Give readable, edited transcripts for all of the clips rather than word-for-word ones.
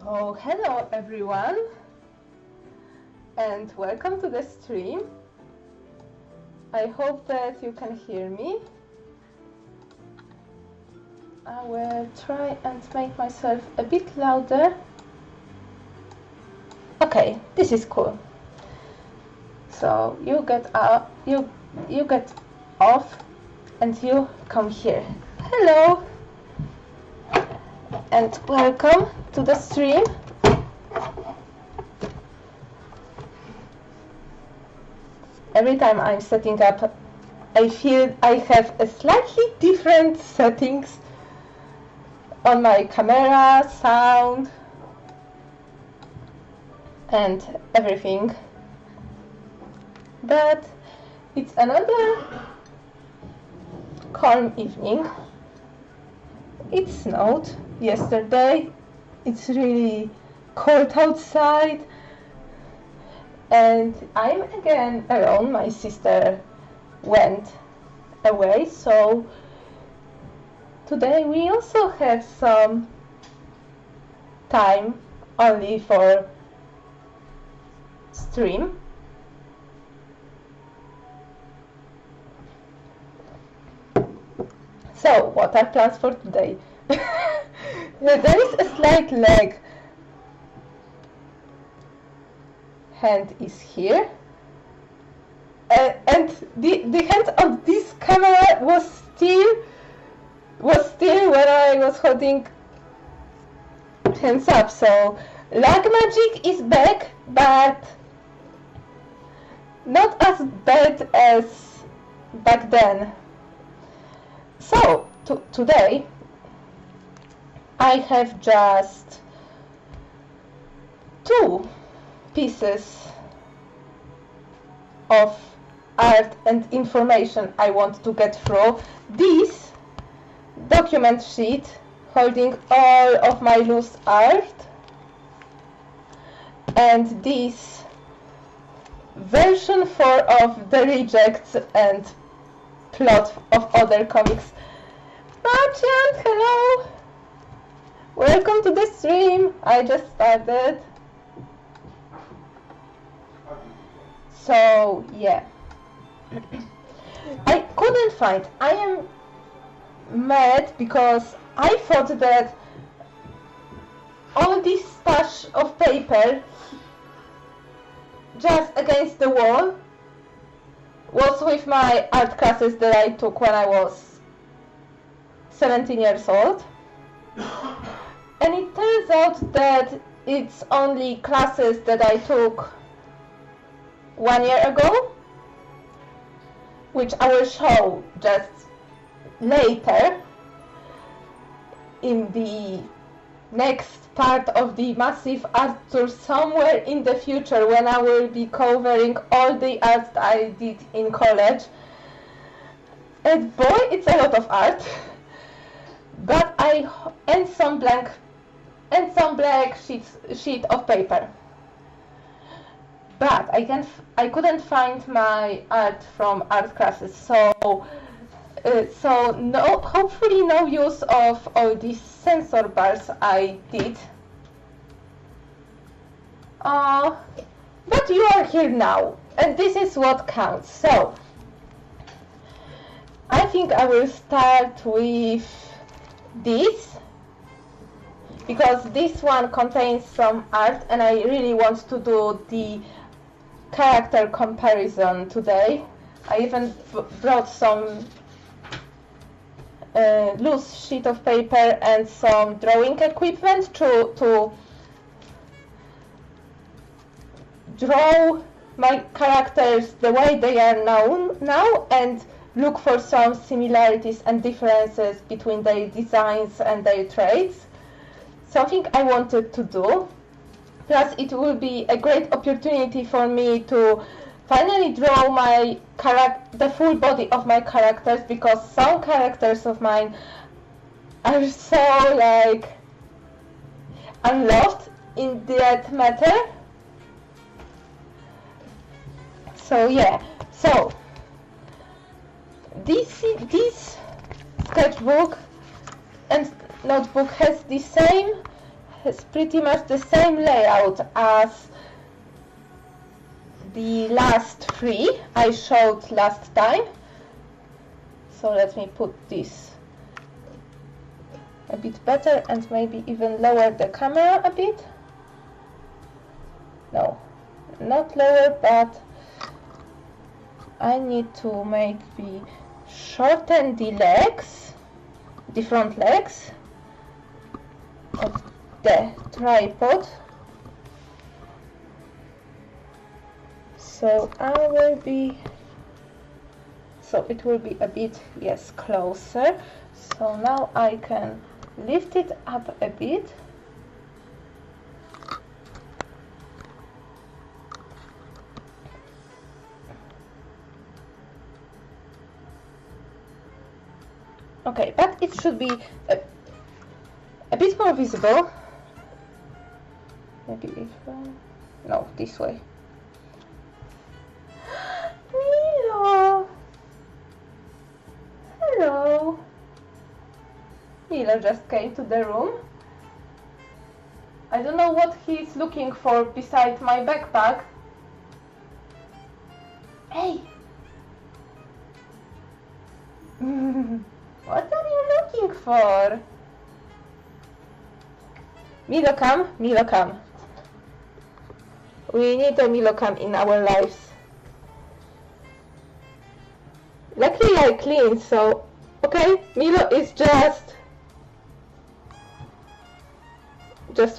So hello everyone and welcome to the stream. I hope that you can hear me. I will try and make myself a bit louder. Okay, this is cool. So you get up, you get off and you come here. Hello and welcome to the stream. Every time I'm setting up, I feel I have a slightly different settings on my camera, sound, and everything. But it's another calm evening. It snowed yesterday. It's really cold outside. And I'm again alone. My sister went away, so today we also have some time only for stream. So, what are plans for today? There is a slight lag. Hand is here. And the hand on this camera was still when I was holding hands up. So lag magic is back, but not as bad as back then. So today I have just two pieces of art and information I want to get through. This document sheet holding all of my loose art, and this version 4 of theREJECTS and plot of other comics. Aaaand, hello! Welcome to the stream. I just started. So yeah, I couldn't find. I am mad because I thought that all this stash of paper just against the wall was with my art classes that I took when I was 17 years old. And it turns out that it's only classes that I took 1 year ago, which I will show just later in the next part of the massive art tour somewhere in the future, when I will be covering all the art I did in college. And boy, it's a lot of art. But and some blank sheet of paper. But I couldn't find my art from art classes, so hopefully no use of all these sensor bars I did. But you are here now, and this is what counts. So I think I will start with this, because this one contains some art and I really want to do the character comparison today. I even brought some loose sheet of paper and some drawing equipment to draw my characters the way they are known now and look for some similarities and differences between their designs and their traits. Something I wanted to do. Plus, it will be a great opportunity for me to finally draw the full body of my characters, because some characters of mine are so like unloved in that matter. So yeah, so this sketchbook and notebook has the same has pretty much the same layout as the last three I showed last time. So let me put this a bit better and maybe even lower the camera a bit. No, not lower, but I need to maybe shorten the legs, the front legs of the tripod. So it will be a bit, yes, closer. So now I can lift it up a bit. Okay, but it should be a bit more visible. Maybe if no, this way. Milo! Hello! Milo just came to the room. I don't know what he's looking for beside my backpack. Hey! What are you looking for? Milo, come. Milo, come. We need a Milo come in our lives. Luckily I cleaned, so okay, Milo is just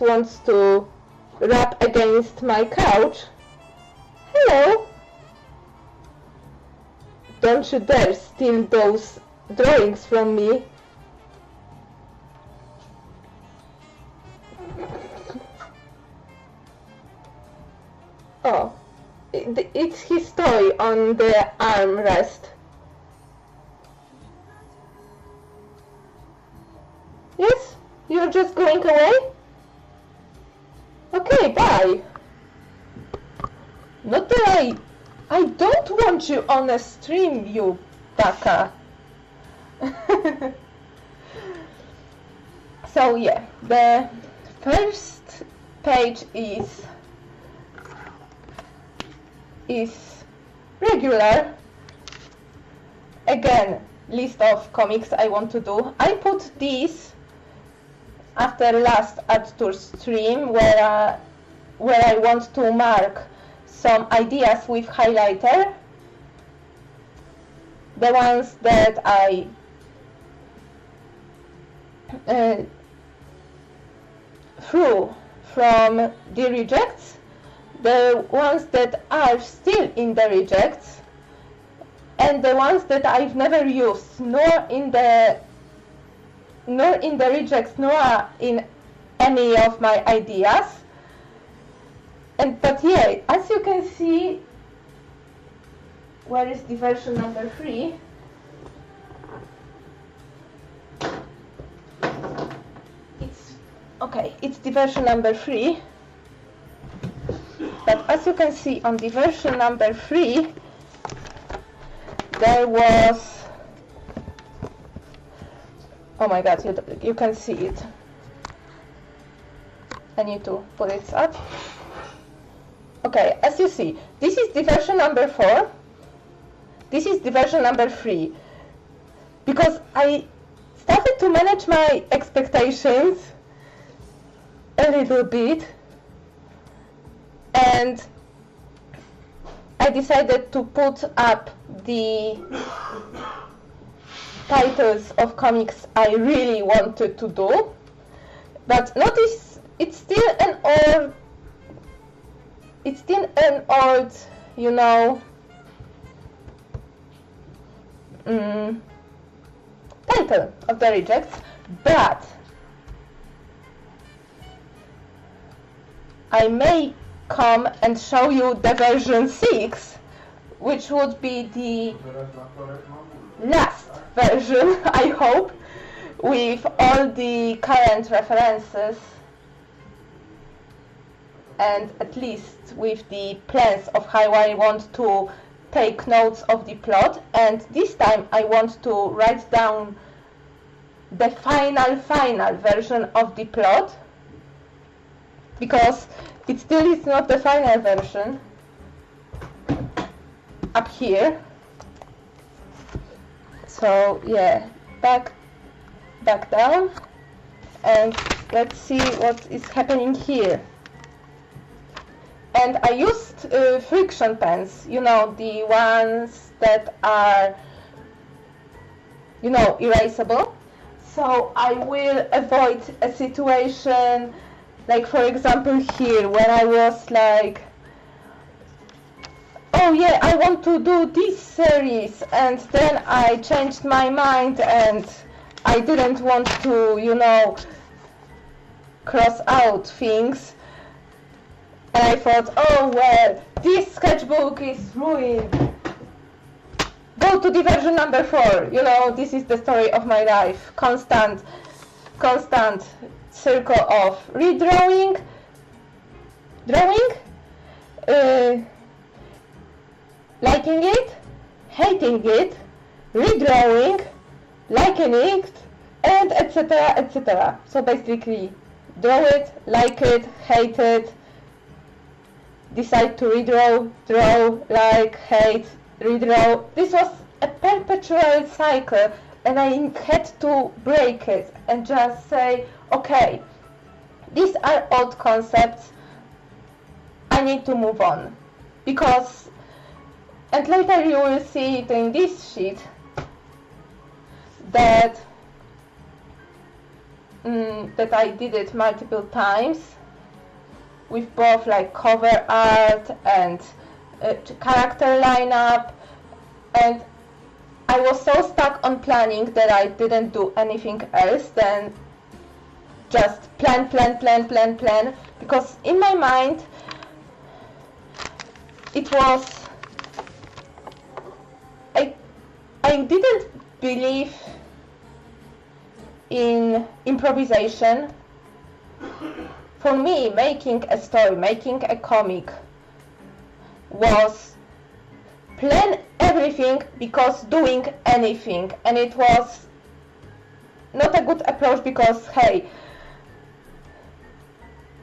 wants to rub against my couch. Hello! Don't you dare steal those drawings from me. Oh, it's his toy on the armrest. Yes? You're just going away? Okay, bye. Not that I don't want you on a stream, you baka. So yeah, the first page is regular. Again, list of comics I want to do. I put these after last Art Tour stream where I want to mark some ideas with highlighter. The ones that I threw from the rejects, the ones that are still in the rejects, and the ones that I've never used, nor in the rejects, nor in any of my ideas. But yeah, as you can see, where is the version number 3? It's the version number 3. But as you can see on the version number 3, there was, oh my god, you can see it. I need to put it up. Okay, as you see, this is the version number 4. This is the version number 3. Because I started to manage my expectations a little bit, and I decided to put up the titles of comics I really wanted to do. But notice it's still an old, you know, title of the rejects, but I may come and show you the version 6, which would be the last version, I hope, with all the current references and at least with the plans of how I want to take notes of the plot. And this time I want to write down the final version of the plot, because it still is not the final version up here. So yeah, back down, and let's see what is happening here. And I used friction pens, you know, the ones that are, you know, erasable. So I will avoid a situation like, for example, here, when I was like, oh yeah, I want to do this series, and then I changed my mind and I didn't want to, you know, cross out things. And I thought, oh well, this sketchbook is ruined. Go to the version number 4. You know, this is the story of my life. Constant circle of redrawing, drawing, liking it, hating it, redrawing, liking it, and etc. etc. So basically, draw it, like it, hate it, decide to redraw, draw, like, hate, redraw. This was a perpetual cycle, and I had to break it and just say, okay, these are old concepts, I need to move on. Because, and later you will see it in this sheet, that that I did it multiple times with both like cover art and character lineup, and I was so stuck on planning that I didn't do anything else than just plan, because in my mind it was, I didn't believe in improvisation. For me, making a story, making a comic was plan everything because doing anything, and it was not a good approach because, hey,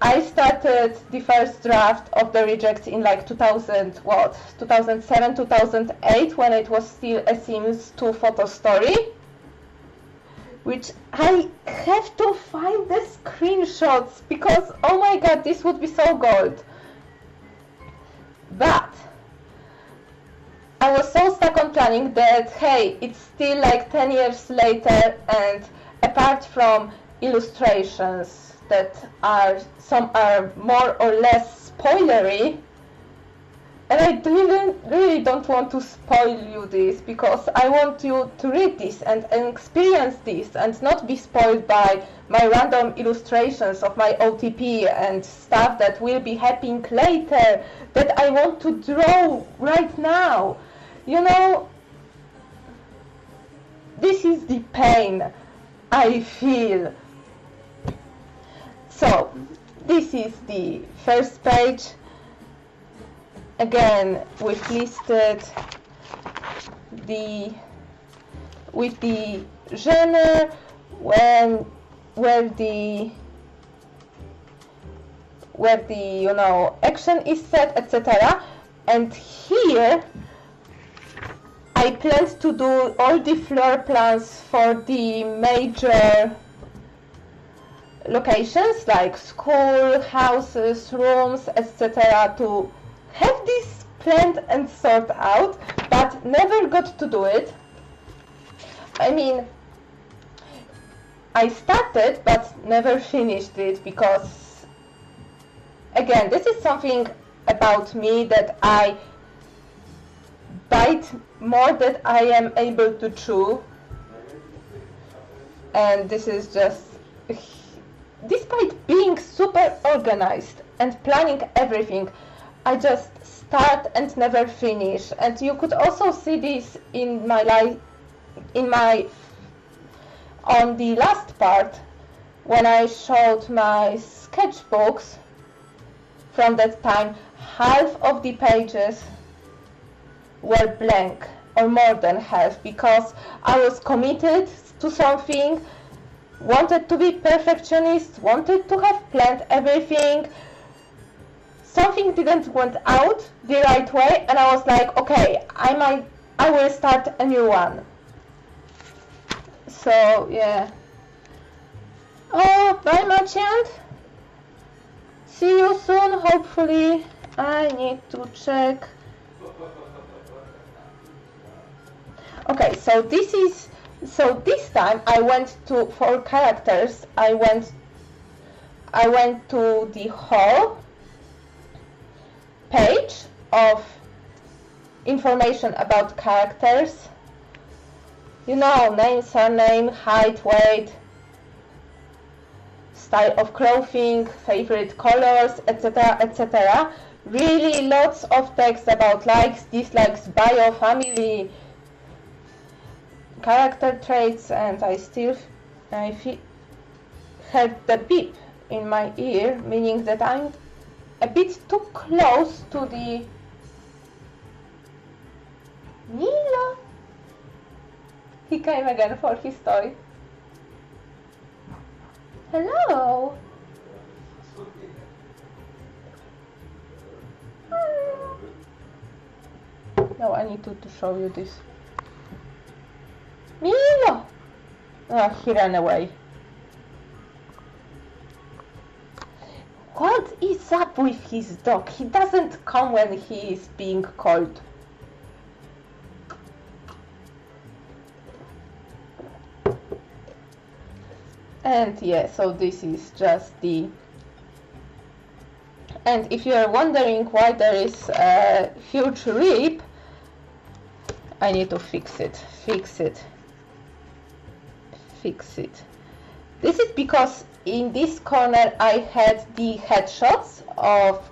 I started the first draft of theREJECTS in like 2007, 2008, when it was still a Sims 2 photo story, which I have to find the screenshots because, oh my god, this would be so gold. But I was so stuck on planning that, hey, it's still like 10 years later, and apart from illustrations that are, some are more or less spoilery, and I really don't want to spoil you this, because I want you to read this and experience this and not be spoiled by my random illustrations of my OTP and stuff that will be happening later that I want to draw right now. You know, this is the pain I feel. So, this is the first page. Again, we've listed with the genre, where the you know, action is set, etc. And here I planned to do all the floor plans for the major locations like school, houses, rooms, etc. to have this planned and sorted out, but never got to do it. I mean, I started but never finished it because, again, this is something about me that I bite more than I am able to chew, and this is just, despite being super organized and planning everything, I just start and never finish. And you could also see this in my life, on the last part, when I showed my sketchbooks from that time, half of the pages were blank, or more than half, because I was committed to something wanted to be perfectionist, wanted to have planned everything. Something didn't went out the right way, and I was like, okay, I will start a new one. So yeah. Oh, bye Maciant. See you soon, hopefully. I need to check. Okay, so this time I went to, for characters, I went to the whole page of information about characters. You know, name, surname, height, weight, style of clothing, favorite colors, etc., etc. Really lots of text about likes, dislikes, bio, family, character traits, and I heard the beep in my ear, meaning that I'm a bit too close to the Milo. He came again for his toy. Hello. No, I need to show you this. Milo! Oh, he ran away. What is up with his dog? He doesn't come when he is being called. And yeah, so this is just the... And if you are wondering why there is a huge rip, I need to fix it. This is because in this corner I had the headshots of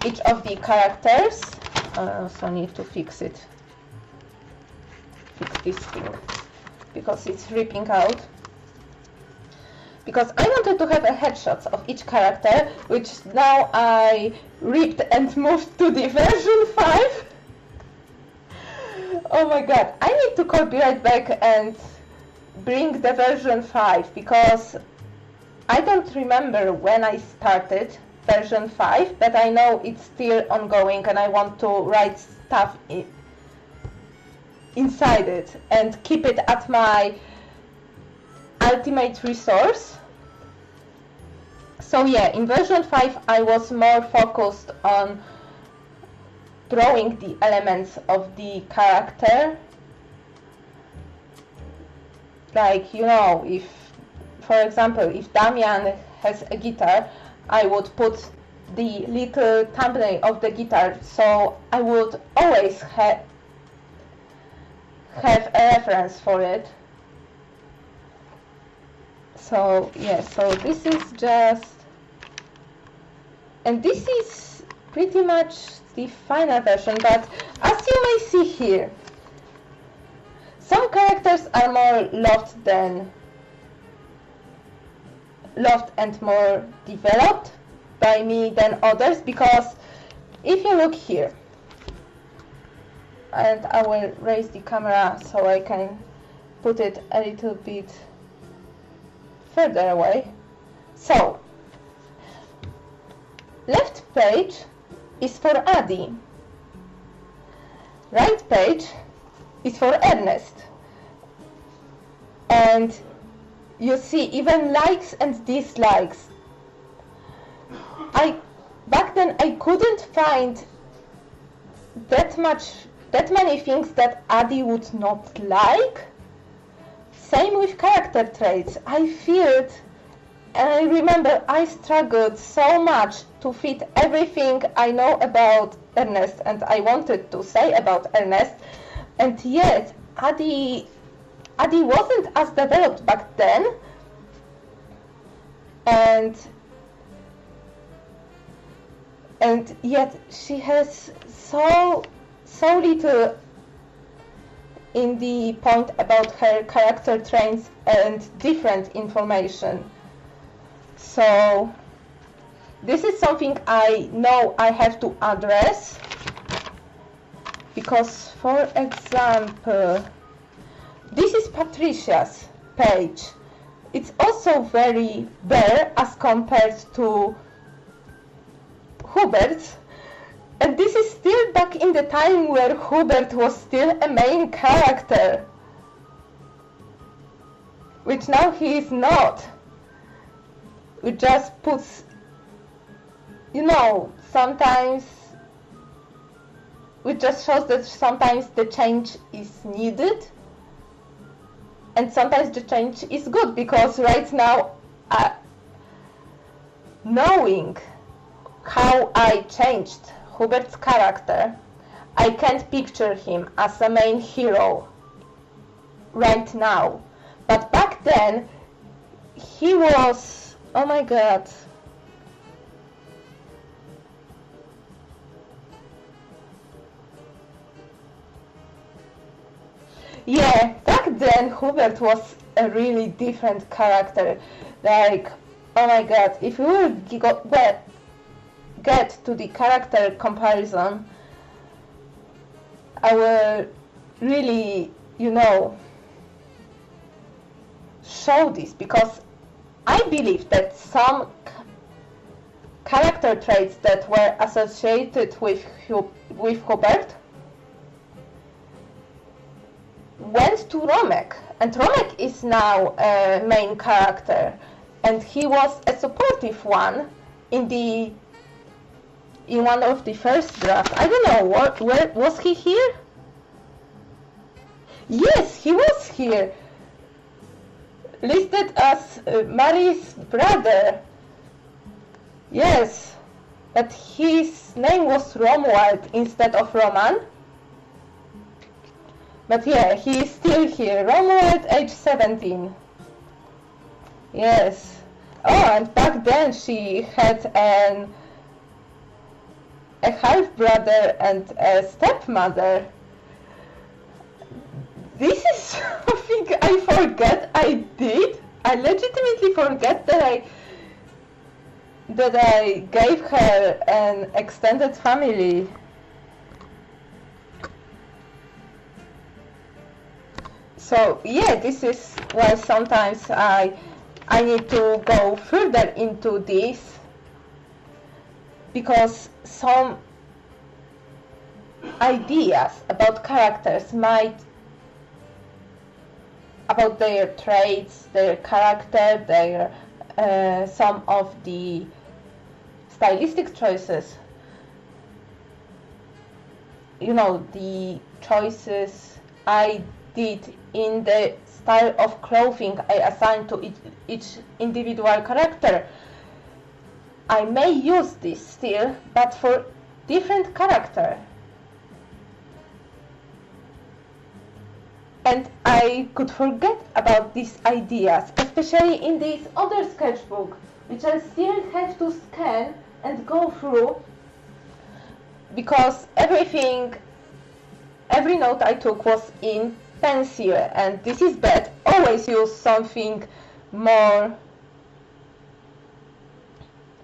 each of the characters. I also need to fix this thing, because it's ripping out. Because I wanted to have a headshots of each character, which now I ripped and moved to the version 5. Oh my god, I need to be right back and bring the version 5, because I don't remember when I started version 5, but I know it's still ongoing and I want to write stuff inside it and keep it at my ultimate resource. So yeah, in version 5 I was more focused on drawing the elements of the character. Like, you know, if, for example, if Damian has a guitar, I would put the little thumbnail of the guitar, so I would always have a reference for it. So yeah, so this is just, and this is pretty much the final version, but as you may see here, some characters are more loved and more developed by me than others, because if you look here, and I will raise the camera so I can put it a little bit further away. So, left page is for Addie, right page is for Ernest, and you see even likes and dislikes. Back then I couldn't find that many things that Addie would not like. Same with character traits. I feared, and I remember I struggled so much to fit everything I know about Ernest and I wanted to say about Ernest, and yet Addie wasn't as developed back then, and yet she has so little in the point about her character traits and different information. So this is something I know I have to address, because, for example, this is Patricia's page. It's also very bare as compared to Hubert's. And this is still back in the time where Hubert was still a main character, which now he is not. It just puts, you know, sometimes, it just shows that sometimes the change is needed, and sometimes the change is good, because right now, knowing how I changed Hubert's character, I can't picture him as a main hero right now. But back then, he was, oh my god. Yeah, back then Hubert was a really different character. Like, oh my god, if we will get to the character comparison, I will really, you know, show this, because I believe that some character traits that were associated with Hubert went to Romek, and Romek is now a main character, and he was a supportive one in one of the first drafts. I don't know, where was he here? Yes, he was here, listed as Mary's brother. Yes, but his name was Romuald instead of Roman. But yeah, he is still here. Romuald, age 17. Yes. Oh, and back then she had a half-brother and a stepmother. This is something I forget I did. I legitimately forget that I gave her an extended family. So yeah, this is why sometimes I need to go further into this, because some ideas about characters about their traits, their character, their some of the stylistic choices, you know, the choices I did in the style of clothing I assigned to each individual character. I may use this still, but for different character. And I could forget about these ideas, especially in this other sketchbook, which I still have to scan and go through, because every note I took was in pencil, and this is bad. Always use something more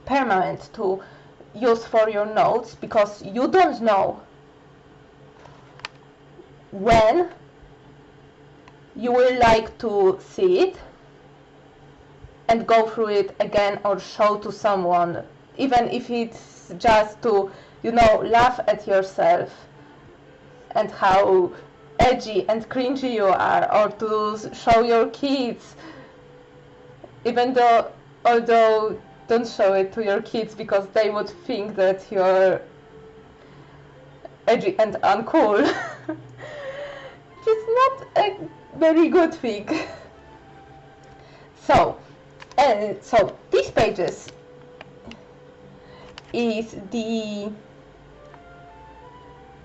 permanent to use for your notes, because you don't know when you will like to see it and go through it again or show to someone, even if it's just to, you know, laugh at yourself and how edgy and cringy you are, or to show your kids, although don't show it to your kids, because they would think that you're edgy and uncool. It's not a very good thing. So these pages is the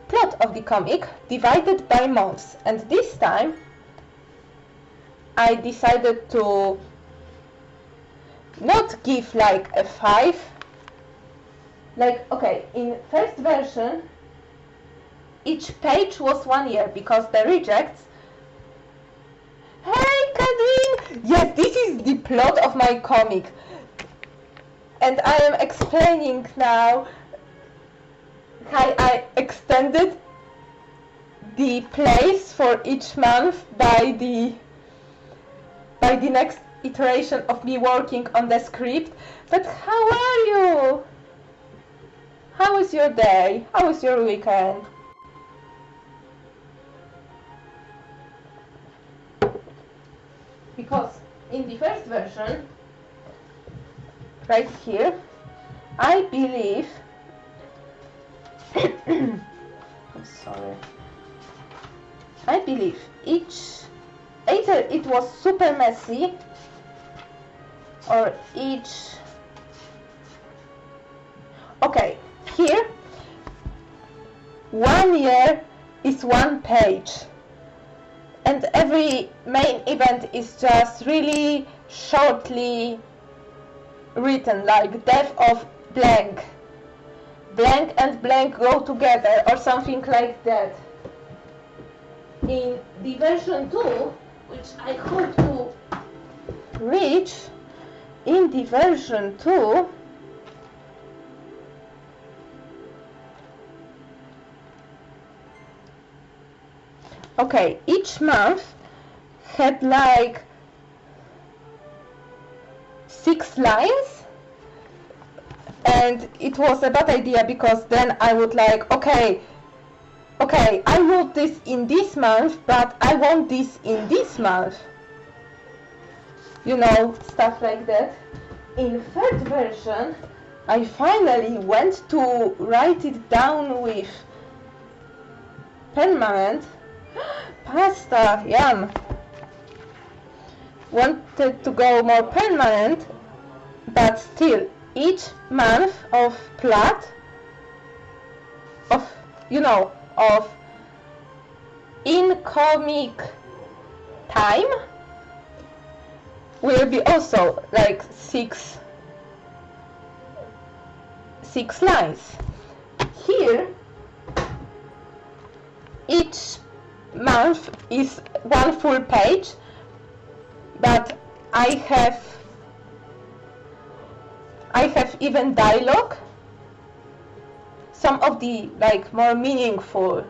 plot of the comic divided by months, and this time I decided to not give like a 5. Like, okay, in first version each page was 1 year, because the rejects. Hey Kadrin! Yes, this is the plot of my comic, and I am explaining now how I extended the place for each month by by the next iteration of me working on the script. But how are you? How is your day? How is your weekend? Because in the first version, right here, I believe I'm sorry. I believe either it was super messy or okay, here 1 year is 1 page and every main event is just really shortly written, like death of blank, blank and blank go together or something like that. In the version 2, which I hope to reach, in the version 2, okay, each month had like 6 lines, and it was a bad idea because then I would like, okay, I wrote this in this month, but I want this in this month. You know, stuff like that. In third version, I finally went to write it down with permanent. Pasta, yum. Wanted to go more permanent, but still, each month of plot, of, you know, of in comic time will be also like six lines. Here, each month is 1 full page, but I have even dialogue. Some of the like more meaningful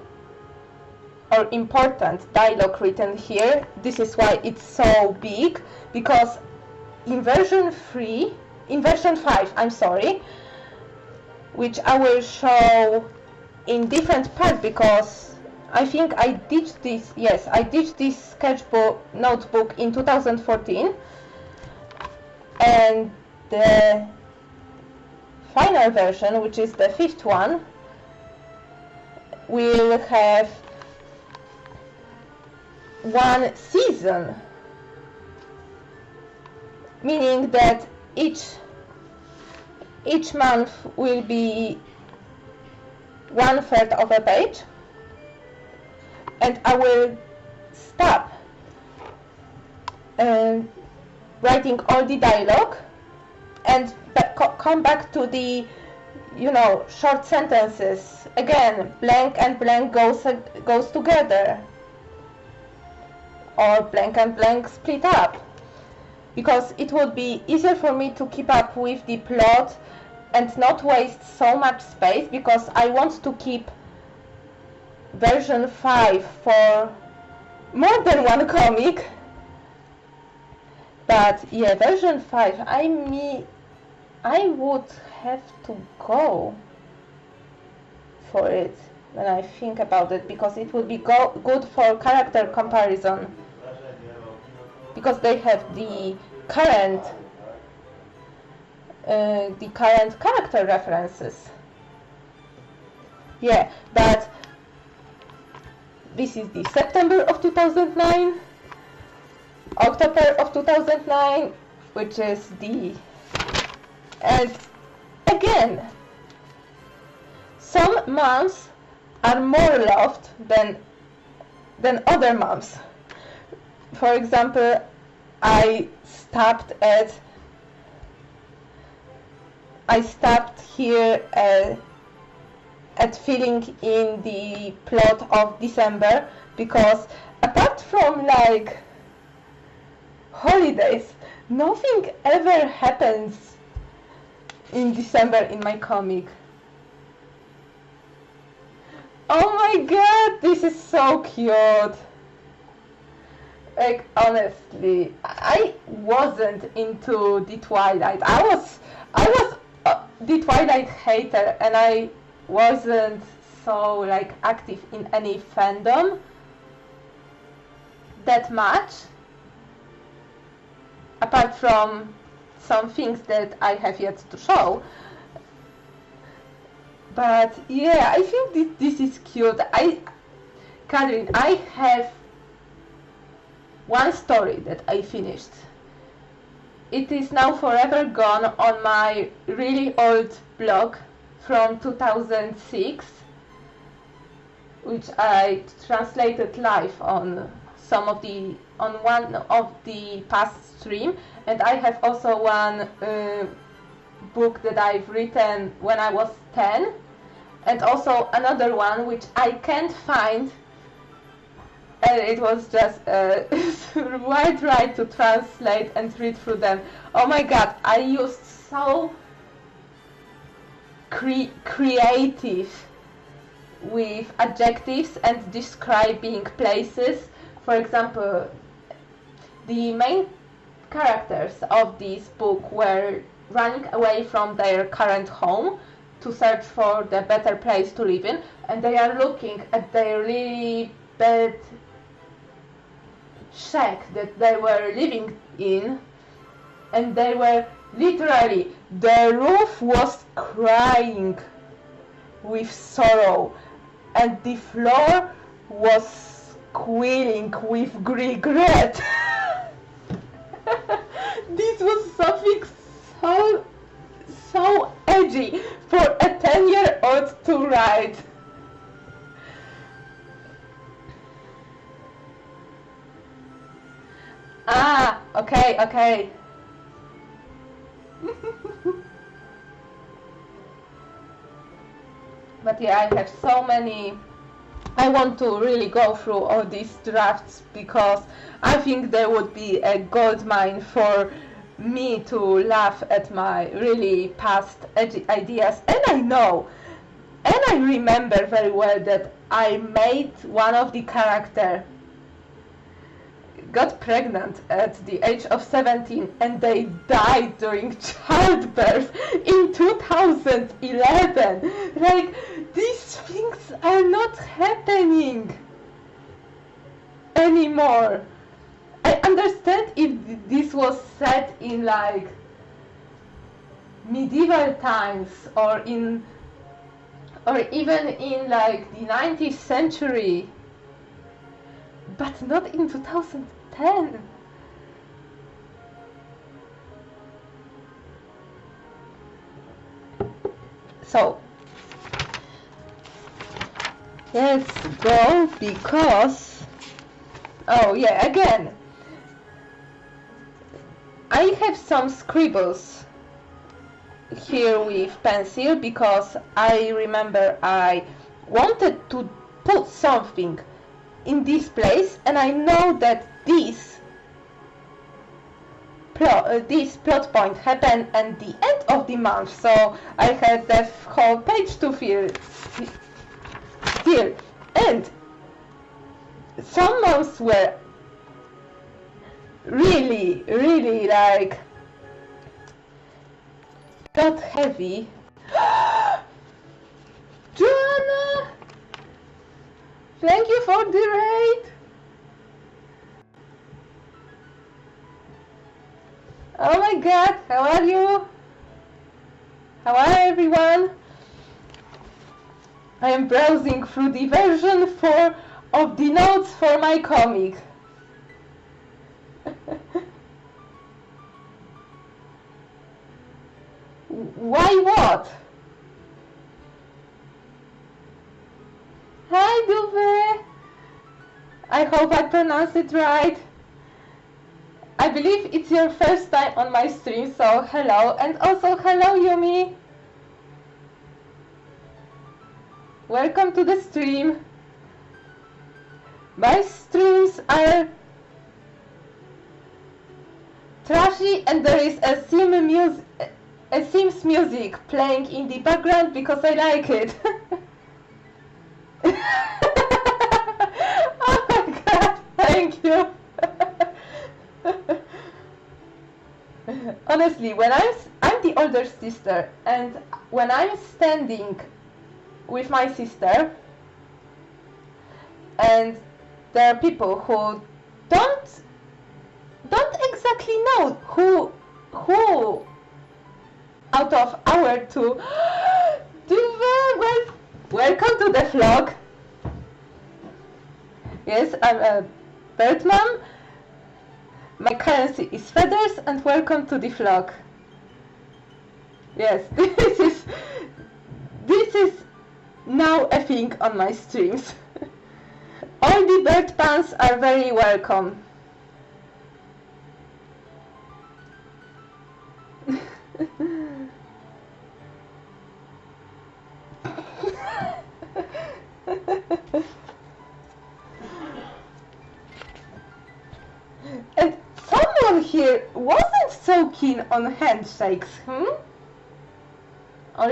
or important dialogue written here. This is why it's so big, because in version 5, I'm sorry, which I will show in different parts, because I think I did this, yes, I did this sketchbook notebook in 2014, and the final version, which is the 5th one, will have 1 season, meaning that each month will be 1/3 of a page, and I will stop writing all the dialogue and come back to the, you know, short sentences. Again, blank and blank goes together, or blank and blank split up, because it would be easier for me to keep up with the plot and not waste so much space, because I want to keep version 5 for more than 1 comic. But yeah, version 5, I would have to go for it when I think about it, because it would be good for character comparison, because they have the current character references. Yeah, but this is the September of 2009, October of 2009, which is the, and again, some months are more loved than other months. For example, I stopped here at filling in the plot of December, because apart from like holidays, nothing ever happens in December in my comic. Oh my god, this is so cute. Like, honestly, I wasn't into the Twilight. I was the Twilight hater, and I wasn't so like active in any fandom that much, apart from some things that I have yet to show. But yeah, I think this is cute. Catherine, I have one story that I finished. It is now forever gone on my really old blog from 2006, which I translated live on one of the past stream, and I have also one book that I've written when I was 10, and also another one which I can't find, and it was just quite right to translate and read through them. Oh my god, I used so creative with adjectives and describing places. For example, the main characters of this book were running away from their current home to search for the better place to live in, and they are looking at their really bad shack that they were living in, and they were literally, the roof was crying with sorrow, and the floor was squealing with regret. This was something so edgy for a 10-year-old to write. Ah, okay. But yeah, I have so many. I want to really go through all these drafts because I think there would be a goldmine for me to laugh at my really past ideas. And I know, and I remember very well that I made one of the characters got pregnant at the age of 17 and they died during childbirth in 2011. Like, these things are not happening anymore. I understand if this was set in like medieval times or even in like the 19th century, but not in 2010. So let's go, because oh yeah, again I have some scribbles here with pencil because I remember I wanted to put something in this place, and I know that this plot point happened at the end of the month, so I had the whole page to fill, and some months were really like got heavy. Joanna, thank you for the raid. Oh my god, how are you? How are everyone? I am browsing through the version 4 of the notes for my comic. Why what? Hi Duve! I hope I pronounced it right. I believe it's your first time on my stream, so hello, and also hello Yumi! Welcome to the stream. My streams are trashy and there is a Sims music playing in the background because I like it. Oh my god, thank you. Honestly, when I'm the older sister, and when I'm standing with my sister, and there are people who don't exactly know who out of our two. Welcome to the vlog. Yes, I'm a bird mom. My currency is feathers, and welcome to the vlog. Yes, this is now a thing on my streams. All the bird puns are very welcome. And someone here wasn't so keen on handshakes, Or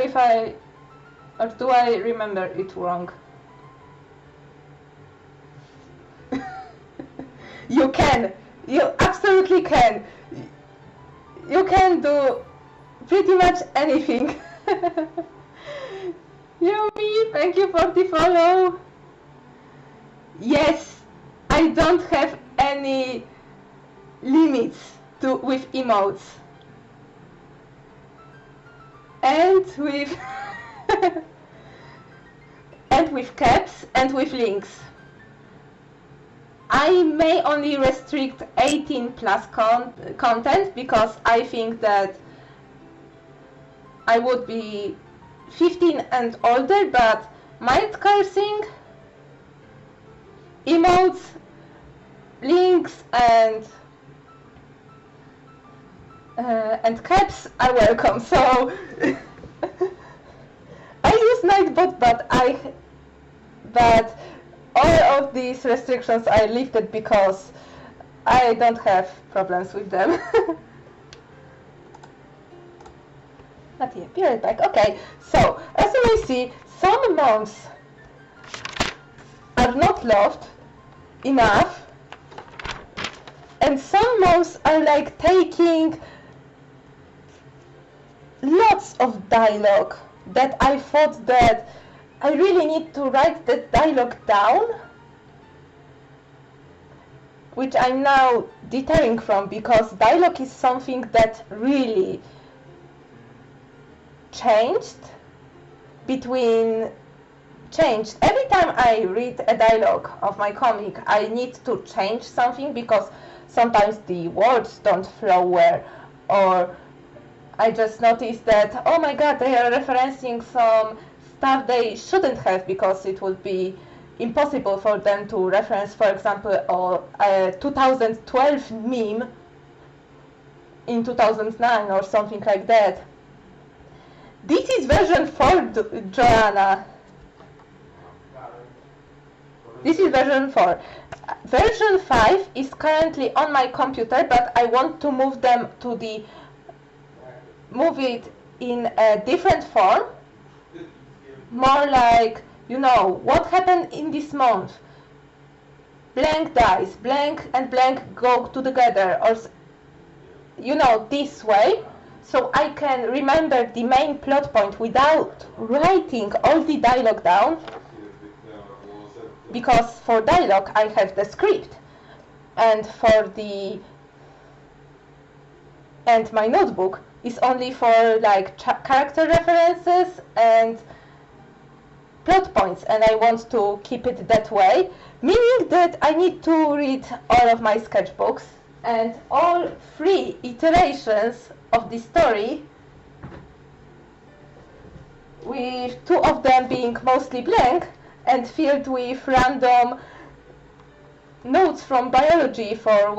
do I remember it wrong? You absolutely can. You can do pretty much anything. Yumi, thank you for the follow. Yes, I don't have any limits with emotes. And with and with caps and with links. I may only restrict 18 plus content because I think that I would be 15 and older, but mild cursing, emotes, links and caps are welcome. So I use Nightbot, but all of these restrictions are lifted because I don't have problems with them. Not yet, be right back. Okay, so as you may see, some moms are not loved enough, and some moms are like taking lots of dialogue that I thought that I really need to write the dialogue down, which I'm now deterring from, because dialogue is something that really changed. Every time I read a dialogue of my comic, I need to change something because sometimes the words don't flow well, or I just noticed that, oh my god, they are referencing some stuff they shouldn't have, because it would be impossible for them to reference, for example, a 2012 meme in 2009 or something like that. This is version 4, Joanna. This is version 4. Version 5 is currently on my computer, but I want to move it in a different form. More like, what happened in this month? Blank dies, blank and blank go together, or, this way. So I can remember the main plot point without writing all the dialogue down. Because for dialogue I have the script, and my notebook is only for like character references and plot points, and I want to keep it that way, meaning that I need to read all of my sketchbooks and all 3 iterations of the story, with 2 of them being mostly blank and filled with random notes from biology from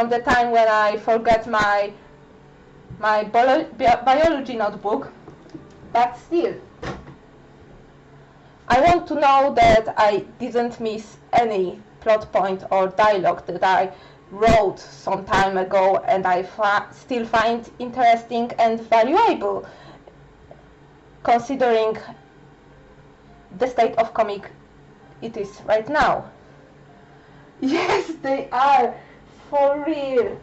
the time when I forgot my biology notebook. But still, I want to know that I didn't miss any plot point or dialogue that I wrote some time ago and I still find interesting and valuable, considering the state of comic it is right now. Yes, they are, for real.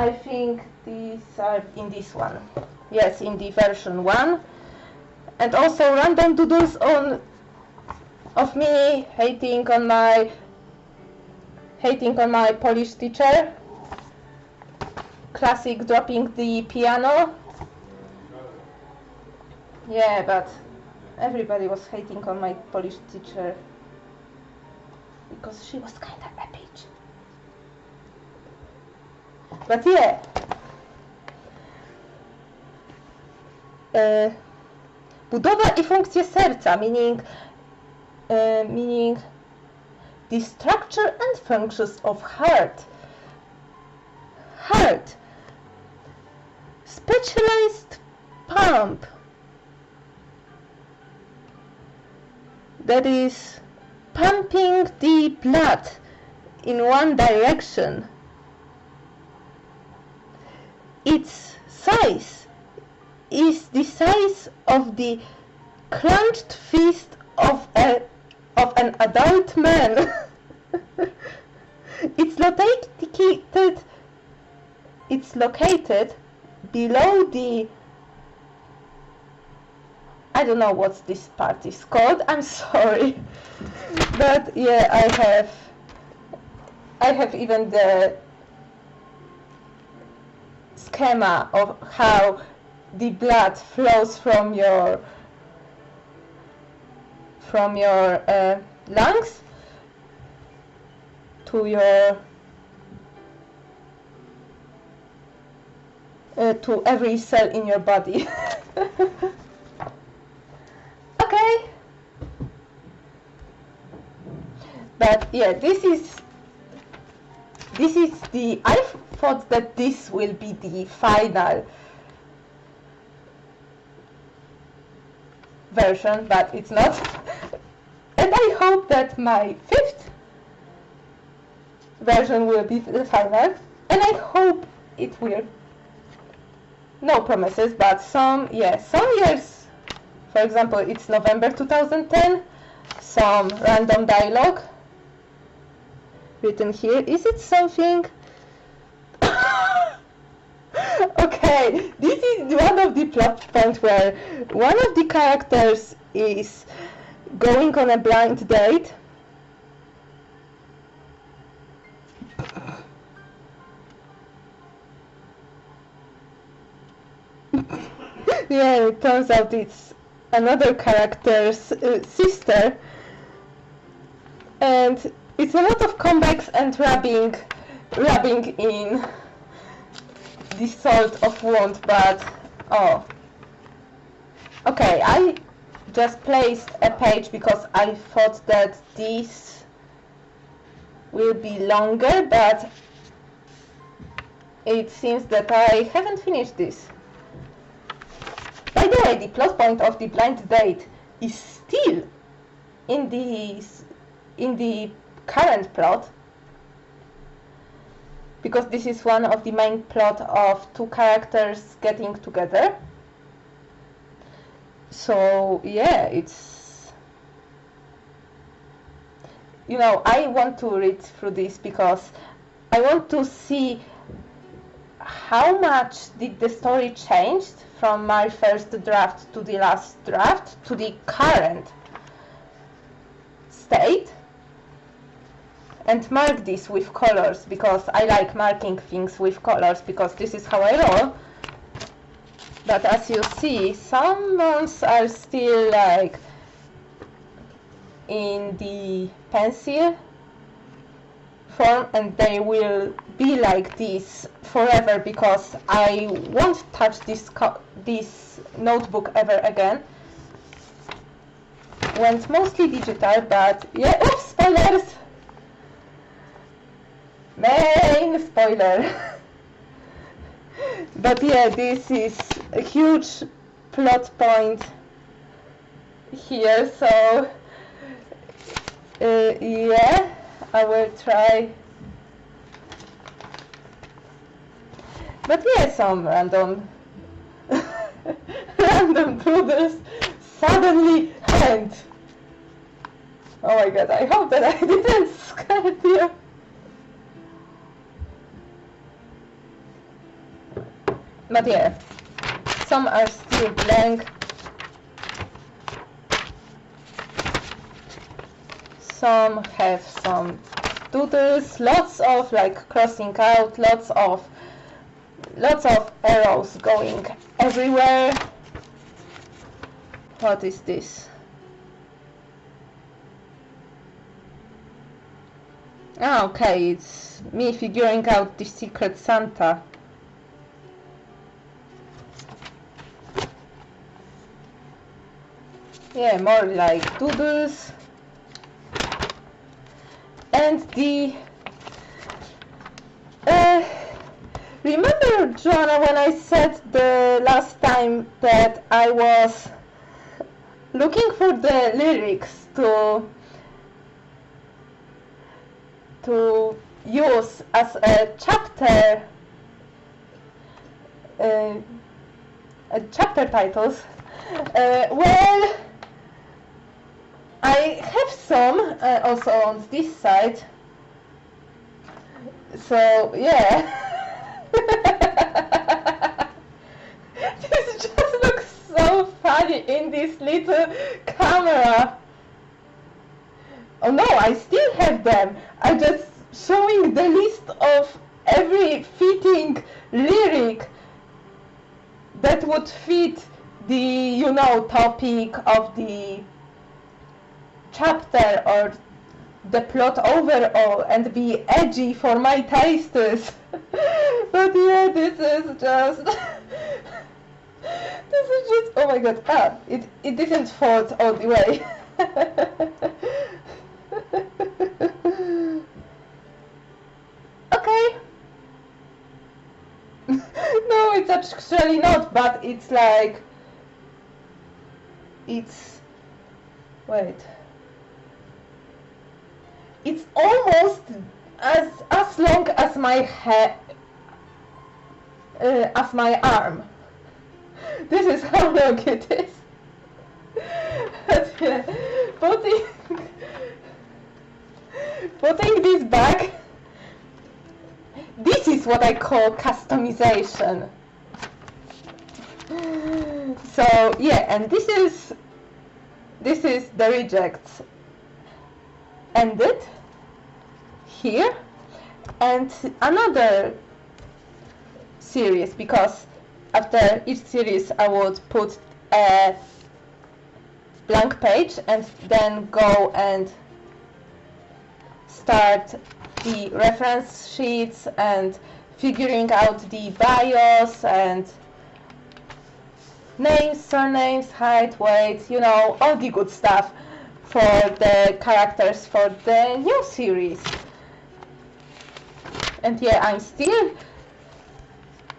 I think these are in this one. Yes, in the version 1. And also random doodles of me hating on my Polish teacher. Classic dropping the piano. Yeah, but everybody was hating on my Polish teacher because she was kinda a bitch. But yeah. Budowa I funkcje serca, meaning the structure and functions of heart. Heart. Specialized pump that is pumping the blood in one direction. Its size is the size of the clenched fist of an adult man. It's located below the, I don't know what this part is called, I'm sorry. But yeah, I have even the schema of how the blood flows from your lungs to your to every cell in your body. Okay, but yeah, this is the, I thought that this will be the final version, but it's not. And I hope that my 5th version will be the final, and I hope it will. No promises, but some years, for example, it's November 2010, some random dialogue written here. Is it something? Okay, this is one of the plot points where one of the characters is going on a blind date. Yeah, it turns out it's another character's sister, and it's a lot of comebacks and rubbing in this sort of wound, but oh. Okay, I just placed a page because I thought that this will be longer, but it seems that I haven't finished this. By the way, the plot point of the blind date is still in the current plot, because this is one of the main plot of two characters getting together. So yeah, it's, you know, I want to read through this because I want to see how much did the story change from my first draft to the last draft to the current state, and mark this with colors, because I like marking things with colors, because this is how I roll. But as you see, some ones are still like in the pencil form, and they will be like this forever because I won't touch this notebook ever again. Went mostly digital, but yeah, oops, spoilers! Main spoiler! But yeah, this is a huge plot point here, so yeah, I will try. But yeah, some random random doodles suddenly end. Oh my god, I hope that I didn't scare you. But yeah, some are still blank. Some have some doodles, lots of like crossing out, lots of arrows going everywhere. What is this? Ah, okay, it's me figuring out the Secret Santa. Yeah, more like doodles. And the remember, Joanna, when I said the last time that I was looking for the lyrics to use as a chapter titles? Well, I have some also on this side, so yeah. This just looks so funny in this little camera. Oh no, I still have them. I'm just showing the list of every fitting lyric that would fit the, you know, topic of the chapter or the plot overall and be edgy for my tastes. But yeah, this is just oh my god, it didn't fold all the way. Okay. No, it's actually not, but it's like wait. It's almost as long as my head, as my arm. This is how long it is. But yeah, putting this back, this is what I call customization. So yeah, and this is the rejects ended here, and another series, because after each series I would put a blank page and then go and start the reference sheets and figuring out the bios and names, surnames, height, weight, you know, all the good stuff for the characters for the new series. And yeah, I'm still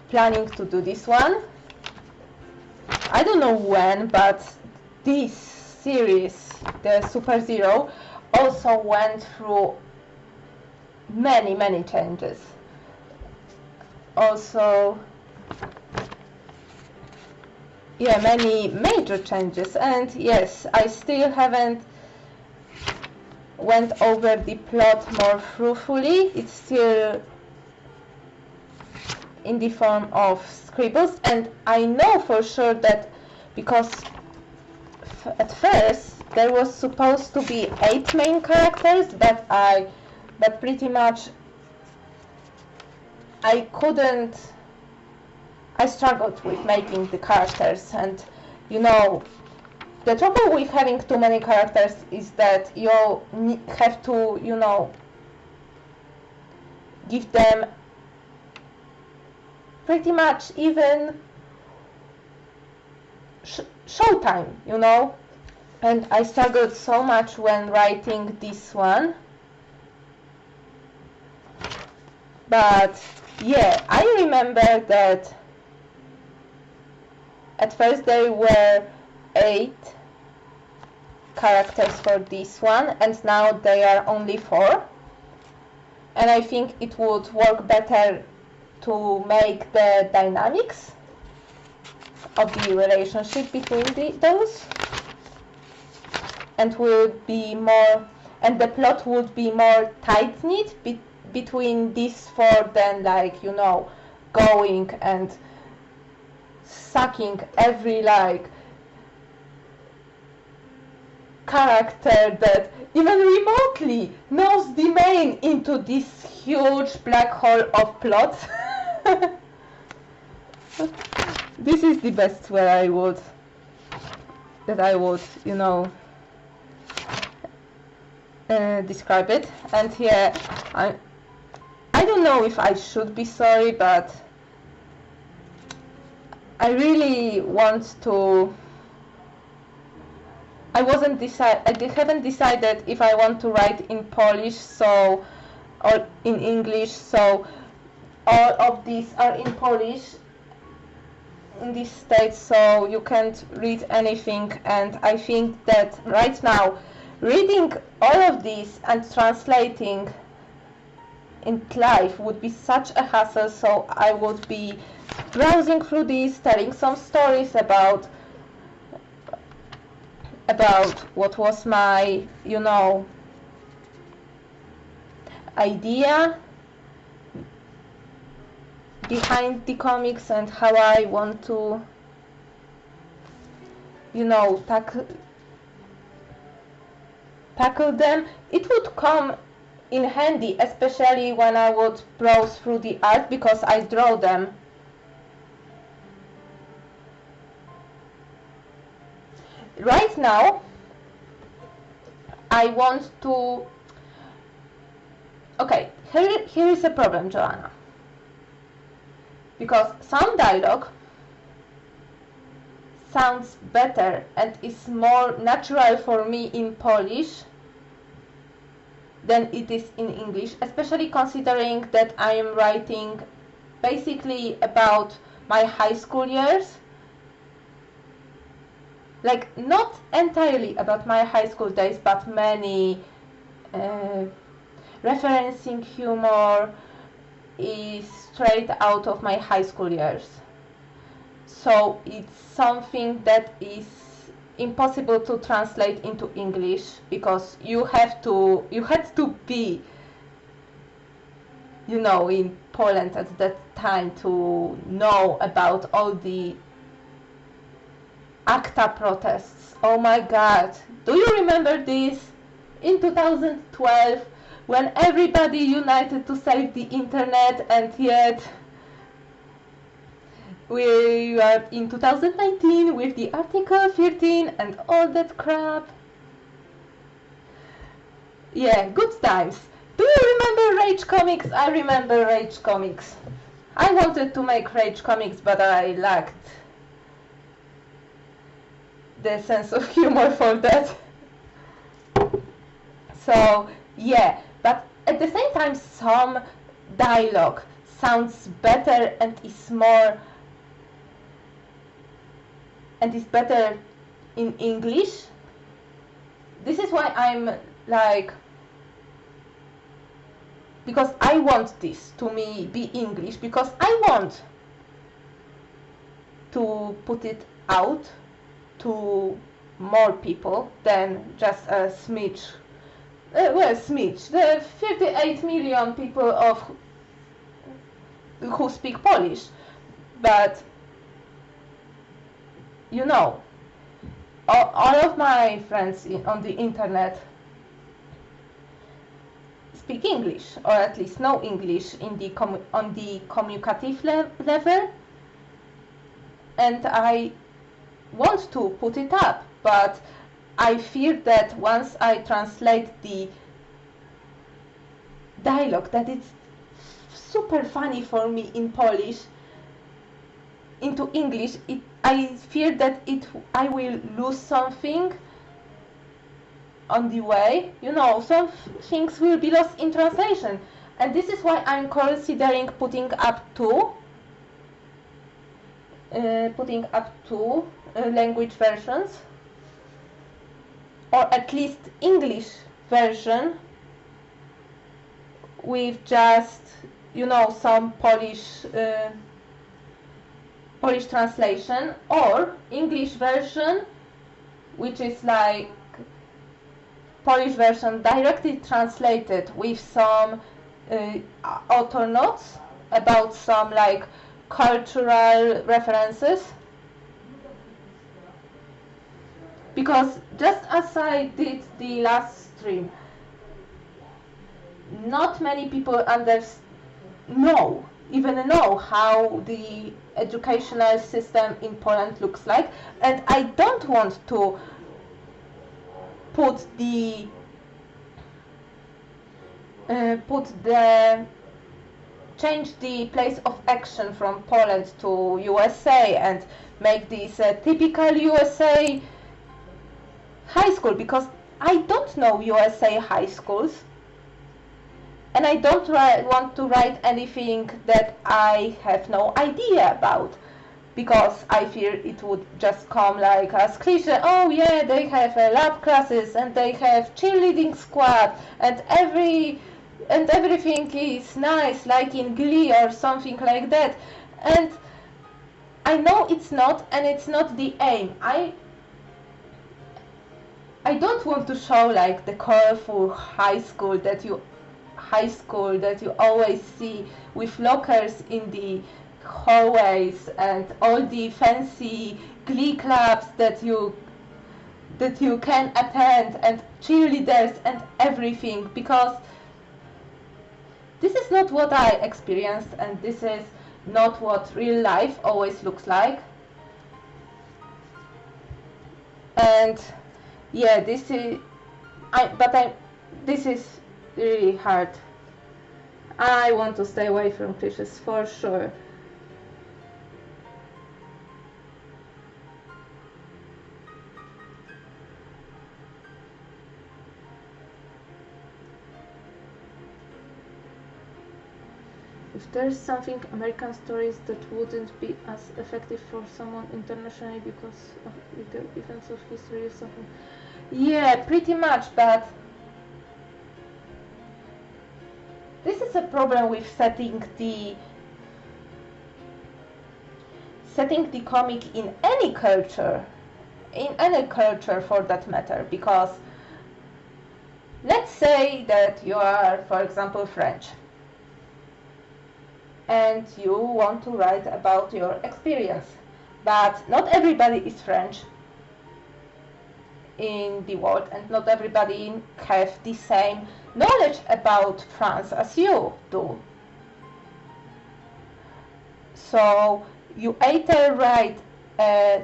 planning to do this one. I don't know when, but this series, the Super Zero, also went through many changes. Also, yeah, many major changes, and yes, I still haven't went over the plot more thoroughly. It's still in the form of scribbles, and I know for sure that because at first there was supposed to be 8 main characters, but pretty much I struggled with making the characters, and you know, the trouble with having too many characters is that you have to, you know, give them pretty much even showtime, you know, and I struggled so much when writing this one. But yeah, I remember that at first there were 8 characters for this one, and now they are only 4. And I think it would work better to make the dynamics of the relationship between those, and would be more, and the plot would be more tight-knit between these 4 than, like, you know, going and sucking every like character that even remotely knows the main into this huge black hole of plot. This is the best way I would, you know, describe it. And yeah, I don't know if I should be sorry, but I really want to. I haven't decided if I want to write in Polish, so, or in English, so all of these are in Polish in this state, so you can't read anything. And I think that right now, reading all of these and translating in live would be such a hassle, so I would be browsing through these, telling some stories about what was my, you know, idea behind the comics and how I want to, you know, tackle them. It would come in handy, especially when I would browse through the art, because I draw them. Right now, I want to... Okay, here is a problem, Joanna. Because some dialogue sounds better and is more natural for me in Polish than it is in English, especially considering that I am writing basically about my high school years. Like, not entirely about my high school days, but many referencing humor is straight out of my high school years. So it's something that is impossible to translate into English, because you had to be, you know, in Poland at that time to know about all the ACTA protests. Oh my god, do you remember this? In 2012, when everybody united to save the internet, and yet we are in 2019 with the Article 13 and all that crap. Yeah, good times. Do you remember Rage Comics? I remember Rage Comics. I wanted to make Rage Comics, but I lacked the sense of humor for that. So yeah, but at the same time, some dialogue sounds better and is better in English. This is why I'm like, because I want this to me be English, because I want to put it out to more people than just a smidge. The 58 million people who speak Polish, but you know, all of my friends on the internet speak English, or at least know English on the communicative level, and I want to put it up, but I fear that once I translate the dialogue, that it's super funny for me in Polish into English, I fear that I will lose something on the way. You know, some things will be lost in translation, and this is why I'm considering putting up two language versions, or at least English version with just, you know, some Polish translation, or English version which is like Polish version directly translated with some author notes about some like cultural references, because just as I did the last stream, not many people even know how the educational system in Poland looks like, and I don't want to change the place of action from Poland to USA and make this a typical USA high school, because I don't know USA high schools, and I don't want to write anything that I have no idea about, because I fear it would just come like as cliche. Oh yeah, they have lab classes and they have cheerleading squad and everything is nice, like in Glee or something like that. And I know it's not, and it's not the aim. I don't want to show like the colorful high school that you always see, with lockers in the hallways and all the fancy glee clubs that you can attend, and cheerleaders and everything, because this is not what I experienced, and this is not what real life always looks like. And yeah, this is really hard. I want to stay away from cliches for sure. If there's something American stories that wouldn't be as effective for someone internationally because of the events of history or something. Yeah, pretty much, but this is a problem with setting the comic in any culture for that matter, because let's say that you are, for example, French, and you want to write about your experience, but not everybody is French in the world, and not everybody have the same knowledge about France as you do. So you either write a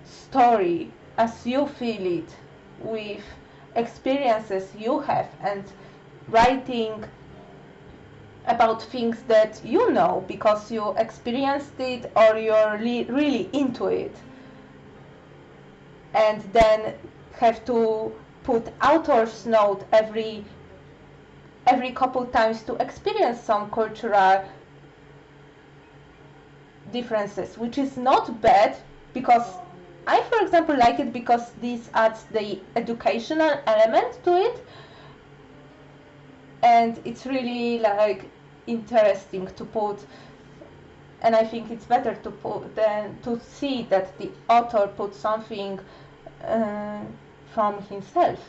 story as you feel it, with experiences you have, and writing about things that you know because you experienced it or you're really into it, and then have to put author's note every couple times to experience some cultural differences, which is not bad, because I, for example, like it because this adds the educational element to it, and it's really like interesting to put, and I think it's better to put than to see that the author put something from himself.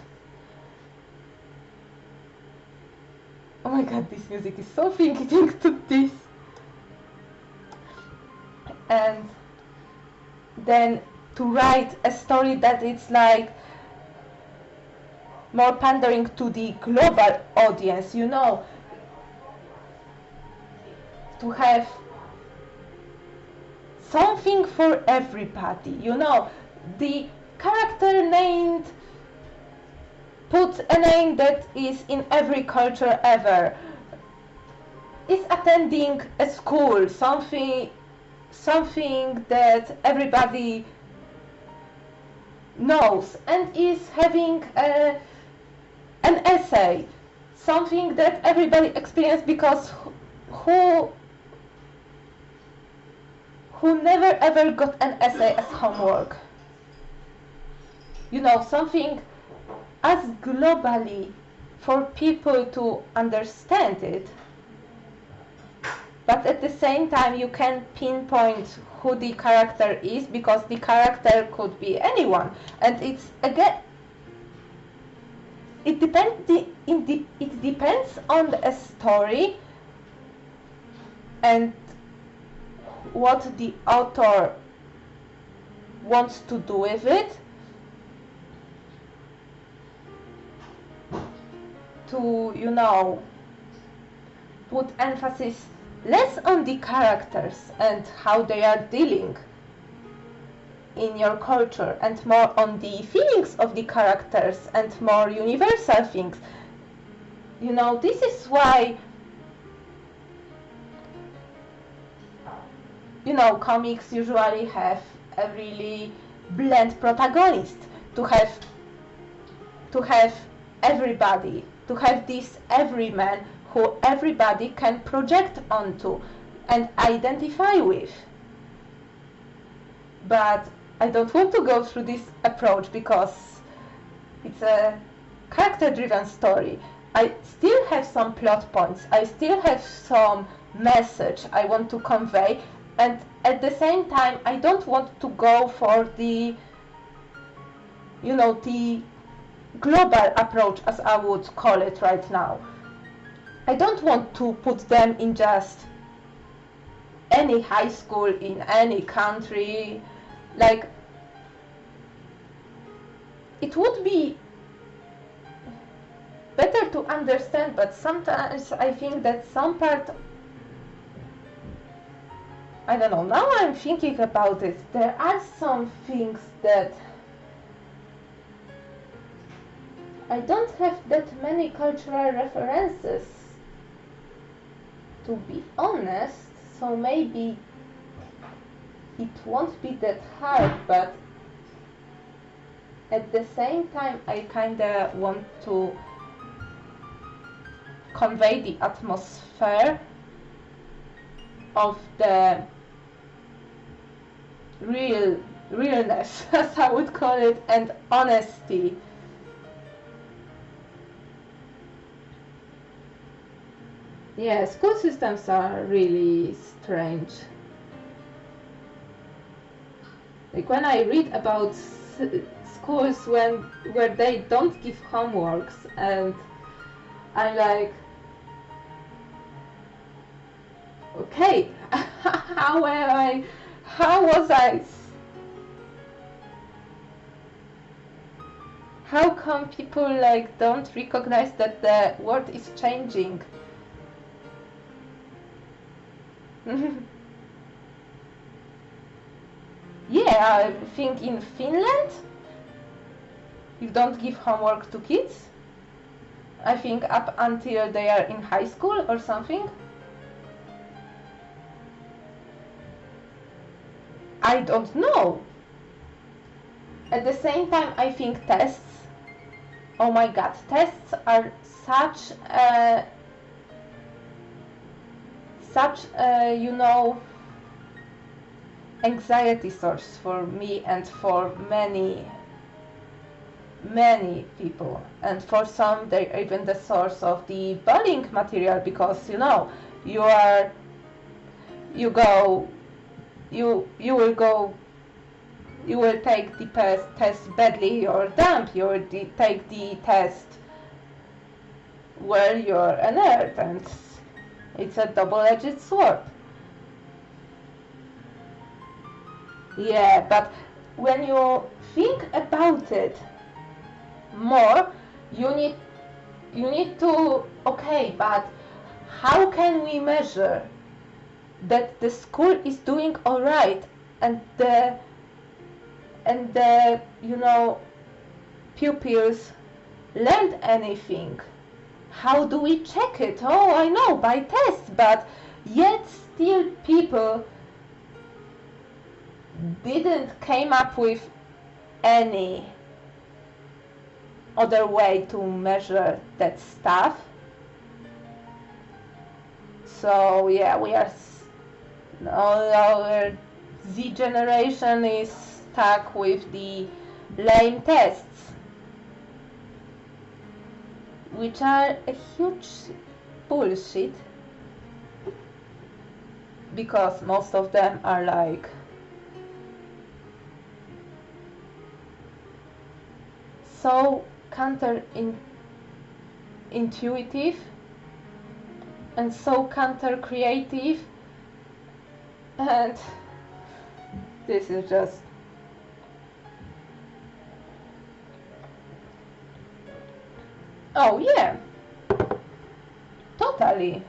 Oh my god, this music is so thinking to this. And then to write a story that it's like more pandering to the global audience, you know, to have something for everybody, you know, the character named, put a name that is in every culture ever, is attending a school, something that everybody knows, and is having an essay, something that everybody experienced, because who never ever got an essay as homework, you know, something as globally for people to understand it, but at the same time you can pinpoint who the character is, because the character could be anyone, and it's again, it depends on the story, and what the author wants to do with it, to, you know, put emphasis less on the characters and how they are dealing in your culture, and more on the feelings of the characters and more universal things. You know, this is why, you know, comics usually have a really bland protagonist, to have everybody, to have this everyman who everybody can project onto and identify with. But I don't want to go through this approach because it's a character-driven story. I still have some plot points, I still have some message I want to convey, and at the same time I don't want to go for the, you know, the global approach, as I would call it right now. I don't want to put them in just any high school in any country. Like, it would be better to understand, but sometimes I think that some part, I don't know, now I'm thinking about it, there are some things that I don't have that many cultural references, to be honest, so maybe it won't be that hard, but at the same time I kinda want to convey the atmosphere of the realness, as I would call it, and honesty. Yeah, school systems are really strange. Like, when I read about schools where they don't give homeworks, and I'm like, okay, how was I? How come people like don't recognize that the world is changing? Yeah, I think in Finland you don't give homework to kids. I think up until they are in high school or something. I don't know. At the same time, I think tests, oh my god, tests are such a, you know, anxiety source for me and for many people, and for some they're even the source of the bullying material, because, you know, you will take the test badly, you're dumb, you will take the test well, you're a nerd, and it's a double-edged sword. Yeah, but when you think about it more, you need to, okay, but how can we measure that the school is doing all right, and the you know, pupils learned anything? How do we check it? Oh, I know, by tests, but yet still people didn't came up with any other way to measure that stuff. So yeah, our Z generation is stuck with the lame tests, which are a huge bullshit, because most of them are like so counterintuitive and so counter-creative, And this is just oh yeah, totally.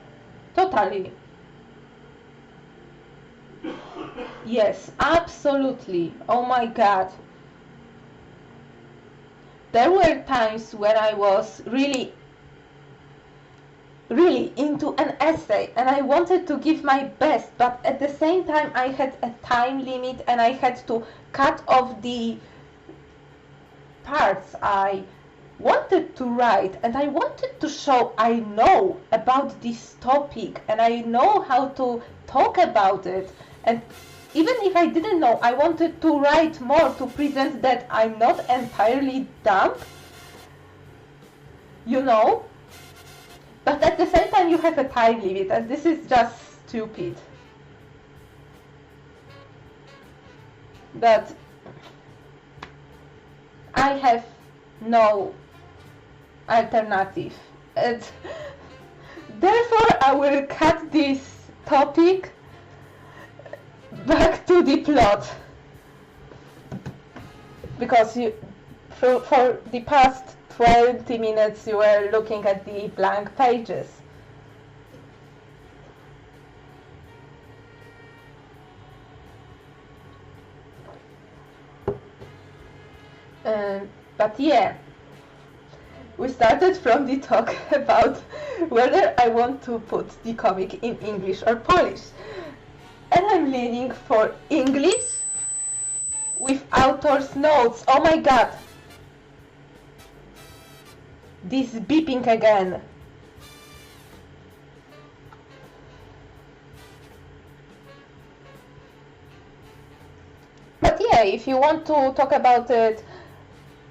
Yes, absolutely. Oh my god. There were times when I was really into an essay and I wanted to give my best, but at the same time I had a time limit and I had to cut off the parts I wanted to write, and I wanted to show I know about this topic and I know how to talk about it, and even if I didn't know, I wanted to write more to present that I'm not entirely dumb, you know, but at the same time you have a time limit and this is just stupid. But I have no alternative, and therefore I will cut this topic back to the plot, because for the past 20 minutes you were looking at the blank pages. But yeah, we started from the talk about whether I want to put the comic in English or Polish. And I'm leaning for English with author's notes. Oh my god! This beeping again. But yeah, if you want to talk about it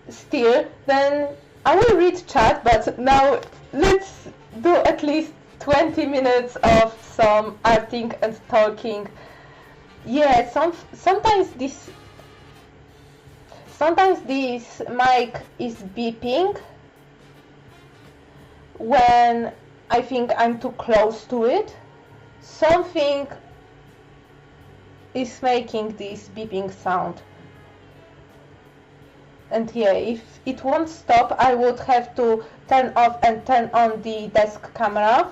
still, then I will read chat, but now let's do at least 20 minutes of some arting and talking. Yeah, sometimes this mic is beeping when I think I'm too close to it. Something is making this beeping sound. And yeah, if it won't stop, I would have to turn off and turn on the desk camera,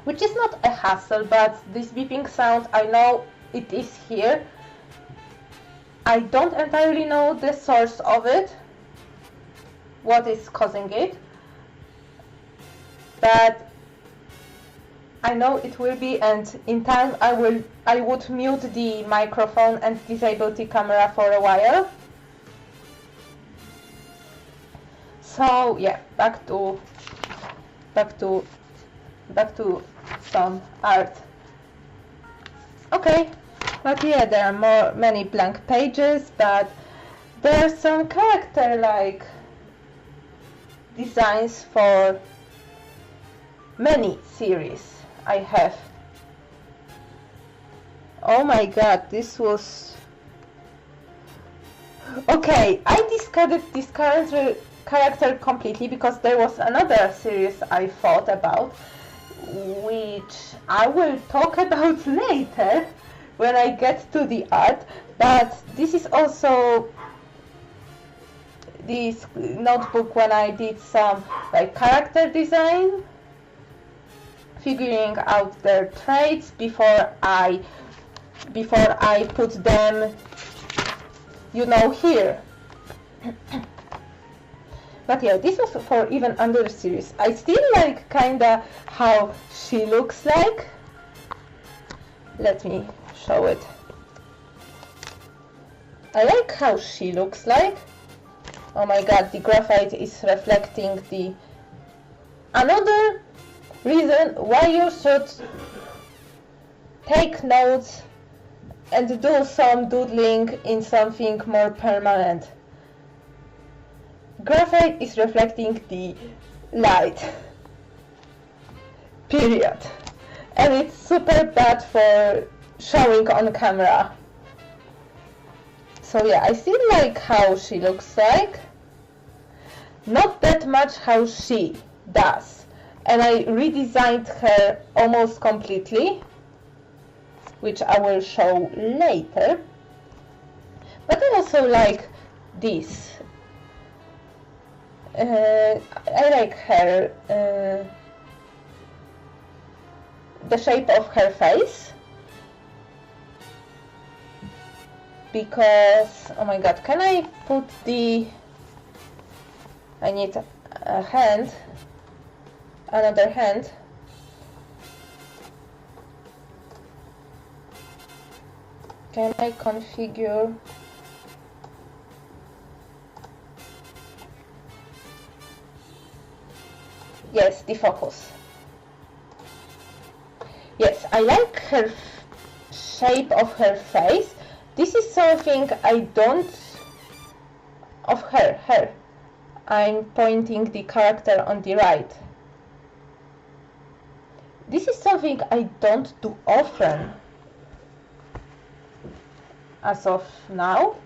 which is not a hassle, but this beeping sound, I know it is here. I don't entirely know the source of it, what is causing it, but I know it will be, and in time I would mute the microphone and disable the camera for a while. So yeah, back to some art. Okay, but yeah, there are many blank pages, but there are some character-like designs for many series I have. Oh my god, this was... Okay, I discarded this character completely because there was another series I thought about, which I will talk about later when I get to the art, but this is also this notebook when I did some like character design, figuring out their traits before I put them, you know, here. But yeah, this was for even under series. I still like kinda how she looks like. Let me show it. I like how she looks like. Oh my god, the graphite is reflecting the... Another reason why you should take notes and do some doodling in something more permanent. Graphite is reflecting the light, period, and it's super bad for showing on camera. So yeah, I still like how she looks like, not that much how she does, and I redesigned her almost completely, which I will show later. But I also like this. I like her, the shape of her face, because, oh my god, can I put the, I need a hand, another hand. Can I configure? Yes, the focus. Yes, I like her shape of her face. This is something I don't, of her. I'm pointing the character on the right. This is something I don't do often as of now.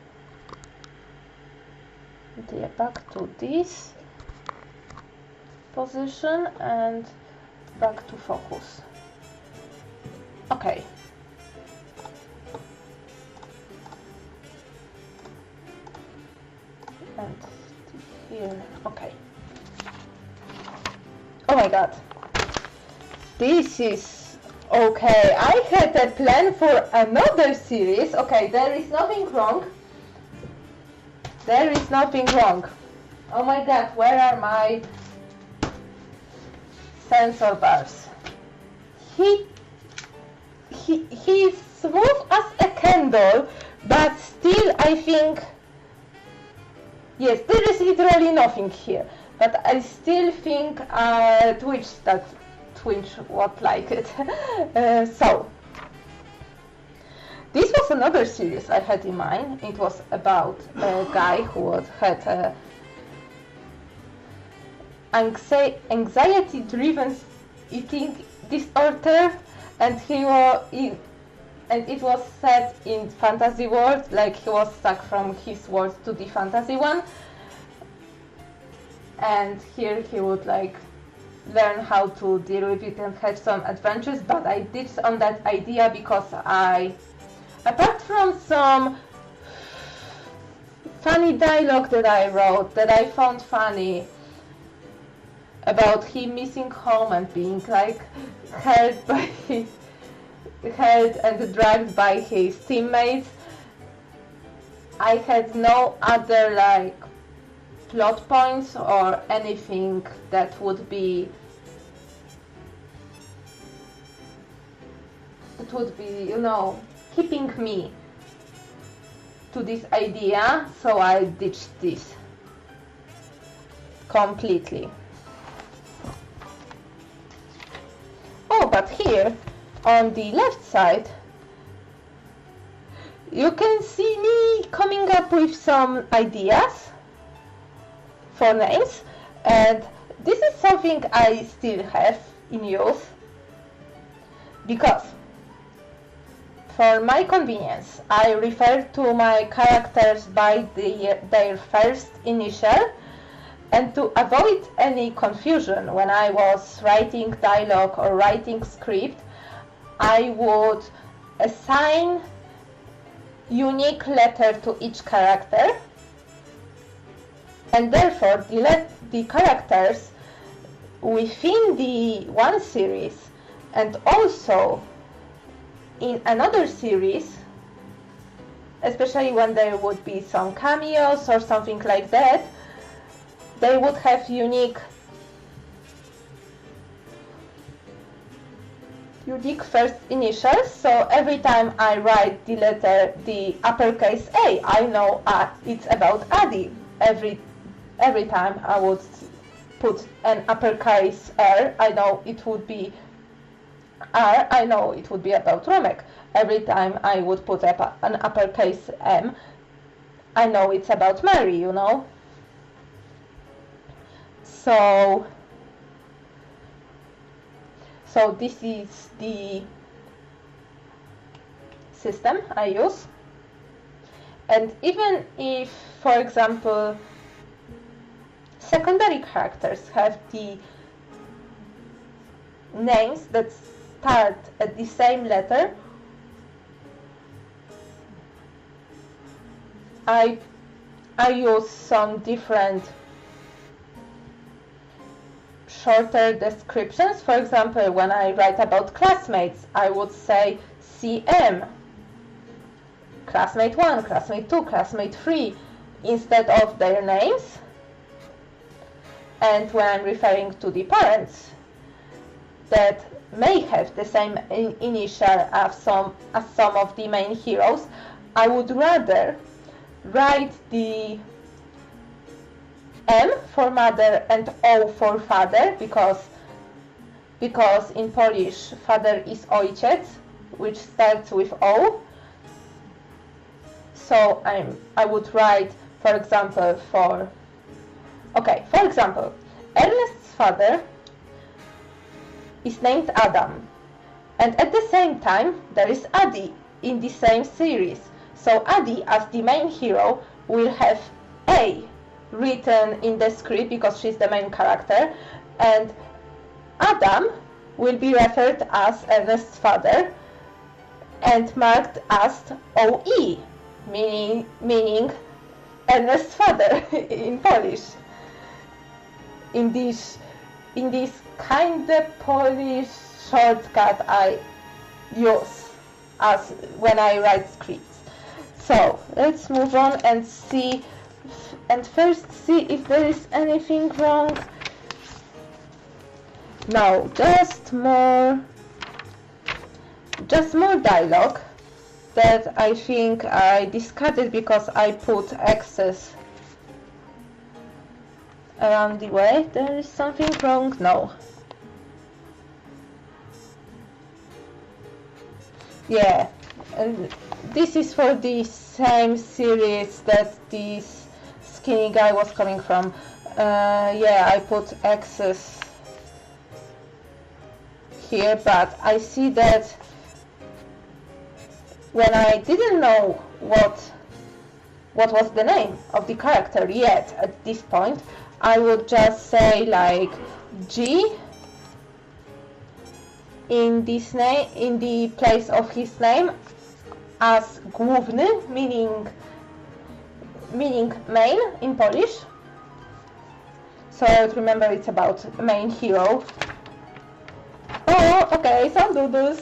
Back to this position and back to focus. Okay. And here, okay. Oh my god. This is okay. I had a plan for another series. Okay, there is nothing wrong. There is nothing wrong. Oh my god, where are my sensor bars? He's smooth as a candle, but still I think, yes, there is literally nothing here, but I still think Twitch would like it. So this was another series I had in mind. It was about a guy who had anxiety-driven eating disorder, and it was set in fantasy world, like he was stuck from his world to the fantasy one, and here he would like learn how to deal with it and have some adventures. But I did on that idea because apart from some funny dialogue that I wrote, that I found funny, about him missing home and being like held and dragged by his teammates, I had no other like plot points or anything that would be you know, keeping me to this idea, so I ditched this completely. Oh, but here on the left side you can see me coming up with some ideas for names, and this is something I still have in use, because for my convenience I refer to my characters by their first initial, and to avoid any confusion when I was writing dialogue or writing script, I would assign unique letter to each character, and therefore the characters within the one series and also in another series, especially when there would be some cameos or something like that, they would have unique first initials. So every time I write the letter, the uppercase A, I know it's about Addie. Every time I would put an uppercase R, I know it would be R, I know it would be about Romek. Every time I would put an uppercase M, I know it's about Mary, you know. So this is the system I use. And even if, for example, secondary characters have the names that start at the same letter, I use some different shorter descriptions. For example, when I write about classmates, I would say CM, classmate 1, classmate 2, classmate 3, instead of their names. And when I'm referring to the parents that may have the same initial as some of the main heroes, I would rather write the M for mother and O for father, because in Polish father is ojciec, which starts with O. So I would write, for example, Ernest's father is named Adam, and at the same time there is Addie in the same series. So Addie, as the main hero, will have A written in the script because she's the main character, and Adam will be referred as Ernest's father and marked as OE, meaning Ernest's father in Polish. In this kind of Polish shortcut I use as when I write scripts. So let's move on and first see if there is anything wrong. No, just more dialogue that I think I discarded because I put excess around the way. There is something wrong? No. Yeah, and this is for the same series that this skinny guy was coming from. Yeah, I put excess here, but I see that when I didn't know what was the name of the character yet at this point, I would just say like G in this name, in the place of his name, as główny, meaning main in Polish. So remember, it's about main hero. Oh, okay, some doodles.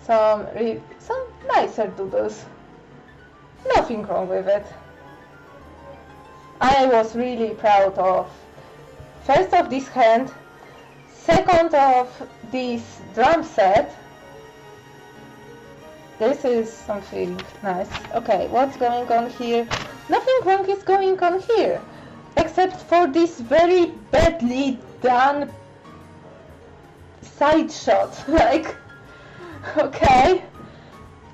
Some nicer doodles. Nothing wrong with it. I was really proud of, first of this hand, second of this drum set. This is something nice. Okay, what's going on here? Nothing wrong is going on here, except for this very badly done side shot. Like, okay,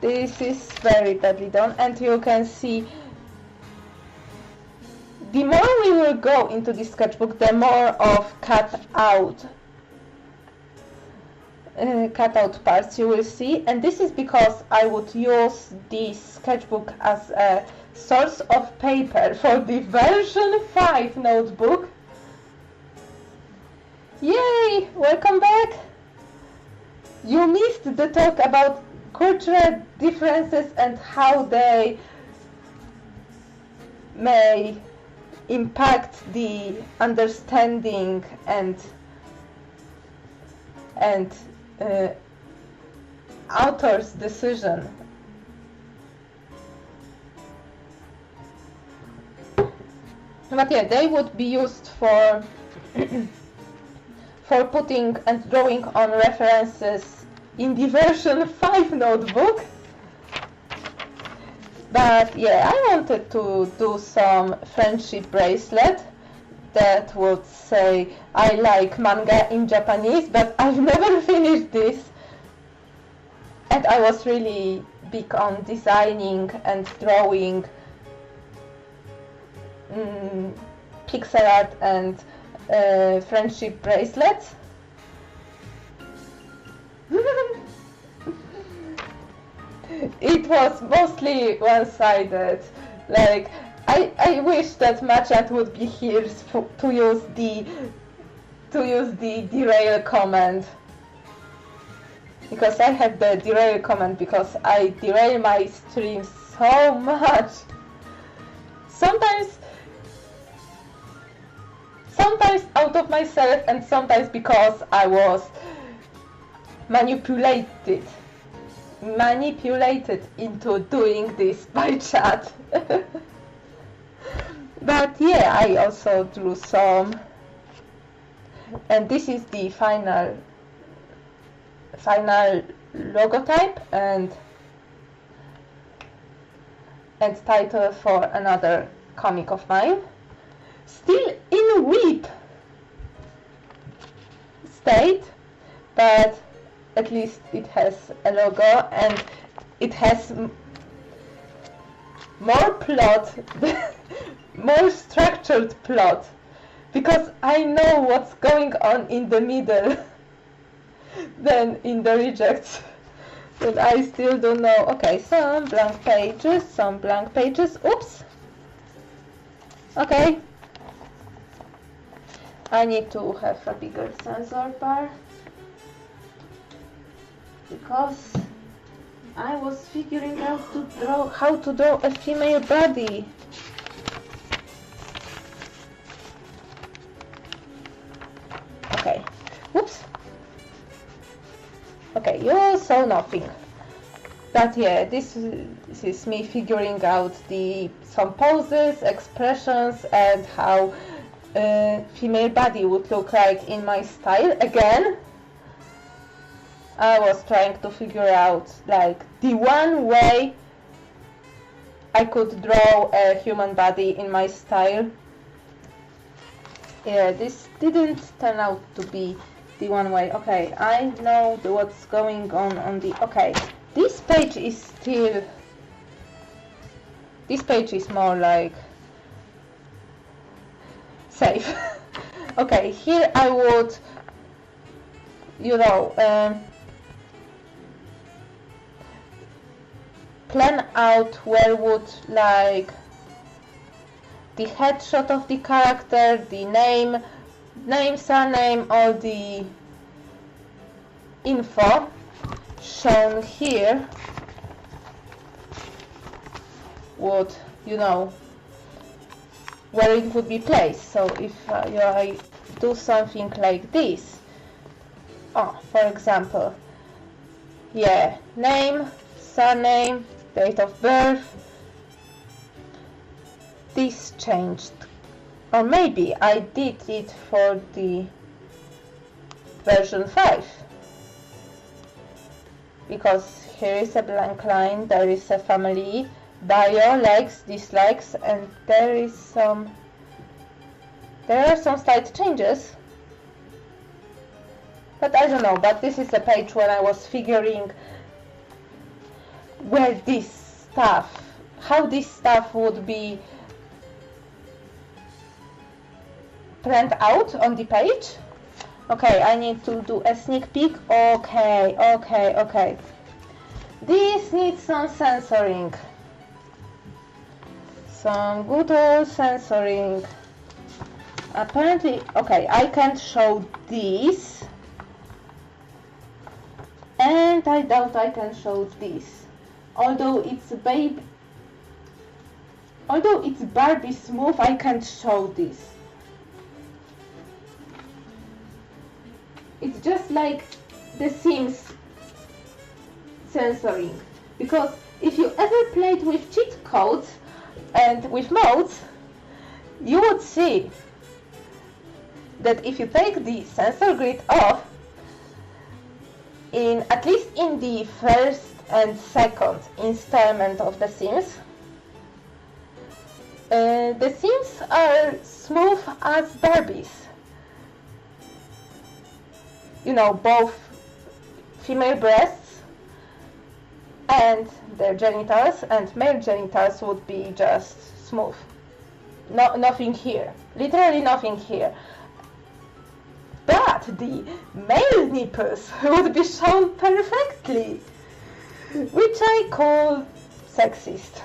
this is very badly done, and you can see the more we will go into the sketchbook, the more of cut out parts you will see, and this is because I would use this sketchbook as a source of paper for the version 5 notebook. Yay! Welcome back! You missed the talk about cultural differences and how they may impact the understanding and author's decision. But yeah, they would be used for for putting and drawing on references in the version 5 notebook. But yeah, I wanted to do some friendship bracelet that would say I like manga in Japanese, but I've never finished this. And I was really big on designing and drawing pixel art and friendship bracelets. It was mostly one-sided. Like, I wish that Machat would be here to use the derail command. because I have the derail command, because I derail my stream so much. Sometimes out of myself, and sometimes because I was manipulated into doing this by chat. But yeah, I also drew some, and this is the final logotype and title for another comic of mine, still in WIP state, but at least it has a logo and it has more plot, more structured plot, because I know what's going on in the middle than in the rejects. But I still don't know. Okay, some blank pages, oops. Okay, I need to have a bigger sensor bar, because I was figuring out how to draw a female body. Okay, whoops. Okay, you saw nothing. But yeah, this is me figuring out some poses, expressions, and how a female body would look like in my style. Again, I was trying to figure out like the one way I could draw a human body in my style. Yeah, this didn't turn out to be the one way. Okay, I know what's going on the... Okay, this page is more like safe. Okay, here I would, plan out where would like the headshot of the character, the name, surname, all the info shown here would, where it would be placed. So if I do something like this, for example, yeah, name, surname, date of birth, this changed, or maybe I did it for the version 5, because here is a blank line, there is a family bio, likes, dislikes, and there are some slight changes, but I don't know. But this is a page where I was figuring how this stuff would be planned out on the page. Okay, I need to do a sneak peek. Okay. This needs some censoring. Some good old censoring. Apparently, okay, I can't show this. And I doubt I can show this. Although it's Barbie smooth, I can't show this. It's just like The Sims censoring. Because if you ever played with cheat codes and with modes, you would see that if you take the censor grid off, at least in the first and second installment of The Sims, the Sims are smooth as Barbies. Both female breasts and their genitals, and male genitals would be just smooth. Nothing here. Literally nothing here. But the male nipples would be shown perfectly, which I call sexist.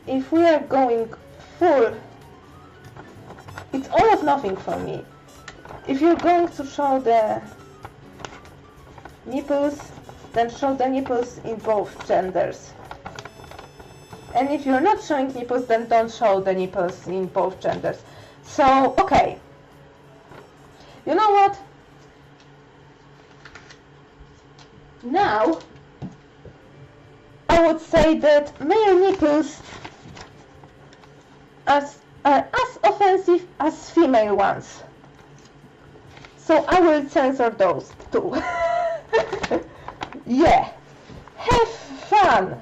If we are going full, it's all of nothing for me. if you're going to show the nipples, then show the nipples in both genders. And if you're not showing nipples, then don't show the nipples in both genders. So, okay. You know what? Now, I would say that male nipples are as offensive as female ones. So I will censor those too. Yeah. Have fun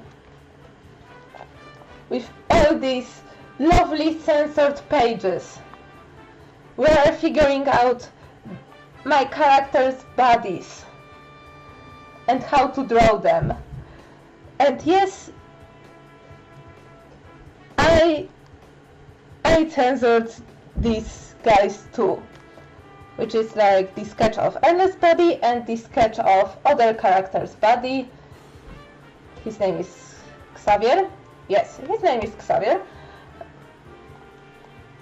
with all these lovely censored pages. We are figuring out my characters' bodies and how to draw them. And yes, I censored these guys too, which is like the sketch of Ernest's body and the sketch of other character's body. His name is Xavier. Yes, his name is Xavier.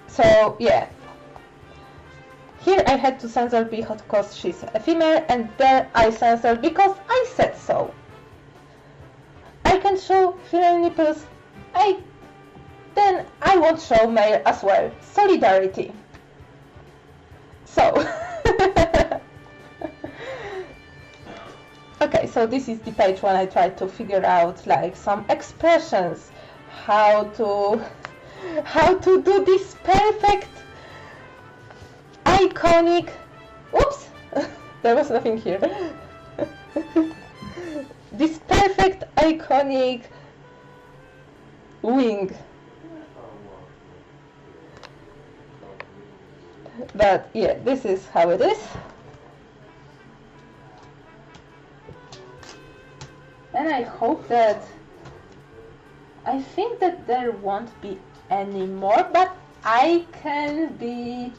So yeah, here I had to censor because she's a female, and there I censored because I said so. I can show female nipples, then I won't show male as well. Solidarity. So, okay, so this is the page when I tried to figure out like some expressions, how to do this perfect, iconic, oops, there was nothing here, this perfect, iconic wing. But yeah, this is how it is. And I hope that, I think that there won't be any more, but I can be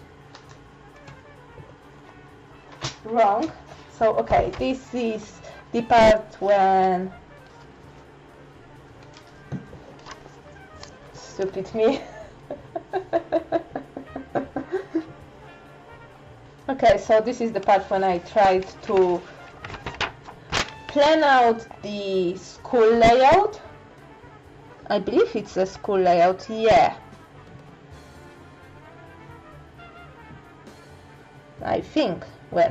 wrong. So okay, this is the part when, stupid me. Okay, so this is the part when I tried to plan out the school layout. I believe it's a school layout, yeah. I think, wait.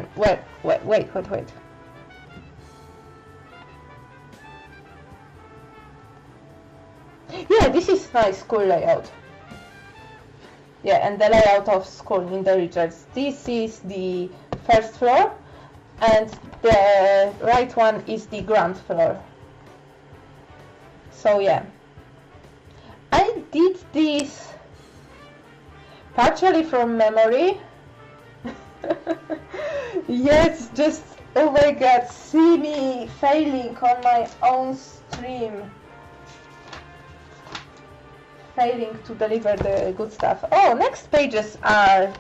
Yeah, this is my school layout. Yeah, and the layout of school in theREJECTS. This is the first floor, and the right one is the ground floor. So yeah, I did this partially from memory. Yes, just, oh my god, see me failing on my own stream. Failing to deliver the good stuff. Oh, next pages are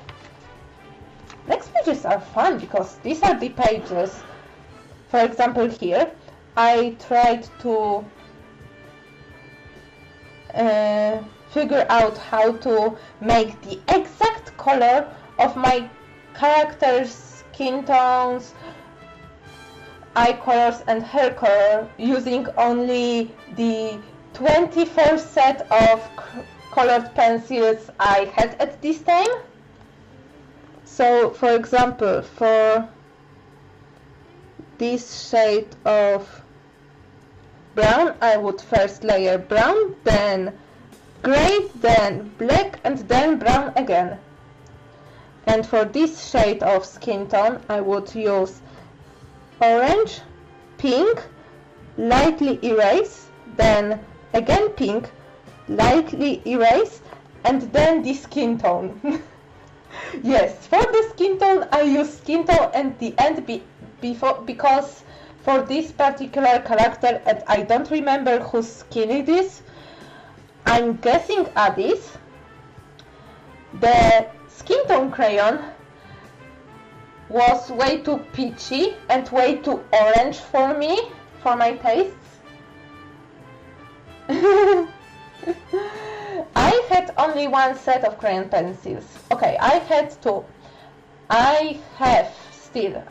fun because these are the pages. For example, here I tried to figure out how to make the exact color of my character's skin tones, eye colors and hair color using only the 24 set of colored pencils I had at this time. So for example, for this shade of brown, I would first layer brown, then gray, then black, and then brown again. And for this shade of skin tone, I would use orange, pink, lightly erase, then again pink, lightly erase, and then the skin tone. Yes, for the skin tone I use skin tone at the end because for this particular character, and I don't remember whose skin it is, I'm guessing Addie's, the skin tone crayon was way too peachy and way too orange for me, for my tastes. I had only one set of crayon pencils. Okay, I had two. I still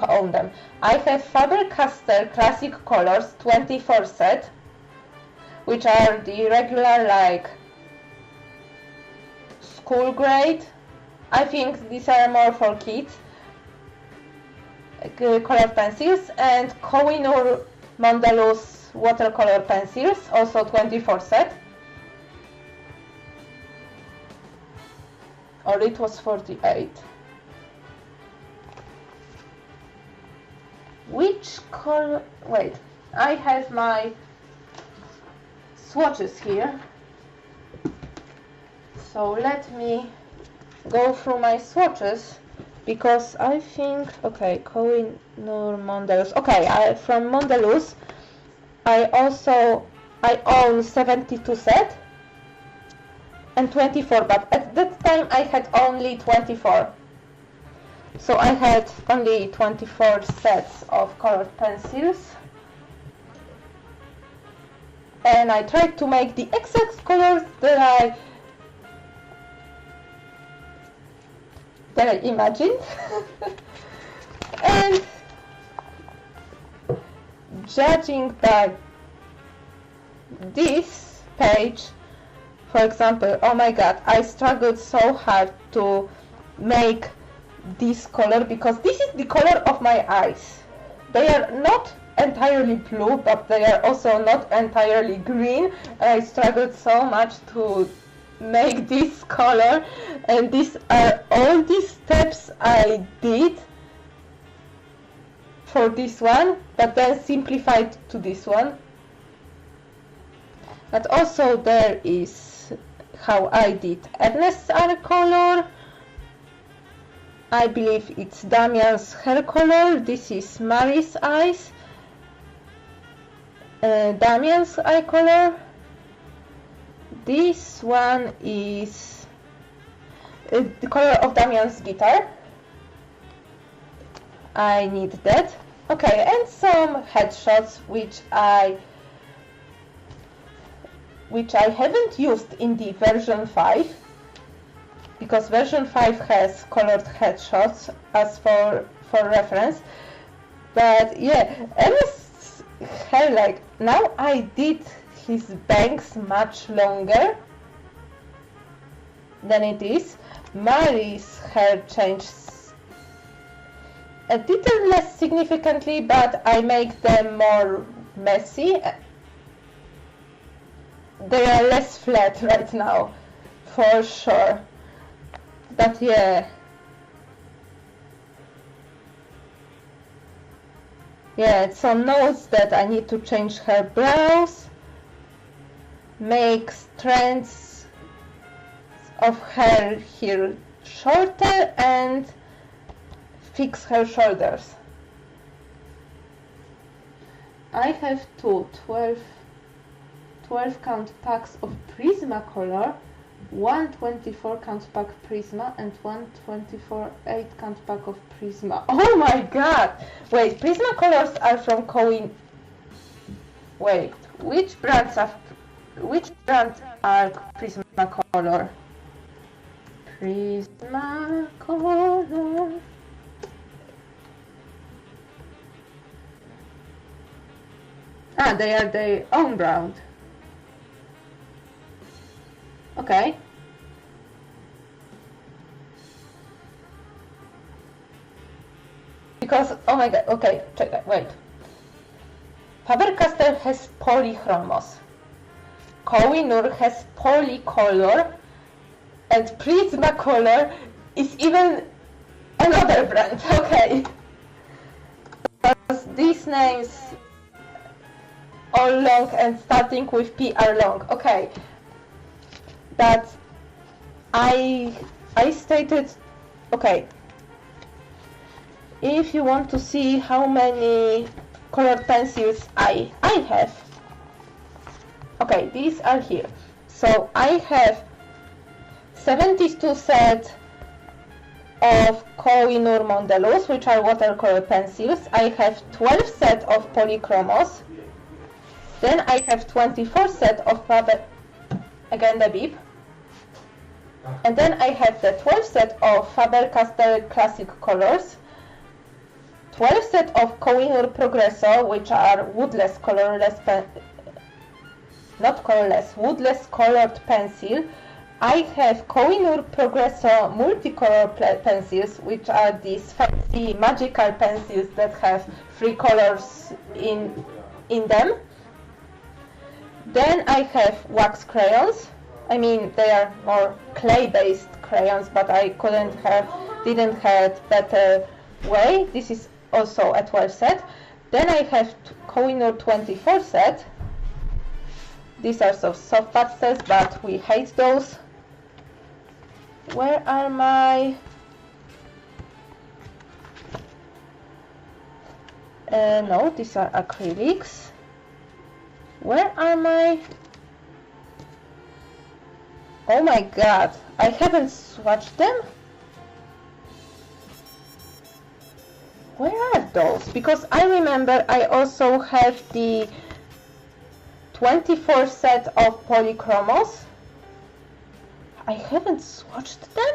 own them. I have Faber-Castell Classic Colors 24 set, which are the regular, like, school grade. I think these are more for kids. Color pencils, and Koh-i-Noor Mondeluz watercolor pencils, also 24 set. Or it was 48. Which color? Wait, I have my swatches here. So let me go through my swatches, because I think, okay, Koh-i-Noor Mondeluz. Okay, from Mondeluz, I own 72 set and 24, but at that time I had only 24. So I had only 24 sets of colored pencils. And I tried to make the exact colors that I imagined. And judging by this page, for example, oh my god, I struggled so hard to make this color, because this is the color of my eyes. They are not entirely blue, but they are also not entirely green. I struggled so much to make this color, and these are all these steps I did for this one, but then simplified to this one. But also there is how I did Ernest's eye color. I believe it's Damian's hair color. This is Mary's eyes. Damian's eye color. This one is the color of Damian's guitar. I need that. Okay, and some headshots which I haven't used in the version 5, because version 5 has colored headshots as for reference. But yeah, Ernest's hair, like, now I did his bangs much longer than it is. Mary's hair changed a little less significantly, but I make them more messy. They are less flat right now, for sure. But yeah. Yeah, some notes that I need to change her brows, make strands of hair here shorter, and fix her shoulders. I have two 12 count packs of Prismacolor, one 24 count pack Prisma, and one 24 8 count pack of Prisma. Oh my god! Wait, Prismacolors are from Coin. Wait, which brands are Prismacolor? Prismacolor. Ah, they are their own brand. Okay. Because, oh my god, okay, check that, wait. Faber-Castell has Polychromos. Koh-i-Noor has Polycolor, and Prismacolor is even another brand, okay. Because these names all long and starting with P are long, okay. But I stated, okay, if you want to see how many colored pencils I have, okay, these are here. So I have 72 sets of Koh-i-Noor Mondeluz, which are watercolor pencils. I have 12 sets of Polychromos. Then I have 24 sets of Faber, again the beep. And then I have the 12 set of Faber-Castell Classic Colors, 12 set of Kohinoor Progresso, which are woodless woodless colored pencil. I have Kohinoor Progresso multicolor pencils, which are these fancy magical pencils that have 3 colors in them. Then I have wax crayons. I mean, they are more clay-based crayons, but I didn't have better way. This is also a 12 set. Then I have Kohinoor 24 set. These are soft pastels, but we hate those. Where are my... no, these are acrylics. Where are my... Oh my god, I haven't swatched them? Where are those? Because I remember I also have the 24 set of polychromos. I haven't swatched them?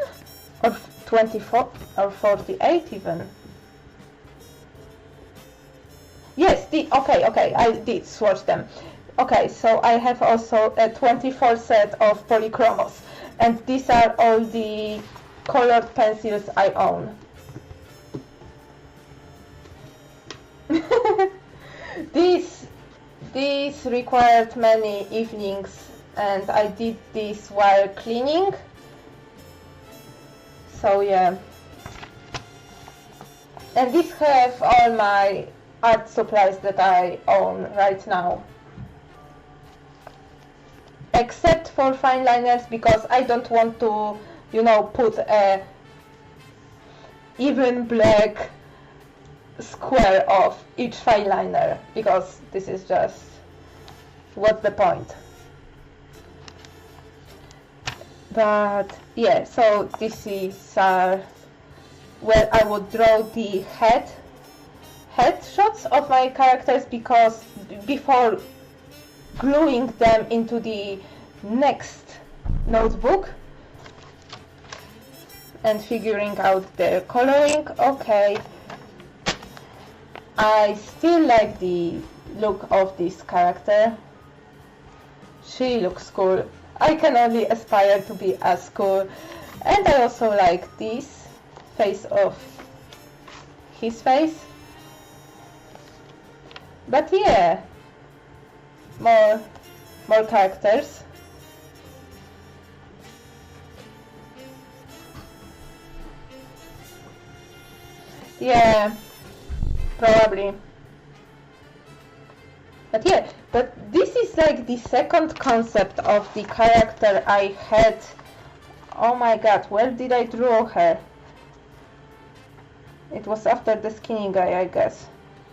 Or 24 or 48 even. Yes, okay, I did swatch them. Okay, so I have also a 24 set of polychromos, and these are all the colored pencils I own. This required many evenings, and I did this while cleaning. So yeah. And these have all my art supplies that I own right now. Except for fine liners, because I don't want to, you know, put a even black square of each fine liner, because this is just, what's the point? But yeah, so this is where I would draw the head shots of my characters, because before gluing them into the next notebook and figuring out their coloring. Okay, I still like the look of this character. She looks cool. I can only aspire to be as cool. And I also like this face of his face. But yeah, more characters. Yeah, probably. But yeah, but this is like the second concept of the character I had. Oh my god, where did I draw her? It was after the skinny guy, I guess.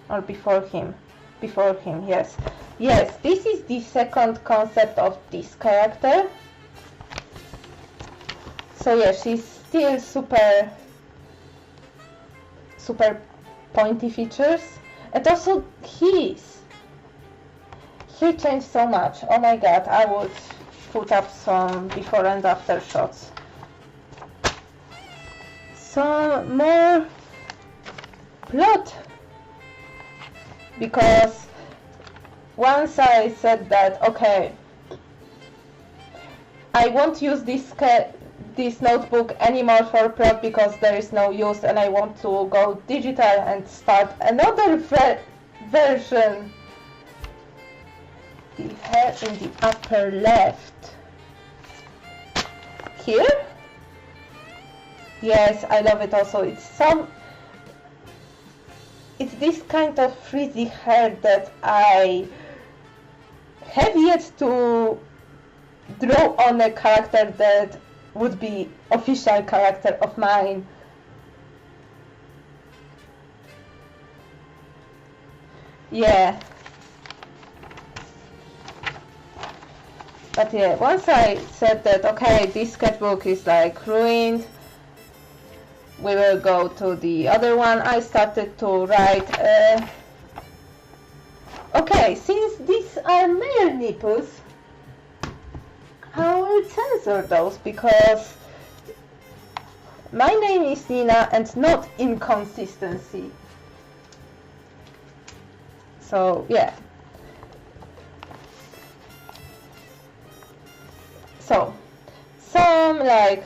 Or before him. Before him, yes. Yes, this is the second concept of this character. So yeah, she's still super pointy features. And also he changed so much. Oh my god, I would put up some before and after shots. Some more plot. Because once I said that, okay, I won't use this notebook anymore for plot because there is no use, and I want to go digital and start another version. The hair in the upper left. Here? Yes, I love it also. It's this kind of frizzy hair that I have yet to draw on a character that would be official character of mine. Yeah. But yeah, once I said that, okay, this sketchbook is like ruined, we will go to the other one. I started to write, okay, since these are male nipples, I will censor those, because My name is Nina and not inconsistency. So yeah. So some like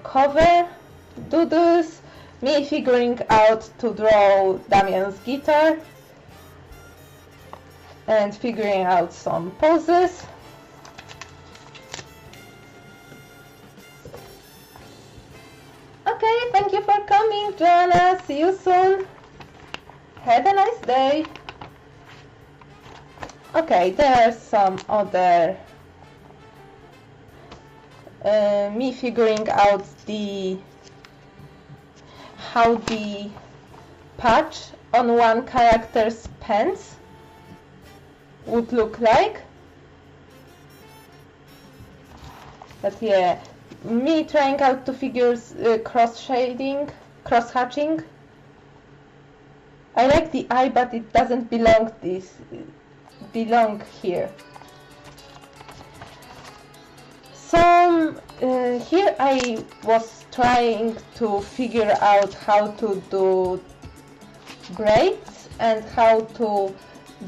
cover doodles, me figuring out to draw Damian's guitar and figuring out some poses. Okay, thank you for coming, Joanna. See you soon. Have a nice day. Okay, there are some other me figuring out how the patch on one character's pants would look like. But yeah, me trying out to figure cross-hatching. I like the eye, but it doesn't belong here. So here I was trying to figure out how to do braids and how to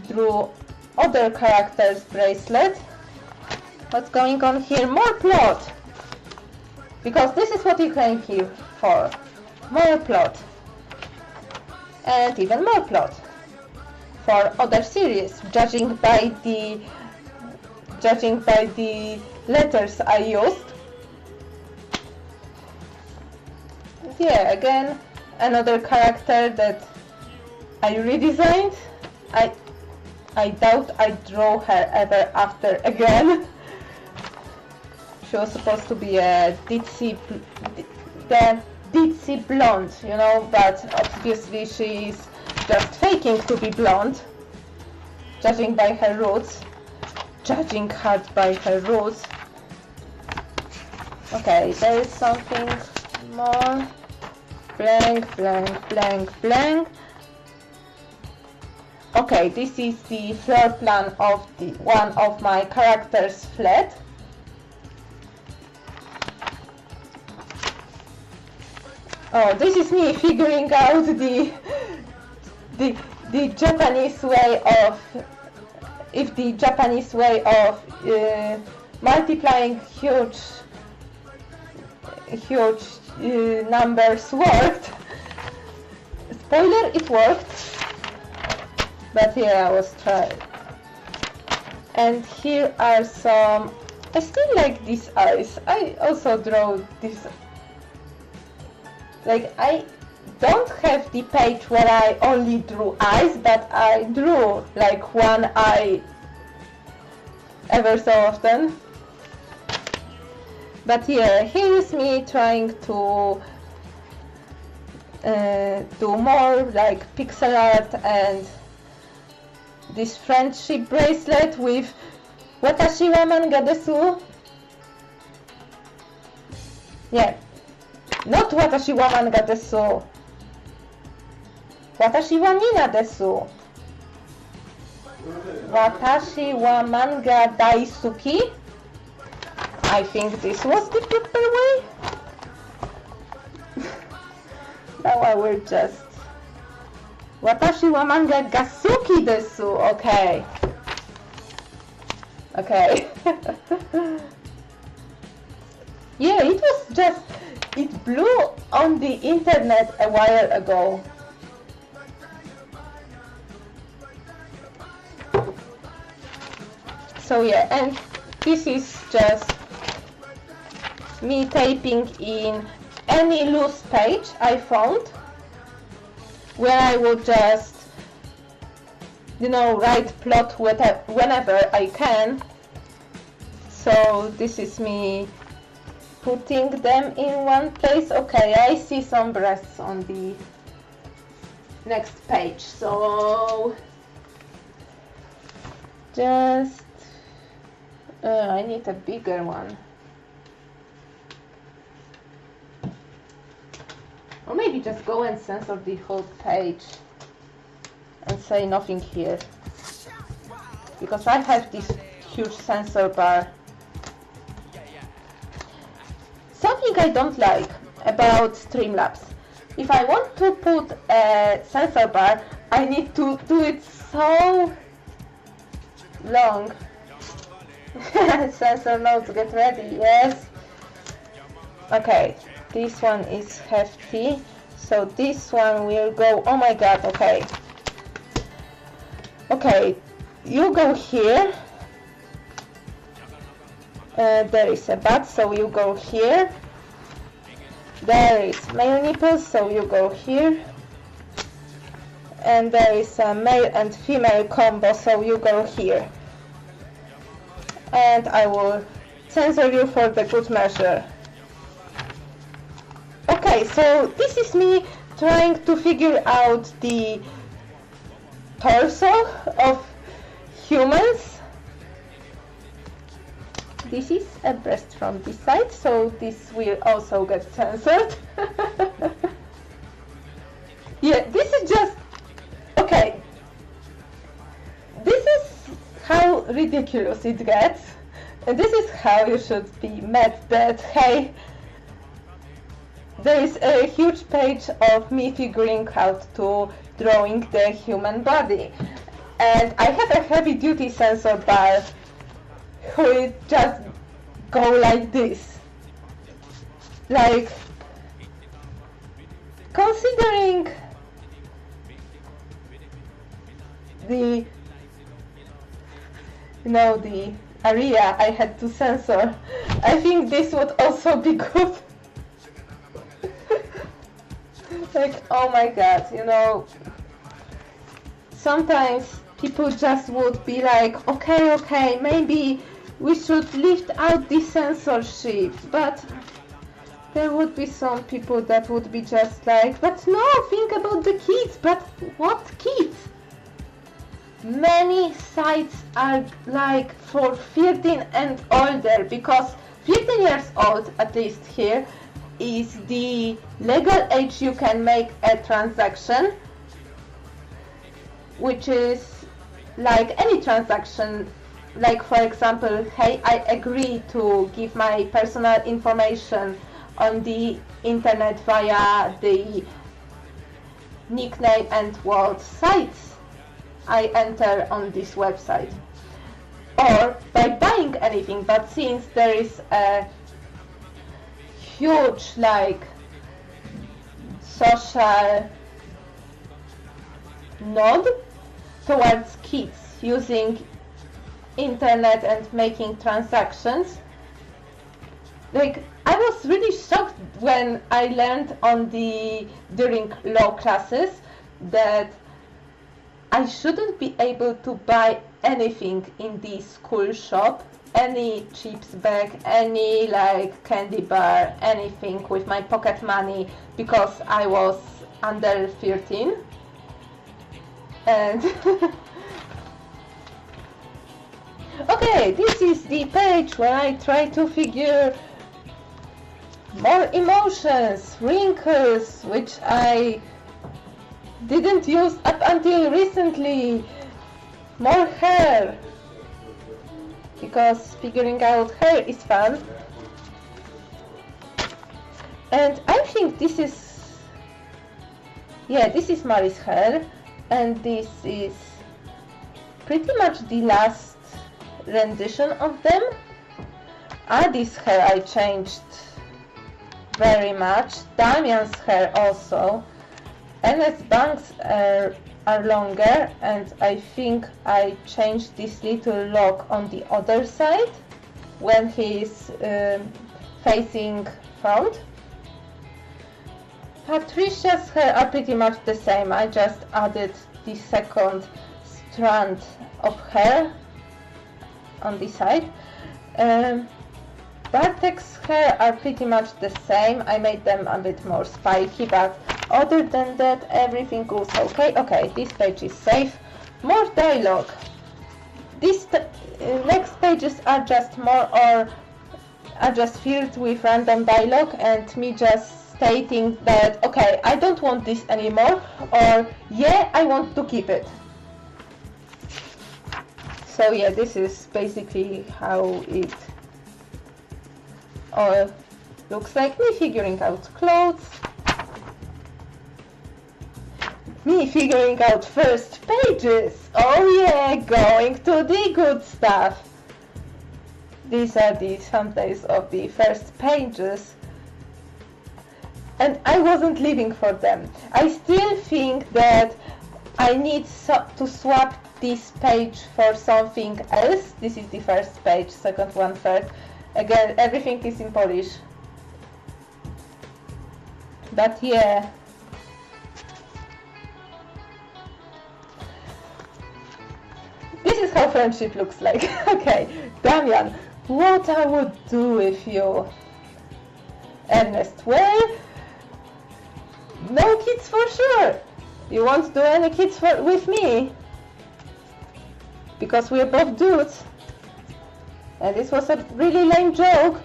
draw other characters' bracelet. What's going on here? More plot! Because this is what you came here for. More plot. And even more plot for other series, judging by the letters I used. Yeah, again, another character that I redesigned. I doubt I draw her ever after again. She was supposed to be a ditzy blonde, you know, but obviously she's just faking to be blonde, judging by her roots. Judging hard by her roots. Okay, there is something more. Blank, blank, blank, blank. Okay, this is the floor plan of one of my character's flat. Oh, this is me figuring out the Japanese way of multiplying huge numbers worked. Spoiler, it worked. But yeah, I was trying. And here are some. I still like these eyes. I also draw this. Like, I don't have the page where I only drew eyes, but I drew like one eye ever so often. But yeah, here is me trying to do more like pixel art and this friendship bracelet with Watashi wa manga desu. Yeah. Not watashi wa manga desu. Watashi wa Nina desu. Watashi wa manga daisuki. I think this was the proper way. Now I will just. Watashi wa manga gasuki desu. Okay. Okay. Yeah, it was just. It blew on the internet a while ago. So yeah, and this is just me typing in any loose page I found where I would just, you know, write plot whenever I can. So this is me putting them in one place. Okay, I see some breasts on the next page, so just I need a bigger one, or maybe just go and censor the whole page and say nothing here, because I have this huge censor bar. Something I don't like about Streamlabs. If I want to put a sensor bar, I need to do it so long. Sensor nodes, get ready, yes. Okay, this one is hefty, so this one will go, oh my god, okay. Okay, you go here. There is a butt, so you go here. There is male nipples, so you go here. And there is a male and female combo, so you go here. And I will censor you for the good measure. Okay, so this is me trying to figure out the torso of humans. This is a breast from this side, so this will also get censored. Yeah, this is just... okay. This is how ridiculous it gets. And this is how you should be mad that, hey, there is a huge page of me figuring out to drawing the human body. And I have a heavy duty sensor bar who will just go like this. Like, considering the, the area I had to censor, I think this would also be good. Like, oh my god, sometimes people just would be like, okay, maybe we should lift out the censorship, but there would be some people that would be just like, but no, think about the kids. But what kids? Many sites are like for 13 and older, because 13 years old, at least here, is the legal age you can make a transaction, which is like any transaction. Like, for example, hey, I agree to give my personal information on the internet via the nickname and world sites I enter on this website, or by buying anything. But since there is a huge social node towards kids using internet and making transactions, I was really shocked when I learned during law classes that I shouldn't be able to buy anything in the school shop, any chips bag, any candy bar, anything with my pocket money, because I was under 13. And okay, this is the page where I try to figure more emotions, wrinkles, which I didn't use up until recently, more hair, because figuring out hair is fun. And I think this is Mari's hair, and this is pretty much the last rendition of them. Addie's hair I changed very much, Damian's hair also. Ernest's bangs are longer, and I think I changed this little lock on the other side when he's facing front. Patricia's hair are pretty much the same. I just added the second strand of hair on the side. Bartek's hair are pretty much the same. I made them a bit more spiky, but other than that, everything goes okay. Okay, this page is safe. More dialogue. These next pages are just filled with random dialogue and me just stating that, okay, I don't want this anymore, or yeah, I want to keep it. So yeah, this is basically how it Looks like me figuring out clothes. Me figuring out first pages. Oh yeah, going to the good stuff. These are the thumbnails of the first pages. And I wasn't leaving for them. I still think that I need to swap this page for something else. This is the first page, second one, third. Again, everything is in Polish. But yeah. This is how friendship looks like. Okay, Damian, what I would do with you? Ernest, well, no kids for sure. You won't do any kids with me. Because we're both dudes. And this was a really lame joke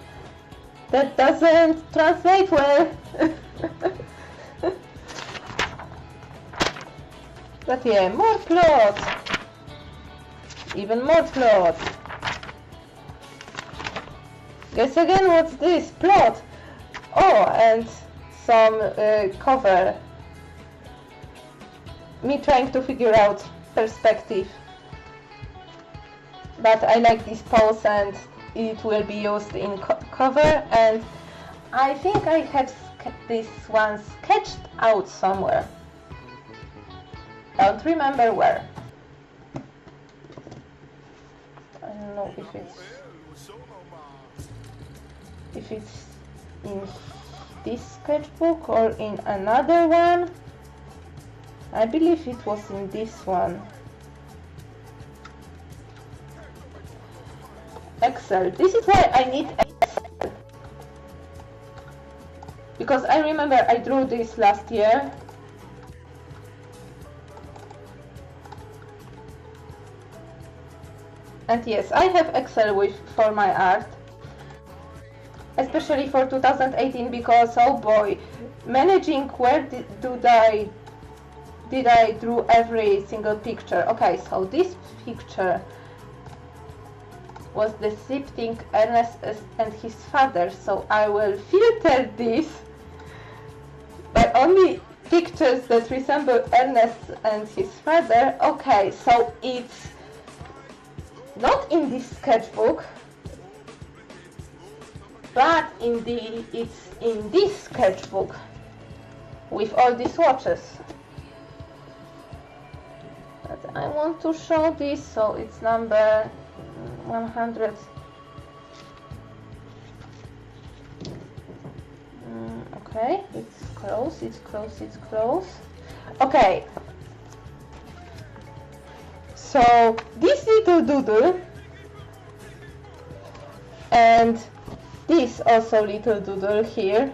that doesn't translate well. But yeah, more plot. Even more plot. Guess again, what's this? Plot. Oh, and some cover. Me trying to figure out perspective. But I like this pose and it will be used in cover, and I think I have this one sketched out somewhere. Don't remember where. I don't know if it's in this sketchbook or in another one. I believe it was in this one. Excel. This is why I need Excel. Because I remember I drew this last year. And yes, I have Excel for my art. Especially for 2018, because oh boy, managing where did I draw every single picture. Okay, so this picture was depicting Ernest and his father, so I will filter this by only pictures that resemble Ernest and his father. Okay, so it's not in this sketchbook, but it's in this sketchbook with all these watches. But I want to show this, so it's number 100. Okay, it's close, it's close, it's close. Okay. So this little doodle and this also little doodle here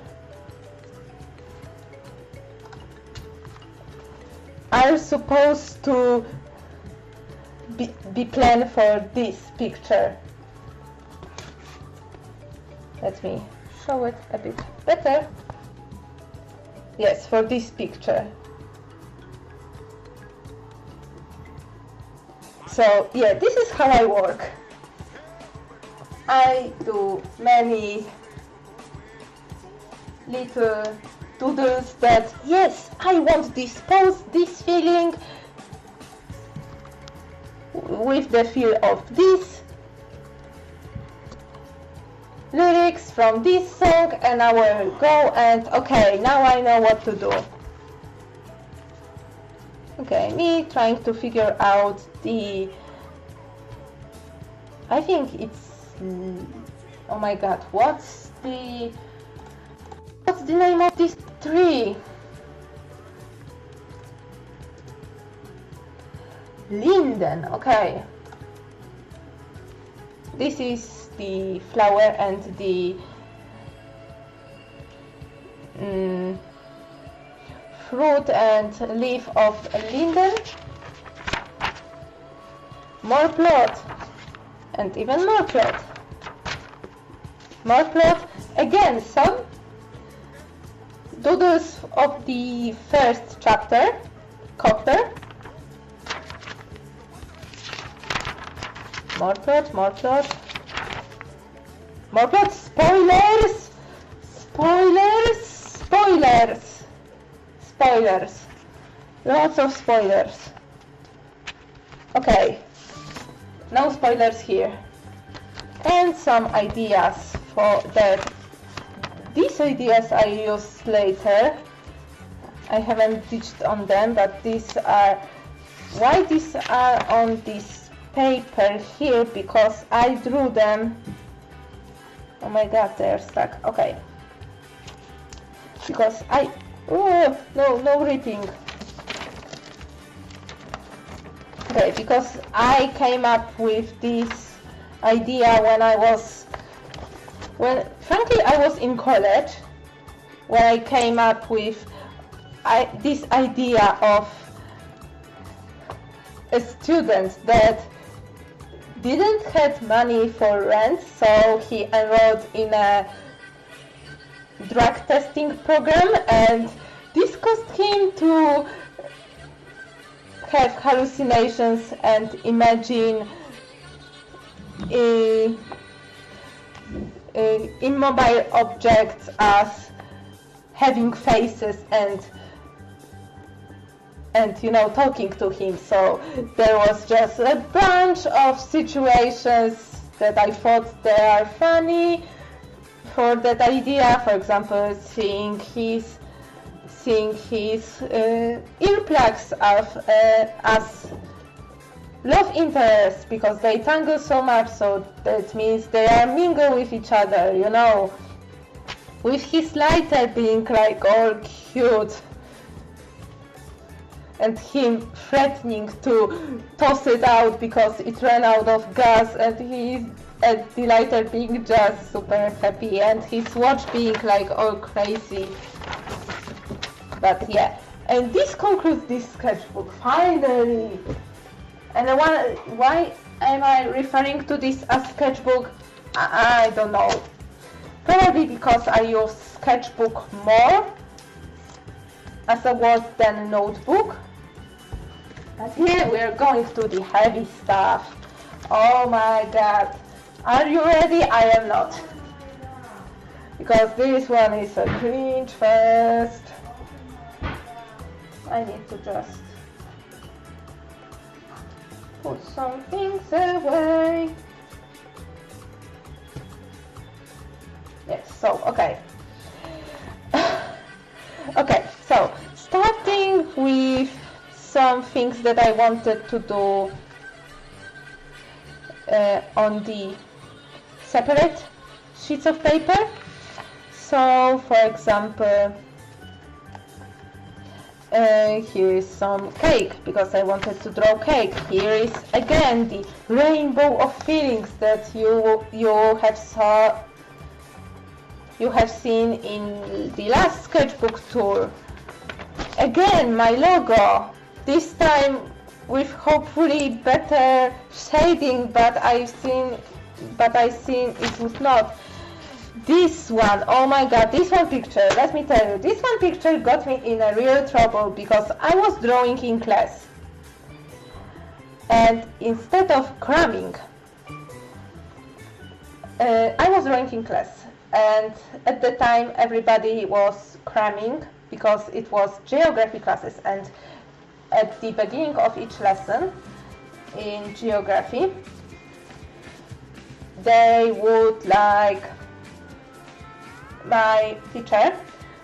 are supposed to be planned for this picture. Let me show it a bit better. Yes, for this picture. So yeah, this is how I work. I do many little doodles that, yes, I want this pose, this feeling, with the feel of this, lyrics from this song, and I will go and, okay, now I know what to do. Okay, me trying to figure out the, I think it's, oh my god, what's the name of this tree? Linden, okay. This is the flower and the fruit and leaf of linden. More plot. And even more plot. More plot. Again, some doodles of the first chapter. Copter. More plot, more plot. More plot. Spoilers! spoilers, spoilers, spoilers, lots of spoilers. Okay, no spoilers here. And some ideas for that. These ideas I use later. I haven't ditched on them, but these are, why these are on this paper here, because I drew them. Oh my god, they're stuck. Okay. Because no ripping. Okay, because I came up with this idea frankly I was in college, when I came up with this idea of a student that didn't have money for rent, so he enrolled in a drug testing program, and this caused him to have hallucinations and imagine immobile objects as having faces and you know, talking to him. So there was just a bunch of situations that I thought they are funny for that idea. For example, seeing his earplugs as love interests, because they tangle so much, so that means they are mingle with each other, you know, with his lighter being like all cute and him threatening to toss it out because it ran out of gas, and the lighter being just super happy, and his watch being like all crazy. But yeah, and this concludes this sketchbook, finally. And why am I referring to this as sketchbook? I don't know. Probably because I use sketchbook more as a word than notebook. But here we are going to the heavy stuff. Oh my god. Are you ready? I am not. Because this one is a cringe fest. I need to just put some things away. Yes, so, okay. Okay, so, starting with some things that I wanted to do on the separate sheets of paper. So, for example, here is some cake, because I wanted to draw cake. Here is again the rainbow of feelings that you have seen in the last sketchbook tour. Again, my logo, this time with hopefully better shading, but I've seen it was not. This one, oh my god, this one picture, let me tell you, this one picture got me in a real trouble, because I was drawing in class. And instead of cramming, I was drawing in class. And at the time everybody was cramming, because it was geography classes, and at the beginning of each lesson in geography, they would my teacher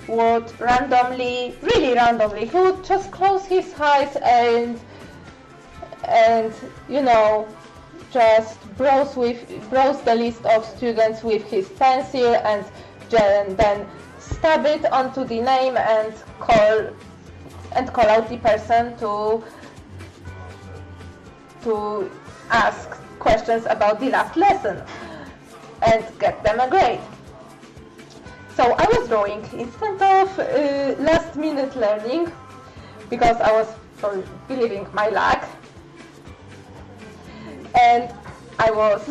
would randomly, really randomly, he would just close his eyes and you know, just browse the list of students with his pencil, and then stab it onto the name and call out the person to ask questions about the last lesson and get them a grade. So I was drawing instead of last minute learning, because I was believing my luck, and I was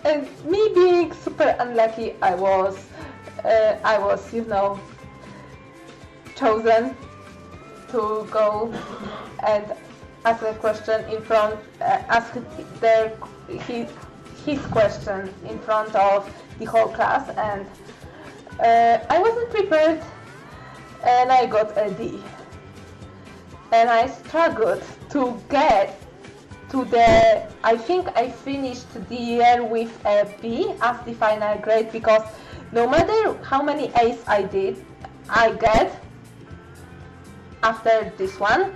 and me being super unlucky, I was you know, chosen to go and ask a question in front, ask his question in front of the whole class, and I wasn't prepared, and I got a D. And I struggled to get to the, I think I finished the year with a B as the final grade, because no matter how many A's I get after this one,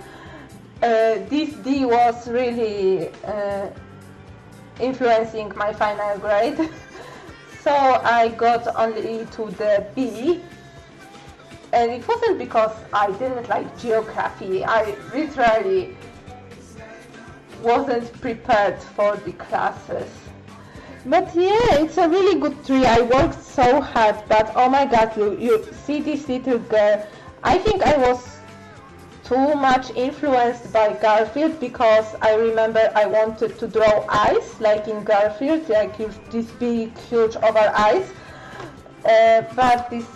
this D was really influencing my final grade. So I got only to the B, and it wasn't because I didn't like geography. I literally wasn't prepared for the classes. But yeah, it's a really good tree. I worked so hard, but oh my god, you see this little girl. I think I was too much influenced by Garfield, because I remember I wanted to draw eyes like in Garfield, like these big huge oval eyes, but this,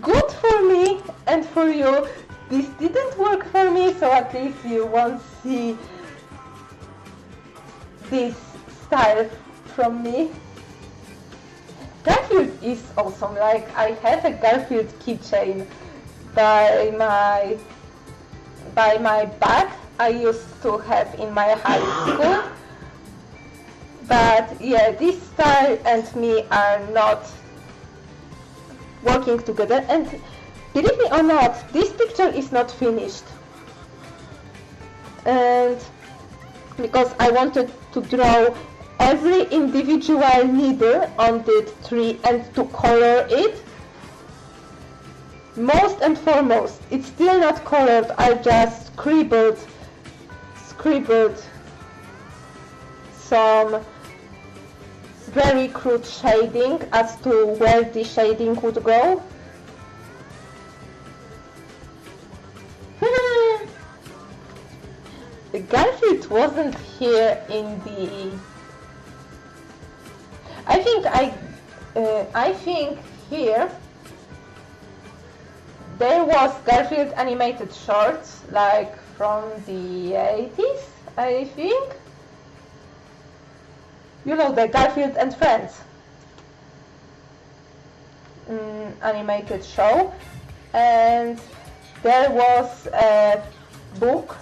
good for me and for you, this didn't work for me, so at least you won't see this style from me. Garfield is awesome. Like, I have a Garfield keychain by my bag I used to have in my high school. But yeah, this style and me are not working together, and believe me or not, this picture is not finished. And because I wanted to draw every individual needle on the tree and to color it. Most and foremost, it's still not colored. I just scribbled some very crude shading as to where the shading would go. Garfield wasn't here in the... I think here there was Garfield animated shorts, like from the 80s, I think. You know, the Garfield and Friends animated show. And there was a book.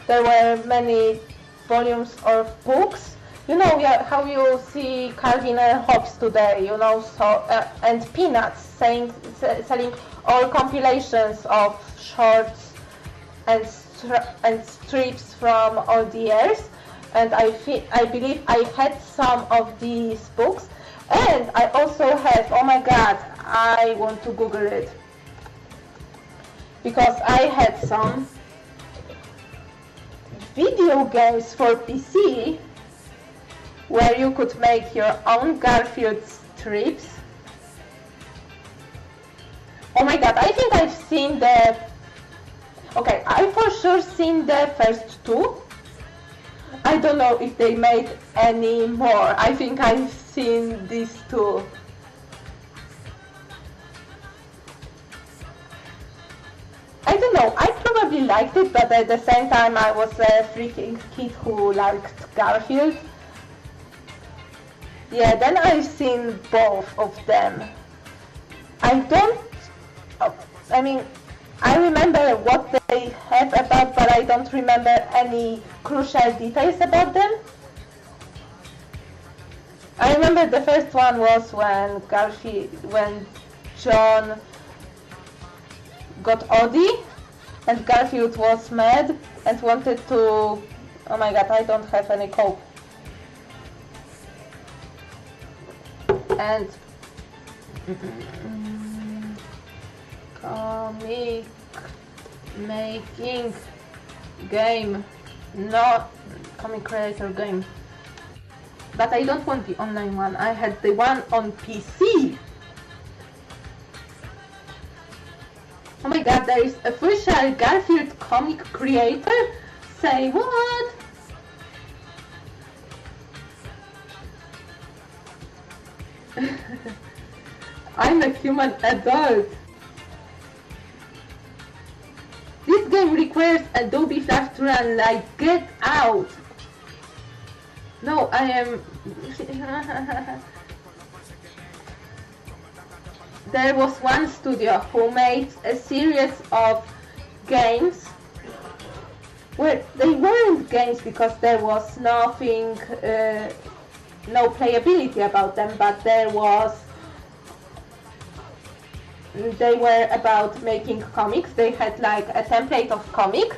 There were many volumes of books. You know, yeah, how you see Calvin and Hobbes today, you know, so and Peanuts selling all compilations of shorts and strips from all the years. And I believe I had some of these books, and I also have, oh my god, I want to Google it, because I had some video games for PC where you could make your own Garfield strips. Oh my god, I think I've seen the... Okay, I've for sure seen the first two. I don't know if they made any more. I think I've seen these two. I don't know, I probably liked it, but at the same time I was a freaking kid who liked Garfield. Yeah, then I've seen both of them. I remember what they have about, but I don't remember any crucial details about them. I remember the first one was when John got Addie, and Garfield was mad and wanted to... Oh my god, I don't have any cope. And comic making game, not comic creator game. But I don't want the online one, I had the one on PC. Oh my god, there is official Garfield comic creator? Say what? I'm a human adult. This game requires Adobe Flash to run, like, get out. No, I am... There was one studio who made a series of games where they weren't games because there was nothing, no playability about them, but they were about making comics. They had like a template of comic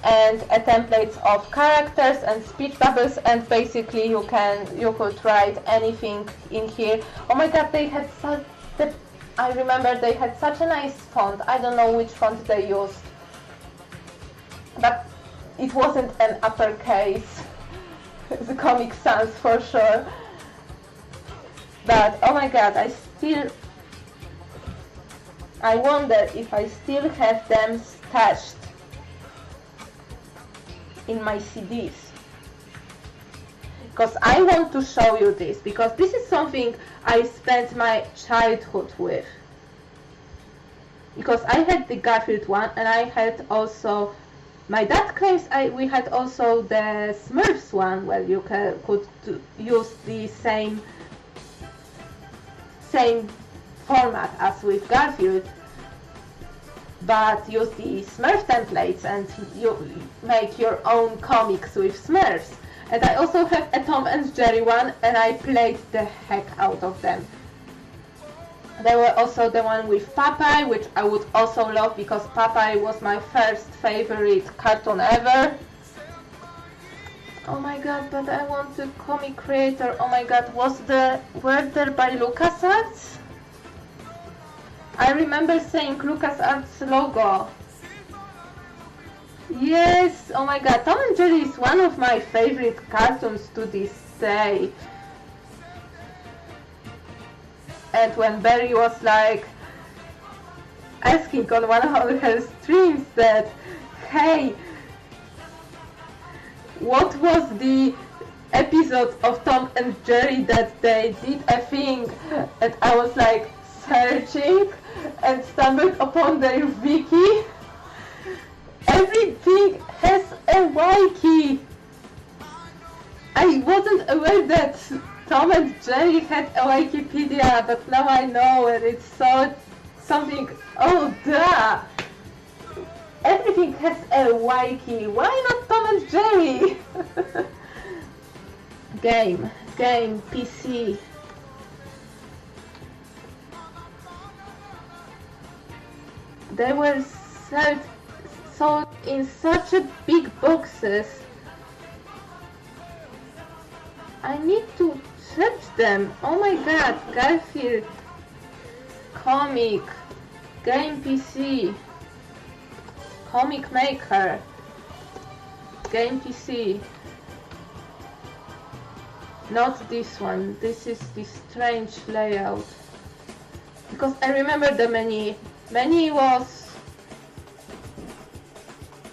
and a template of characters and speech bubbles, and basically you could write anything in here. Oh my god, they had I remember they had such a nice font. I don't know which font they used, but it wasn't an uppercase. The Comic Sans for sure. But oh my god, I wonder if I still have them stashed in my CDs, because I want to show you this, because this is something I spent my childhood with, because I had the Garfield one, and I had also, my dad claims we had also the Smurfs one, where you could use the same format as with Garfield, but use the Smurf templates and you make your own comics with Smurfs. And I also have a Tom and Jerry one, and I played the heck out of them. There were also the one with Popeye, which I would also love, because Popeye was my first favorite cartoon ever. Oh my god, but I want the comic creator. Oh my god, were there by LucasArts? I remember saying LucasArts logo. Yes, oh my god, Tom and Jerry is one of my favorite cartoons to this day. And when Barry was like asking on one of her streams that, hey, what was the episode of Tom and Jerry that they did a thing? And I was like searching and stumbled upon their wiki. Everything has a wiki. I wasn't aware that Tom and Jerry had a Wikipedia, but now I know, and it's something. Oh, duh! Everything has a wiki. Why not Tom and Jerry? Game, PC. They were sold in such a big boxes. I need to search them. Oh my god, Garfield comic, game PC, comic maker, game PC. Not this one. This is the strange layout. Because I remember the menu was...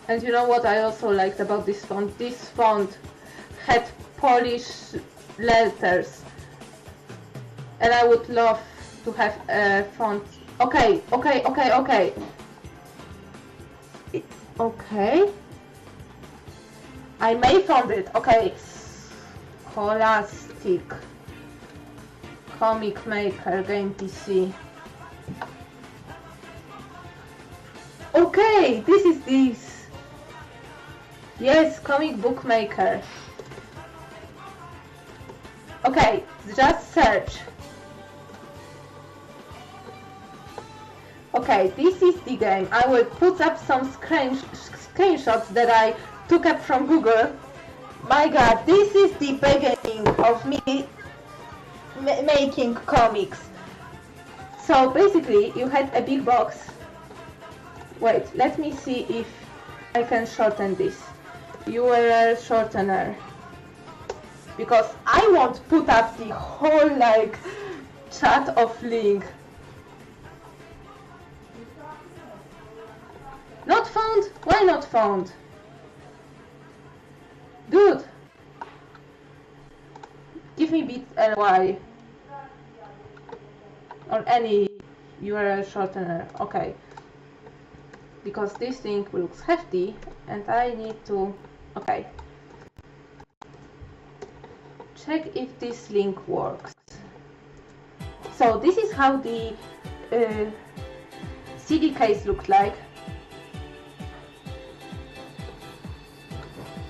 And you know what I also liked about this font? This font had Polish letters. And I would love to have a font. Okay. I may found it. Okay. Scholastic. Comic Maker, game PC. Okay, this is this. Yes, comic book maker. Okay, just search. Okay, this is the game. I will put up some screenshots that I took up from Google. My god, this is the beginning of me making comics. So basically, you had a big box. Wait, let me see if I can shorten this. URL shortener. Because I won't put up the whole like chat of link. Not found? Why not found? Dude! Give me bit.ly or any URL shortener. Okay. Because this thing looks hefty and I need to... Okay. check if this link works. So this is how the CD case looks like.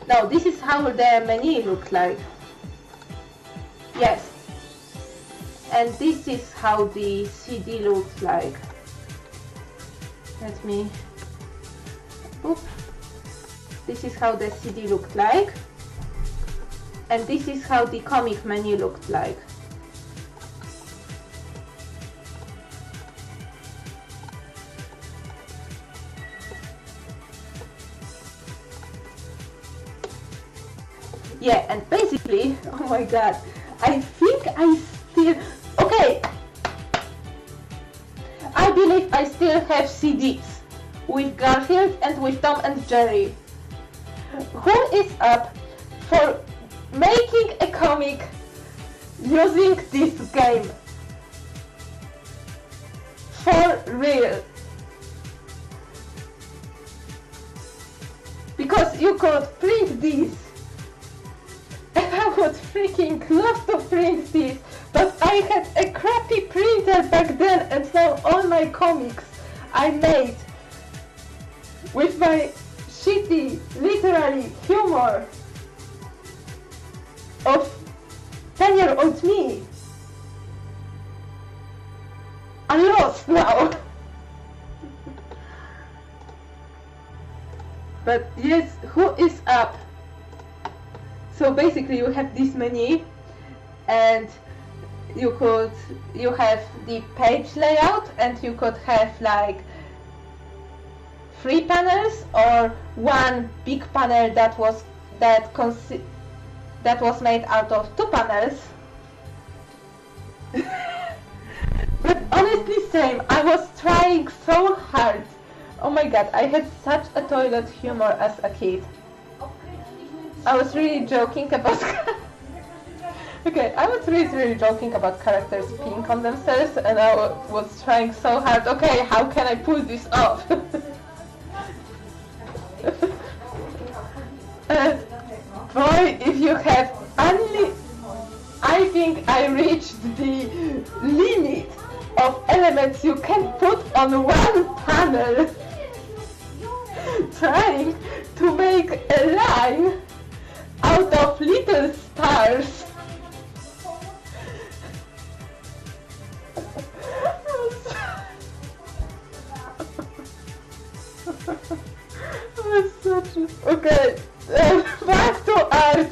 Now this is how the menu looks like. Yes. And this is how the CD looks like. Let me... Oops. This is how the CD looked like. And this is how the comic menu looked like. Yeah, and basically, oh my god, I think I still... Okay! I believe I still have CDs with Garfield and with Tom and Jerry. Who is up for making a comic using this game? For real. Because you could print these. And I would freaking love to print these. But I had a crappy printer back then, and now all my comics I made with my shitty, literally, humor of 10-year-old me. I'm lost now. But yes, who is up? So basically you have this menu, and you have the page layout, and you could have like 3 panels or one big panel that was made out of 2 panels. But honestly, same. I was trying so hard. Oh my god, I had such a toilet humor as a kid. I was really joking about... Okay, I was really joking about characters peeing on themselves, and I was trying so hard. Okay, how can I pull this off? And boy, if you have only... I think I reached the limit of elements you can put on one panel. Trying to make a line out of little stars. Okay, back to art.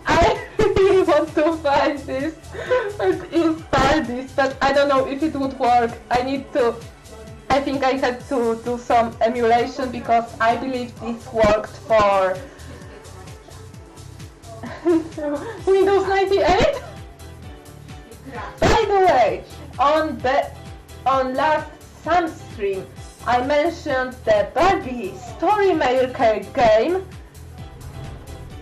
I really want to find this and install this, but I don't know if it would work. I think I had to do some emulation, because I believe this worked for Windows 98. By the way, on last Sam stream, I mentioned the Barbie Story Maker game,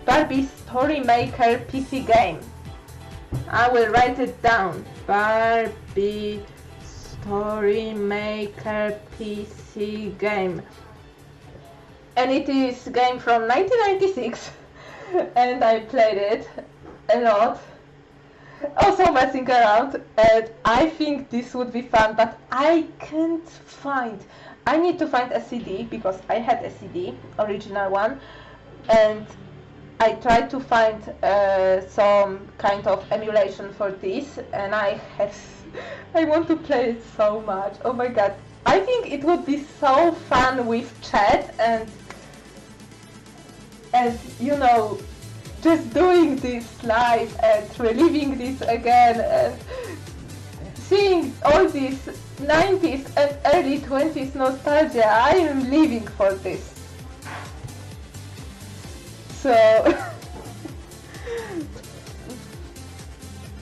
Barbie Story Maker PC game. I will write it down. Barbie Story Maker PC game. And it is a game from 1996, and I played it a lot. Also messing around, and I think this would be fun, but I can't find... I need to find a CD, because I had a CD, original one, and I tried to find some kind of emulation for this, and I want to play it so much. Oh my god, I think it would be so fun with chat and you know, just doing this live and reliving this again and seeing all these 90s and early 20s nostalgia. I am living for this. So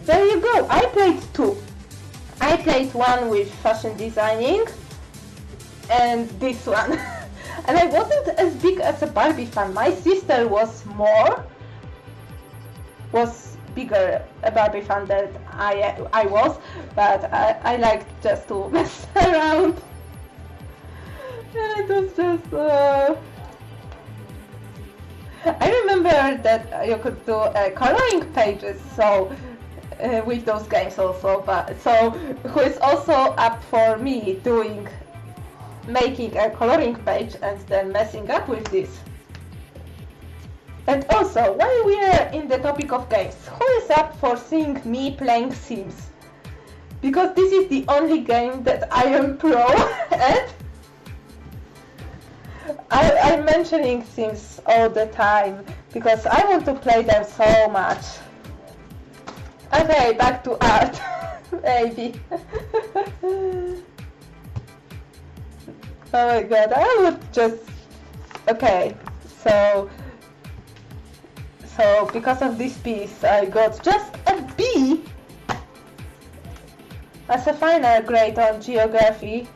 there you go. I played 2. I played one with fashion designing and this one. And I wasn't as big as a Barbie fan. My sister was bigger a Barbie fan than I was, but I liked just to mess around. And it was just I remember that you could do coloring pages, so with those games also. But so who is also up for me making a coloring page and then messing up with this. And also, while we are in the topic of games, who is up for seeing me playing Sims? Because this is the only game that I am pro at. I'm mentioning Sims all the time because I want to play them so much. Okay, back to art, maybe. Oh my god, I would just... Okay, so because of this piece I got just a B as a final grade on geography.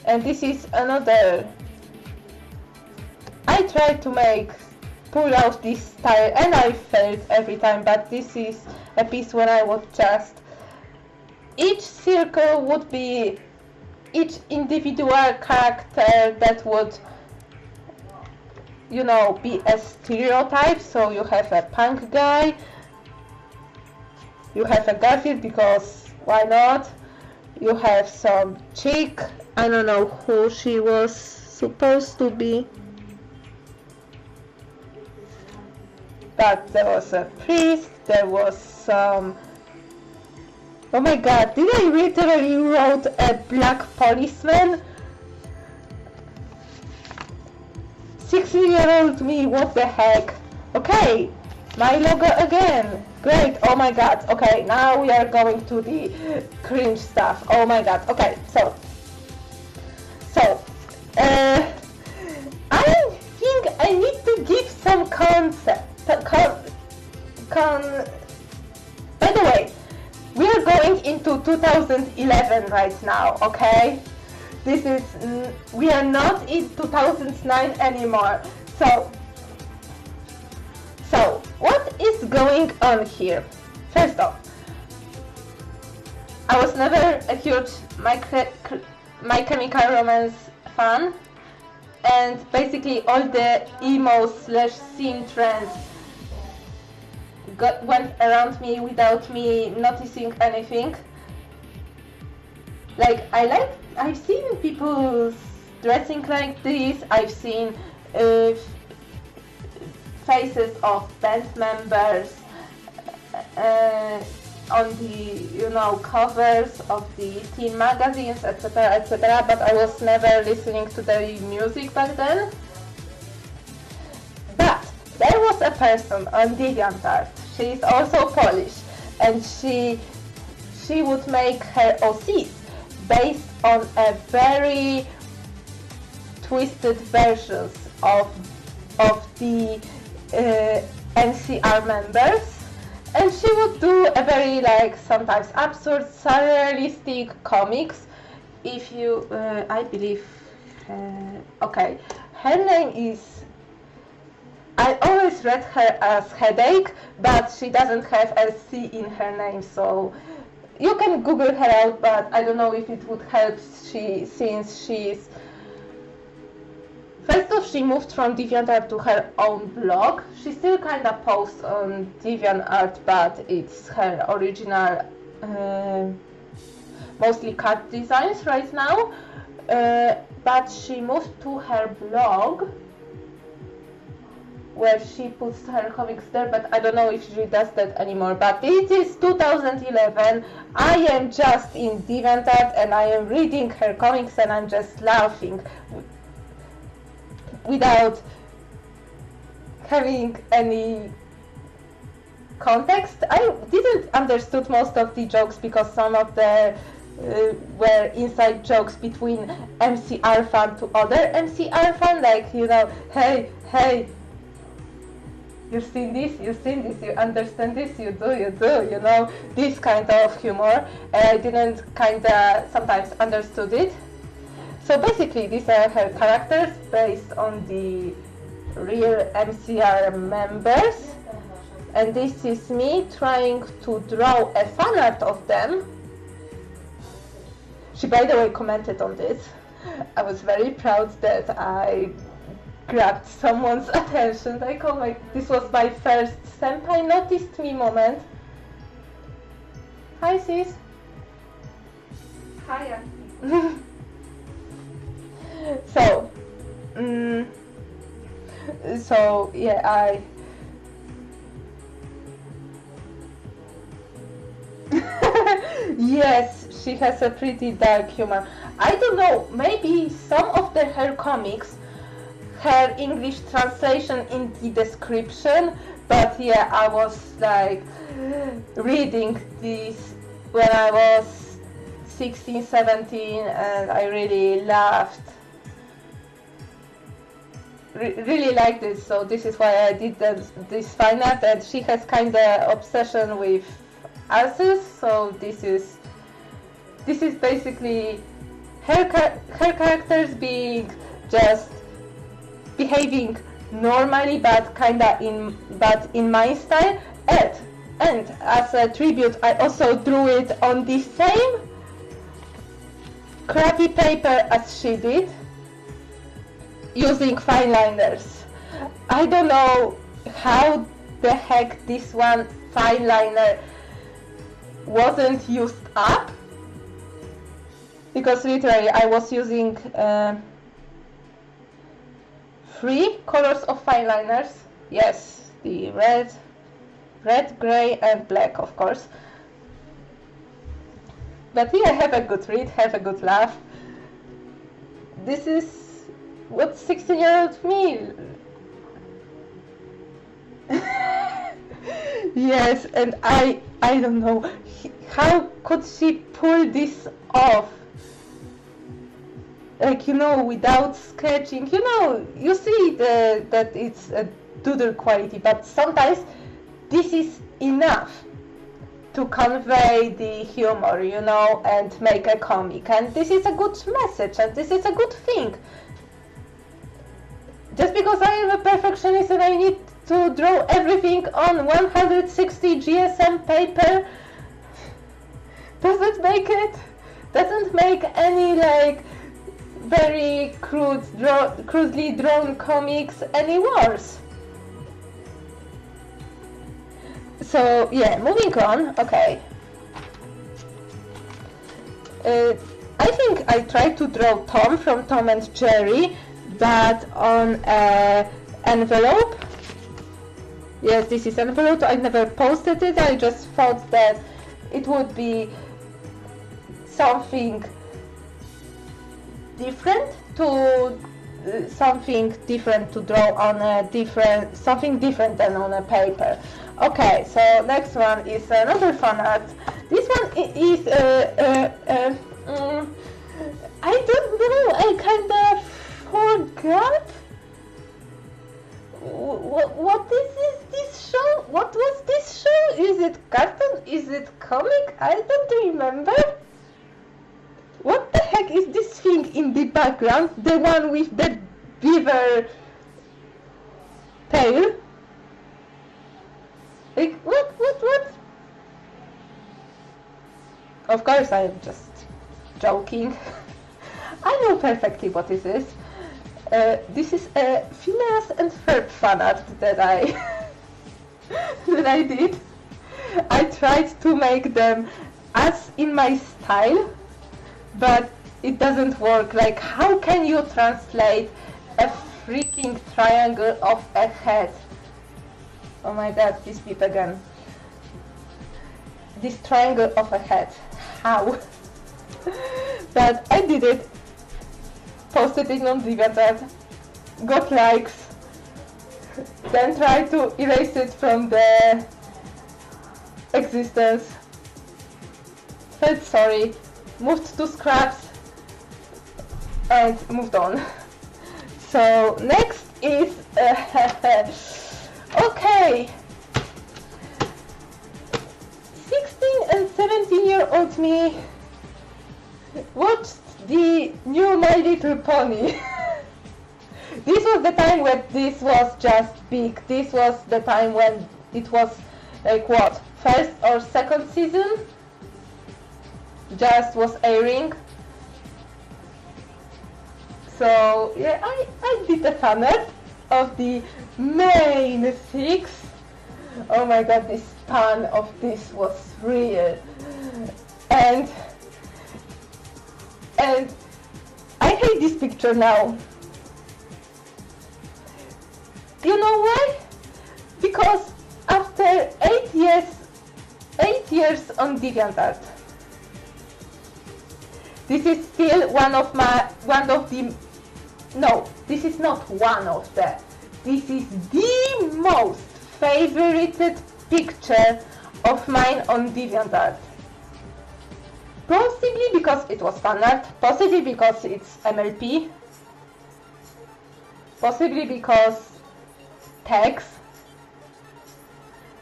And this is another... I tried to pull out this style and I failed every time, but this is a piece where I would just... Each circle would be each individual character that would, you know, be a stereotype. So you have a punk guy, you have a Garfield because why not, you have some chick, I don't know who she was supposed to be, but there was a priest, there was some... Oh my god, did I literally wrote a black policeman? 6-year-old me, what the heck? Okay, my logo again. Great, oh my god. Okay, now we are going to the cringe stuff. Oh my god. Okay, so I think I need to give some concept. By the way, we are going into 2011 right now, okay? This is, we are not in 2009 anymore. So what is going on here? First off, I was never a huge My Chemical Romance fan, and basically all the emo/scene trends went around me without me noticing anything. Like, I've seen people dressing like this, I've seen faces of band members on the, you know, covers of the teen magazines, etc, etc, but I was never listening to their music back then. But there was a person on DeviantArt, she is also Polish, and she would make her OCs based on a very twisted versions of the NCR members, and she would do a very, like, sometimes absurd, surrealistic comics. If you, I believe, okay, her name is, I always read her as Headache, but she doesn't have a C in her name, so you can Google her out, but I don't know if it would help since she's... First off, she moved from DeviantArt to her own blog. She still kinda posts on DeviantArt, but it's her original, mostly cut designs right now. But she moved to her blog, where she puts her comics there, but I don't know if she does that anymore. But it is 2011, I am just in DeviantArt and I am reading her comics and I'm just laughing without having any context. I didn't understood most of the jokes because some of the were inside jokes between MCR fan to other MCR fan, like, you know, hey, you've seen this, you understand this, you do, you know, this kind of humor. And I didn't kinda sometimes understood it. So basically these are her characters based on the real MCR members. And this is me trying to draw a fan art of them. She, by the way, commented on this. I was very proud that I grabbed someone's attention. Like, oh my, this was my first senpai noticed me moment. Hi sis. Hi. So, so yeah, yes, she has a pretty dark humor. I don't know, maybe some of her comics, her English translation in the description, but yeah, I was like reading this when I was 16, 17, and I really laughed. Really liked it, so this is why I did this fan art, and she has kinda obsession with asses, so this is basically her characters being just behaving normally, but kinda in my style, and as a tribute I also drew it on the same crappy paper as she did, using fine liners. I don't know how the heck this one fine liner wasn't used up, because literally I was using 3 colors of fine liners. Yes, the red, grey and black, of course. But yeah, have a good read, have a good laugh. This is what 16-year-old me. Yes, and I don't know how could she pull this off, like, you know, without sketching. You know, you see that it's a doodle quality, but sometimes this is enough to convey the humor, you know, and make a comic, and this is a good message, and this is a good thing. Just because I am a perfectionist and I need to draw everything on 160 GSM paper doesn't make any like very crudely drawn comics any worse. So yeah, moving on. Okay. I think I tried to draw Tom from Tom and Jerry, but on an envelope. Yes, this is envelope. I never posted it. I just thought that it would be something different to draw on something different than on a paper. Okay, so next one is another fan art. This one is I don't know. I kind of forgot. What is this show? What was this show? Is it cartoon? Is it comic? I don't remember. What the heck is this thing in the background? The one with the beaver tail? Like, what? Of course, I am just joking. I know perfectly what this is. This is a Phineas and Ferb fan art that I did. I tried to make them as in my style, but it doesn't work. Like, how can you translate a freaking triangle of a head? Oh my god, this beep again. This triangle of a head. How? But I did it. Posted it on DeviantArt. Got likes. Then tried to erase it from the existence. Felt sorry. Moved to scraps. And moved on. So next is okay. 16 and 17-year-old me watched the new My Little Pony. This was the time when this was just big. This was the time when it was like what, first or second season just was airing. So yeah, I did a fanart of the main six. Oh my god, the span of this was real. And I hate this picture now. You know why? Because after 8 years on DeviantArt, this is still this is not one of the, this is the most favorited picture of mine on DeviantArt. Possibly because it was fanart, possibly because it's MLP, possibly because tags,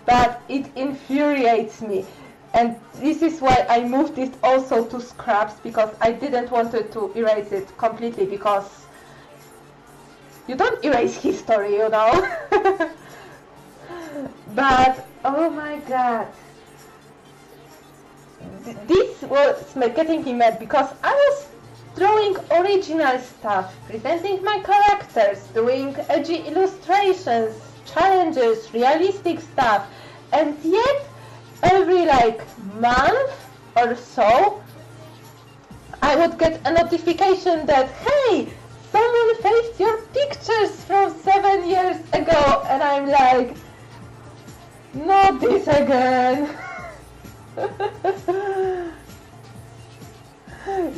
but it infuriates me. And this is why I moved it also to scraps, because I didn't want to erase it completely, because you don't erase history, you know. But oh my god, this was getting me mad, because I was drawing original stuff, presenting my characters, doing edgy illustrations, challenges, realistic stuff, and yet every month or so I would get a notification that, hey, someone faced your pictures from 7 years ago, and I'm like, not this again.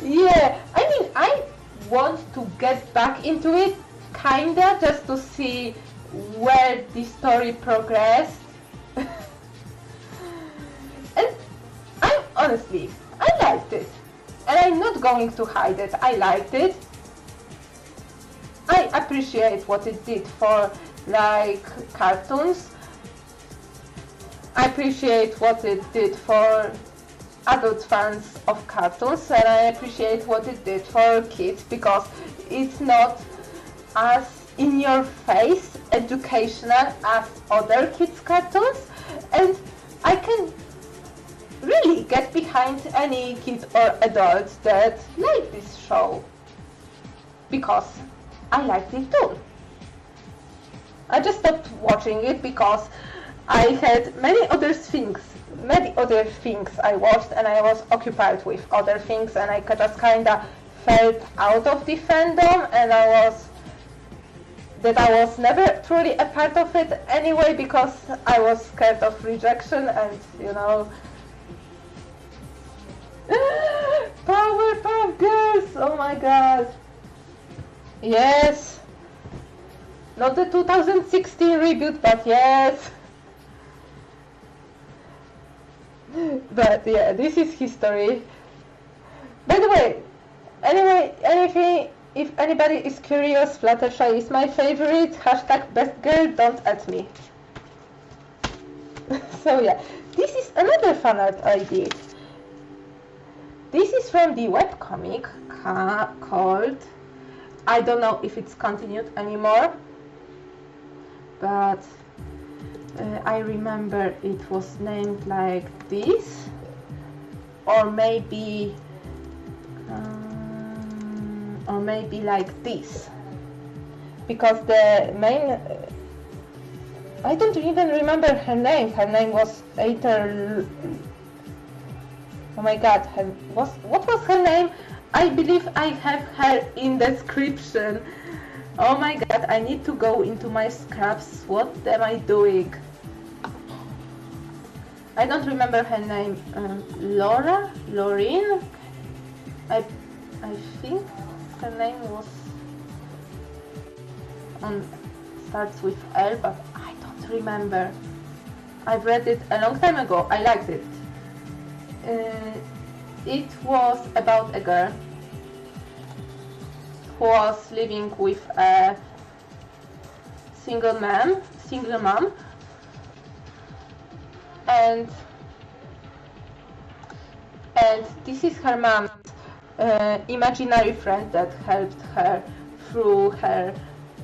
Yeah, I mean, I want to get back into it, kinda, just to see where the story progressed. And honestly, I liked it. And I'm not going to hide it, I liked it. I appreciate what it did for, cartoons. I appreciate what it did for adult fans of cartoons, and I appreciate what it did for kids, because it's not as in-your-face educational as other kids' cartoons, and I can really get behind any kid or adult that like this show, because I liked it too. I just stopped watching it because I had many other things I watched, and I was occupied with other things, and I just kinda felt out of the fandom, and I was never truly a part of it anyway, because I was scared of rejection, and you know. Powerpuff Girls! Oh my god! Yes! Not the 2016 reboot, but yes! But yeah, this is history. By the way, if anybody is curious, Fluttershy is my favorite. #bestgirl, don't at me. So yeah, this is another fanart I did. This is from the webcomic called, I don't know if it's continued anymore, but I remember it was named like this, or maybe like this, because the main, I don't even remember her name. Her name was Aether. Oh my god, what was her name? I believe I have her in description. Oh my god, I need to go into my scraps. What am I doing? I don't remember her name. Laureen? I think her name was starts with L, but I don't remember. I've read it a long time ago. I liked it. It was about a girl who was living with a single mom, and this is her mom's imaginary friend that helped her through her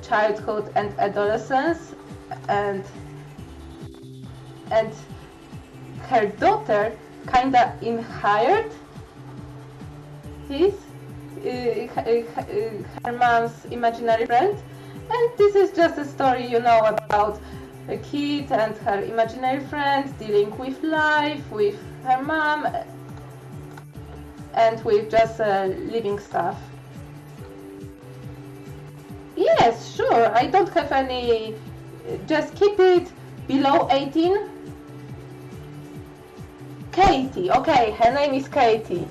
childhood and adolescence, and her daughter kinda inherited her mom's imaginary friend, and this is just a story, you know, about a kid and her imaginary friend dealing with life, with her mom, and with just living stuff. Yes, sure, I don't have any, just keep it below 18. Katie, okay, her name is Katie.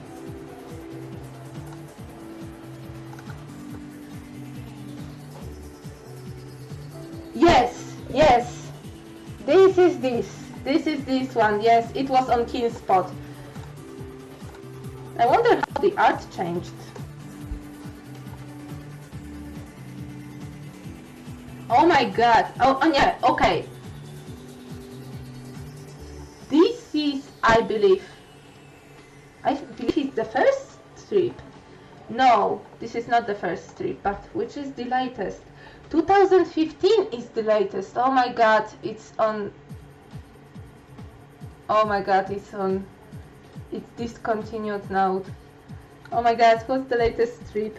Yes, yes, this is this one, yes, it was on Keen Spot. I wonder how the art changed. Oh my god, oh yeah, okay. This is, I believe it's the first strip. No, this is not the first strip, but which is the latest? 2015 is the latest. Oh my god, it's on. Oh my god, it's on. It's discontinued now. Oh my god, what's the latest strip?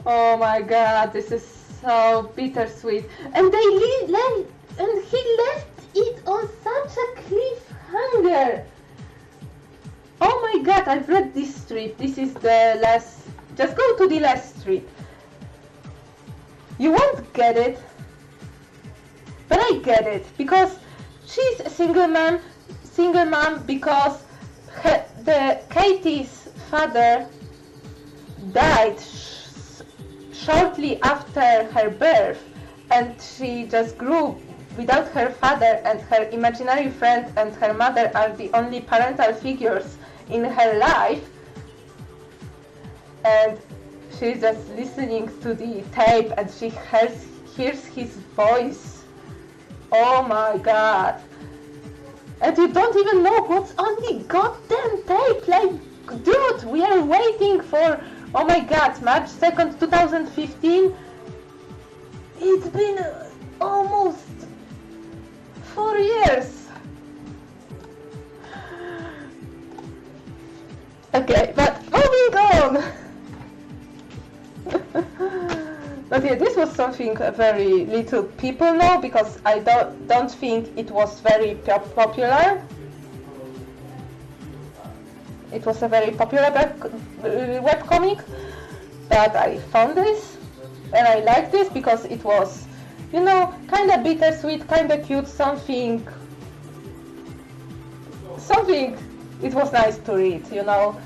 Oh my god, this is so bittersweet. And he left it on such a cliffhanger. Oh my god, I've read this strip. This is the last. Just go to the last strip. You won't get it. But I get it. Because she's a single mom because Katie's father died shortly after her birth. And she just grew without her father, and her imaginary friend and her mother are the only parental figures in her life, and she's just listening to the tape and she hears his voice. Oh my god. And you don't even know what's on the goddamn tape. Like, dude, we are waiting for, oh my god, March 2nd, 2015. It's been almost 4 years. Okay, but moving on. But yeah, this was something very little people know, because I don't think it was very popular. It was a very popular webcomic, but I found this and I like this because it was, you know, kind of bittersweet, kind of cute, something. It was nice to read, you know.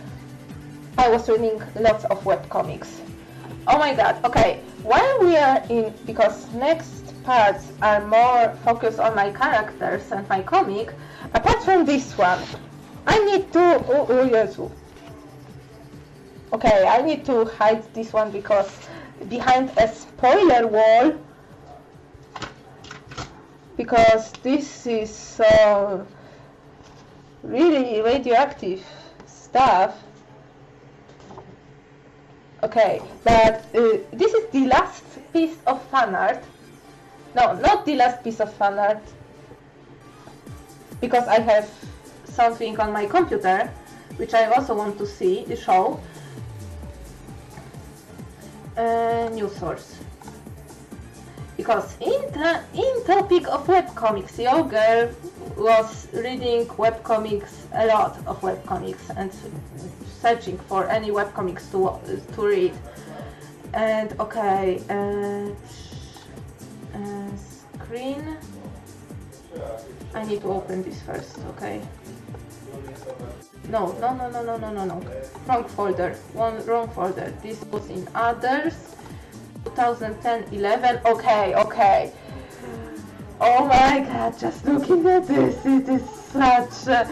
I was reading lots of webcomics. Oh my god, okay, while we are in, because next parts are more focused on my characters and my comic, apart from this one, I need to, oh yes. Okay, I need to hide this one because behind a spoiler wall, because this is really radioactive stuff. Okay, but this is the last piece of fan art. No, not the last piece of fan art, because I have something on my computer which I also want to show. News source. Because in topic of webcomics, your girl was reading webcomics, a lot of webcomics, and searching for any webcomics to read. And okay, screen. I need to open this first, okay? No. Wrong folder. Wrong folder. This was in others. 2010-11. Okay. Oh my god, just looking at this, it is such a...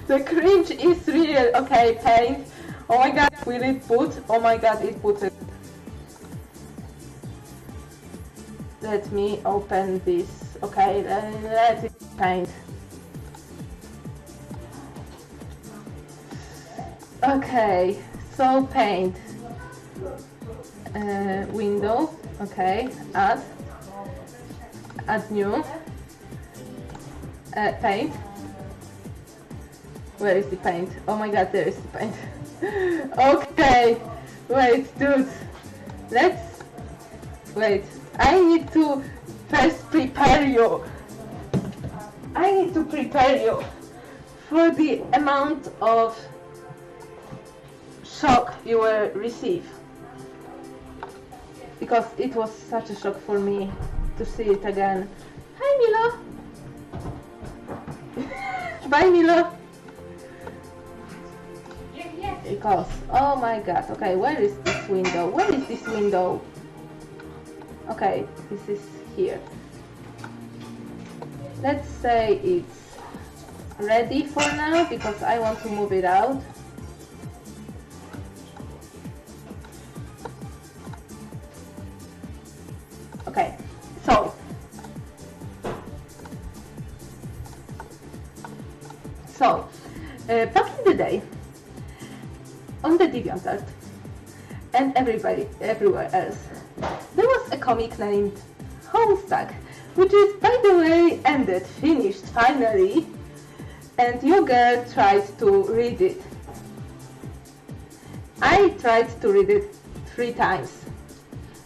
The cringe is real. Okay, paint. Oh my god, will it put? Oh my god, it put it. Let me open this. Okay, let it paint. Okay, so paint. Window. Okay, add new. paint. Where is the paint? Oh my god, there is the paint. Okay, wait, dude. Wait, I need to first prepare you. I need to prepare you for the amount of shock you will receive. Because it was such a shock for me to see it again. Hi Milo! Bye Milo! Because, oh my god, okay, where is this window? Where is this window? Okay, this is here. Let's say it's ready for now because I want to move it out. Okay, so back in the day, on the DeviantArt and everywhere else, there was a comic named Homestuck, which is, by the way, ended, finished, finally, and your girl tried to read it. I tried to read it 3 times.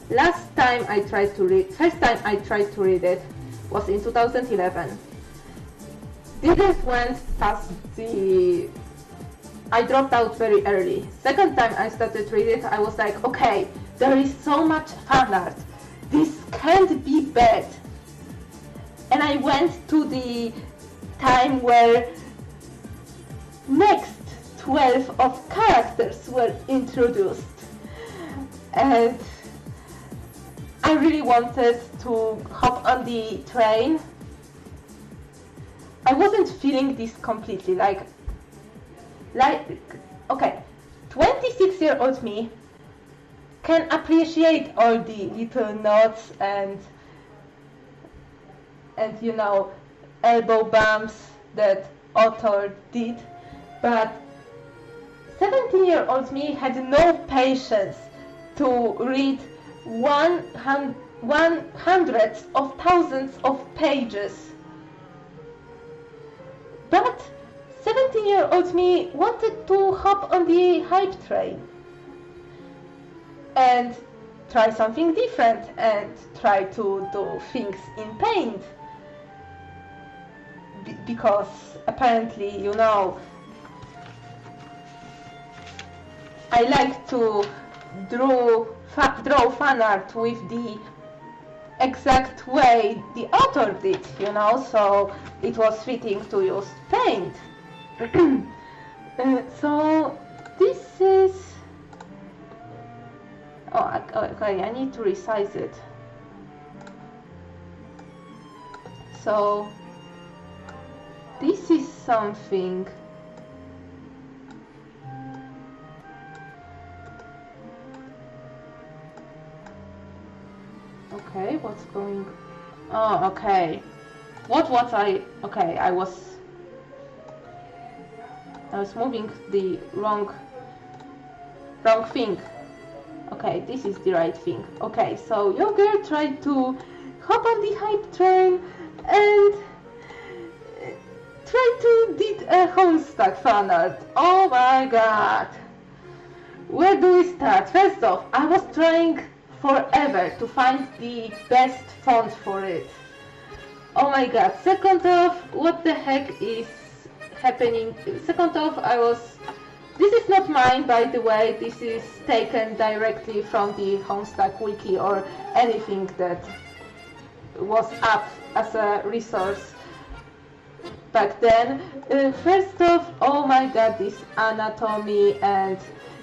First time I tried to read it was in 2011. Didn't went past the... I dropped out very early. Second time I started reading it, I was like, okay, there is so much fan art. This can't be bad. And I went to the time where next 12 of characters were introduced. And I really wanted to hop on the train. I wasn't feeling this completely, like, okay, 26-year-old me can appreciate all the little nods and you know, elbow bumps that author did, but 17-year-old me had no patience to read hundreds of thousands of pages. But 17-year-old me wanted to hop on the hype train and try something different and try to do things in paint. Because apparently, you know, I like to draw fan art with the exact way the author did, you know, so it was fitting to use paint. So this is... Oh, okay, I need to resize it. So this is something... Okay, what's going... Oh, okay. What was I... Okay, I was moving the wrong thing. Okay, this is the right thing. Okay, so your girl tried to hop on the hype train and tried to did a Homestuck fan art. Oh my god. Where do we start? First off, I was trying forever to find the best font for it. Oh my god. Second off, what the heck is happening? Second off, this is not mine, by the way. This is taken directly from the Homestuck wiki or anything that was up as a resource back then. First off, oh my god, this anatomy, and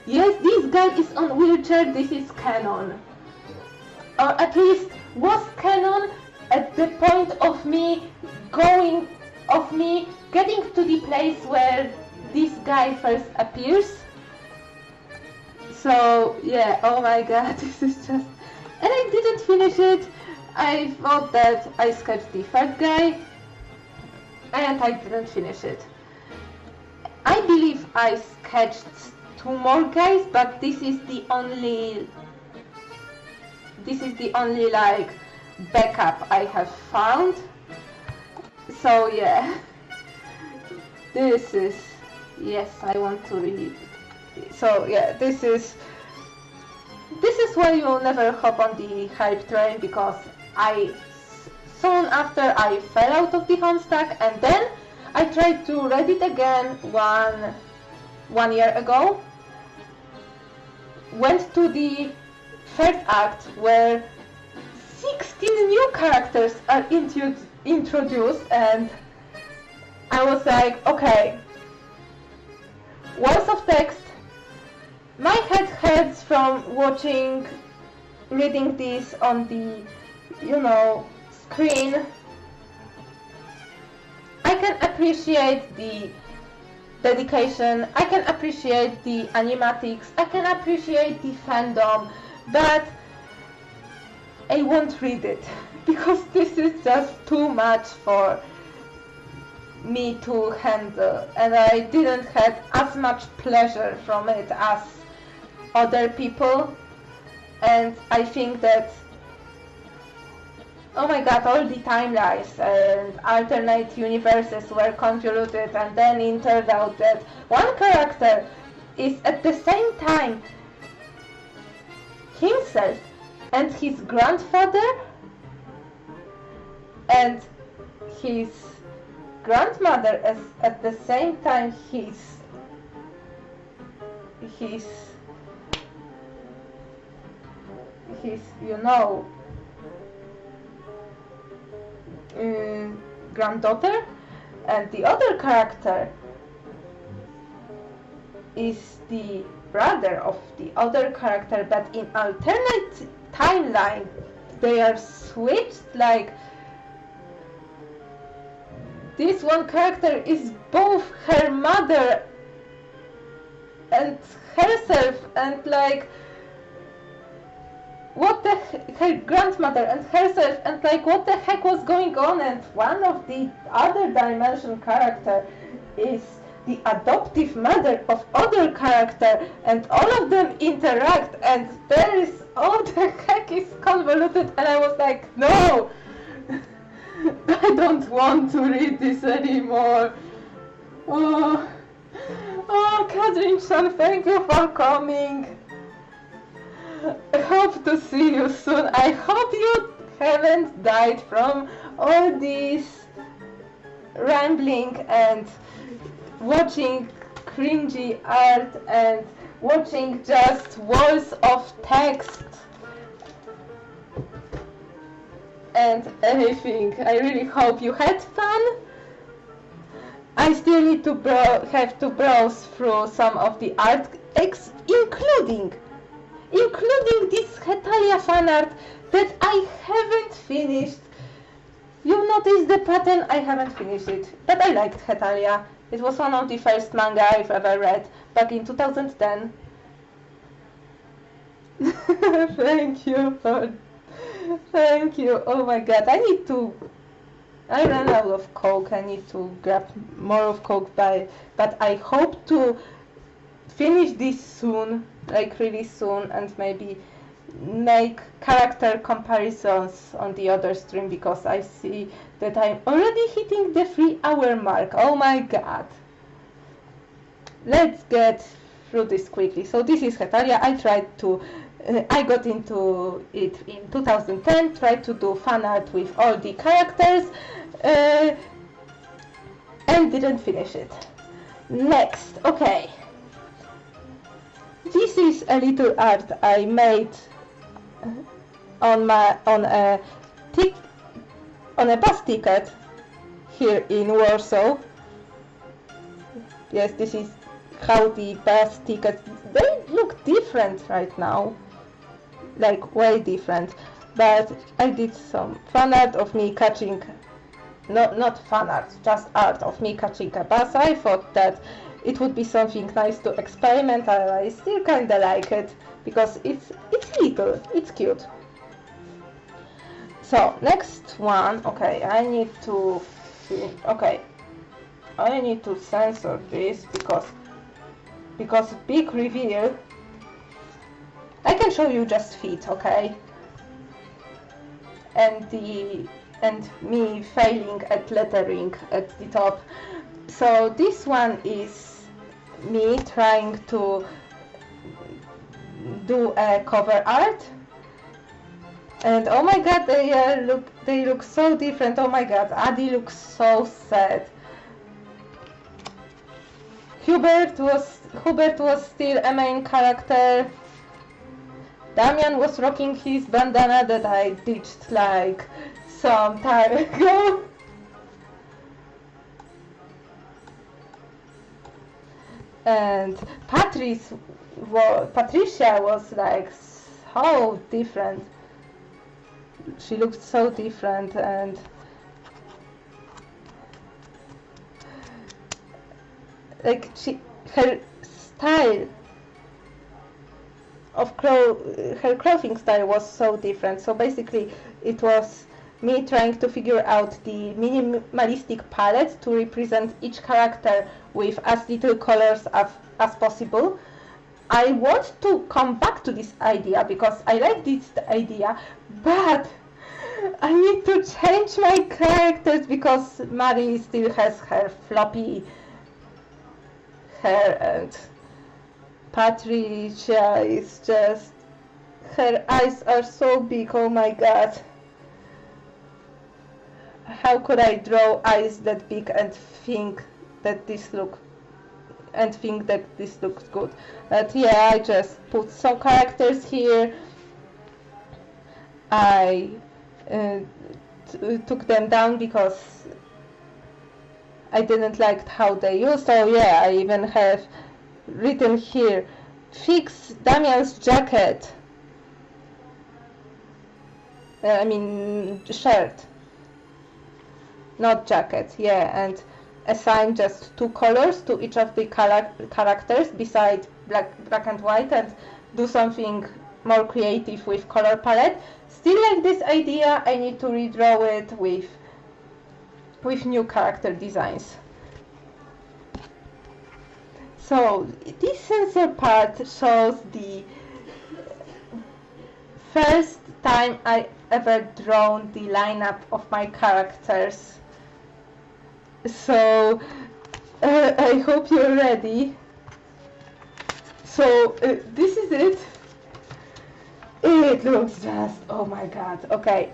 yes, this guy is on wheelchair. This is canon, or at least was canon at the point of me getting to the place where this guy first appears. So yeah, oh my god, this is just... And I didn't finish it. I thought that I sketched the third guy, and I didn't finish it. I believe I sketched 2 more guys, but this is the only like backup I have found. So yeah, this is, yes, I want to read. So yeah, this is why you never hop on the hype train, because soon after I fell out of the Homestuck, and then I tried to read it again one year ago. Went to the first act where 16 new characters are introduced, and I was like, okay, walls of text. My head hurts from reading this on the, screen. I can appreciate the dedication, I can appreciate the animatics, I can appreciate the fandom, but I won't read it, because this is just too much for me to handle, and I didn't have as much pleasure from it as other people. And I think that, oh my god, all the timelines and alternate universes were convoluted, and then it turned out that one character is at the same time himself and his grandfather and his grandmother, as at the same time his granddaughter, and the other character is the brother of the other character, but in alternate timeline they are switched. Like, this one character is both her mother and herself, and like, what the her grandmother and herself, and like, what the heck was going on? And one of the other dimension character is the adoptive mother of other character, and all of them interact, and there is, oh, the heck is convoluted, and I was like, no, I don't want to read this anymore. Oh, Catherine Chan, thank you for coming. I hope to see you soon. I hope you haven't died from all this rambling and watching cringy art and watching just walls of text and everything. I really hope you had fun. I still need to have to browse through some of the art, including this Hetalia fan art that I haven't finished. You notice the pattern? I haven't finished it, but I liked Hetalia. It was one of the first manga I've ever read, back in 2010. Thank you. Oh my god, I ran out of Coke. I need to grab more of Coke, but I hope to finish this soon, like really soon, and maybe make character comparisons on the other stream, because I see that I'm already hitting the 3-hour mark. Oh my god. Let's get through this quickly. So this is Hetalia. I got into it in 2010, tried to do fan art with all the characters, and didn't finish it. Next, okay. This is a little art I made on a bus ticket here in Warsaw. Yes, this is how the bus tickets, they look different right now, like way different, but I did some fan art of me catching, not fan art, just art of me catching a bus. I thought that it would be something nice to experiment, and I still kinda like it, because it's little, it's cute. So, next one, okay, I need to censor this, because big reveal. I can show you just feet, okay? And the and me failing at lettering at the top. So this one is me trying to do a cover art, and oh my god, they look so different. Oh my god, Addie looks so sad. Hubert was still a main character. Damian was rocking his bandana that I ditched like some time ago. And Patricia was like so different. She looked so different, and like her style of her clothing style was so different. So basically it was me trying to figure out the minimalistic palette to represent each character with as little colors as possible. I want to come back to this idea because I like this idea, but I need to change my characters because Marie still has her floppy hair, and Patricia is just, her eyes are so big, oh my god. How could I draw eyes that big and think that this looks good? But yeah, I just put some characters here. I took them down because I didn't like how they used. So yeah, I even have written here, fix Damian's jacket. I mean shirt, not jacket. Yeah, and assign just 2 colors to each of the characters beside black and white, and do something more creative with color palette. Still like this idea, I need to redraw it with new character designs. So this sensor part shows the first time I ever drawn the lineup of my characters. So I hope you're ready. So this is it. It looks just, oh my god. Okay,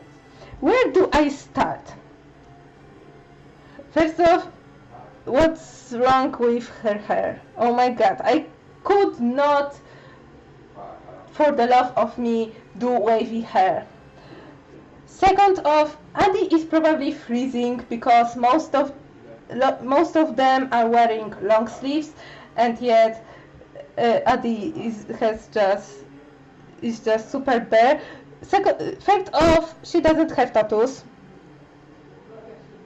where do I start? First off, what's wrong with her hair? Oh my god, I could not, for the love of me, do wavy hair. Second off, Addie is probably freezing because most of them are wearing long sleeves, and yet Addie is just super bare. Third off, she doesn't have tattoos,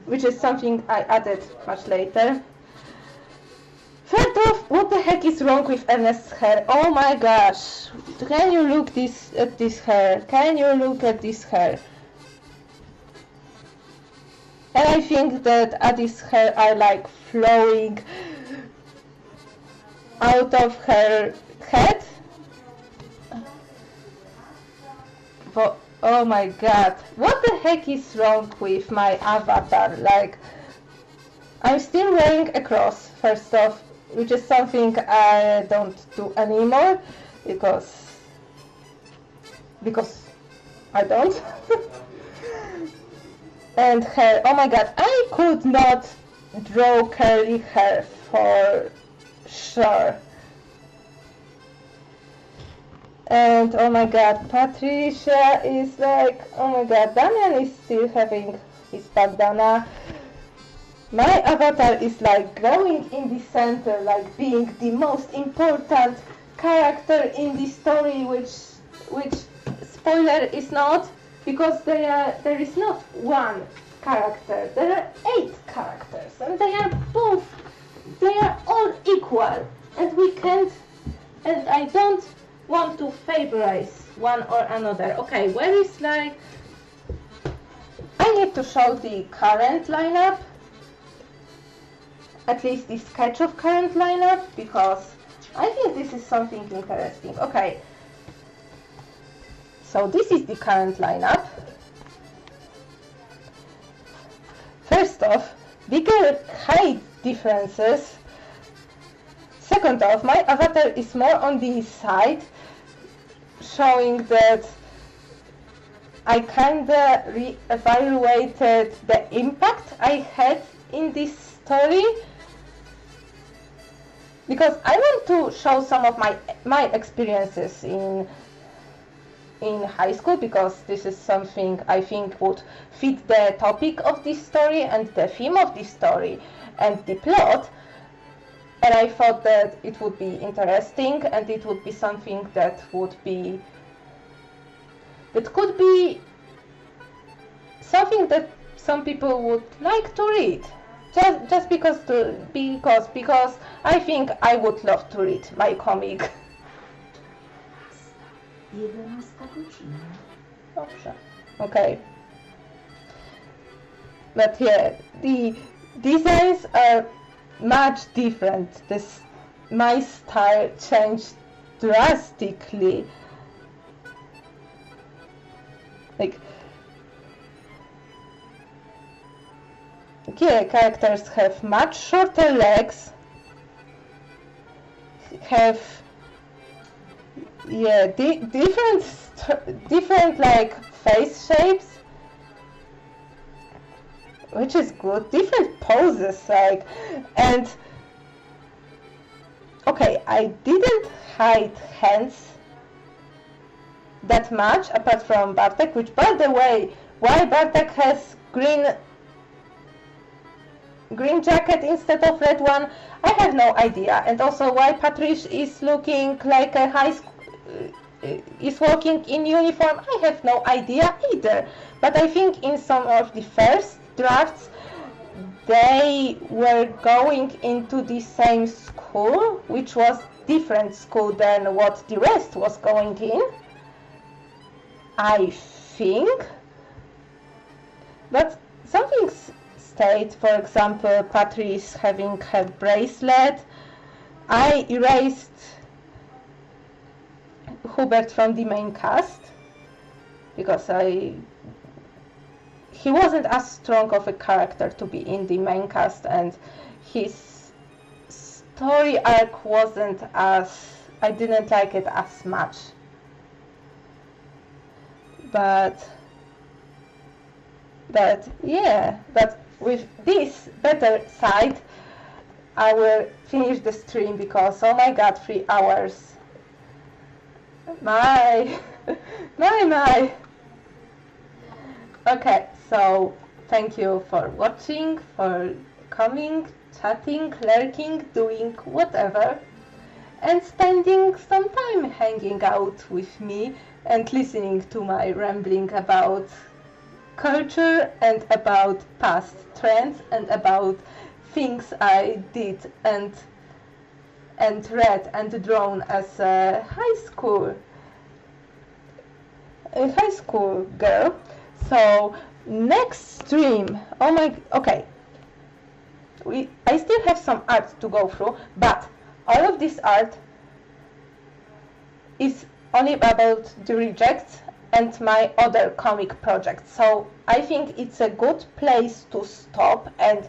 which is something I added much later. Third off, what the heck is wrong with Ernest's hair? Oh my gosh, can you look at this hair? Can you look at this hair? And I think that Addie's hair are like flowing out of her head. But, oh my god, what the heck is wrong with my avatar? Like, I'm still wearing a cross, first off, which is something I don't do anymore because I don't. And hair, oh my god, I could not draw curly hair for sure. And oh my god, Patricia is like, oh my god, Damian is still having his bandana. My avatar is like growing in the center, like being the most important character in the story, which spoiler is not, because there is not one character, there are 8 characters, and they are all equal, and I don't want to favorize one or another. Okay, where is like, I need to show the current lineup, at least the sketch of current lineup, because I think this is something interesting. Okay, so this is the current lineup. First off, bigger height differences. Second off, my avatar is more on the side, showing that I kinda re-evaluated the impact I had in this story, because I want to show some of my experiences in high school, because this is something I think would fit the topic of this story and the theme of this story and the plot. And I thought that it would be interesting, and it would be something that could be something that some people would like to read, just because I think I would love to read my comic. 11 godzina. Dobrze. Okay. But yeah, the designs are much different. My style changed drastically. Like, yeah, characters have much shorter legs, have different like face shapes, which is good. Different poses, like, and okay, I didn't hide hands that much, apart from Bartek, which, by the way, why Bartek has green jacket instead of red one, I have no idea. And also why Patrice is looking like a high school, is working in uniform, I have no idea either. But I think in some of the first drafts they were going into the same school, which was different school than what the rest was going in, I think. But something stayed. For example, Patrice having her bracelet. I erased Hubert from the main cast because he wasn't as strong of a character to be in the main cast, and his story arc wasn't as, I didn't like it as much. But yeah, but with this better side, I will finish the stream because, oh my god, 3 hours. My. Okay, so thank you for watching, for coming, chatting, lurking, doing whatever, and spending some time hanging out with me and listening to my rambling about culture and about past trends and about things I did and read and drawn as a high school girl. So next stream, okay, I still have some art to go through, but all of this art is only about the rejects and my other comic projects. So I think it's a good place to stop and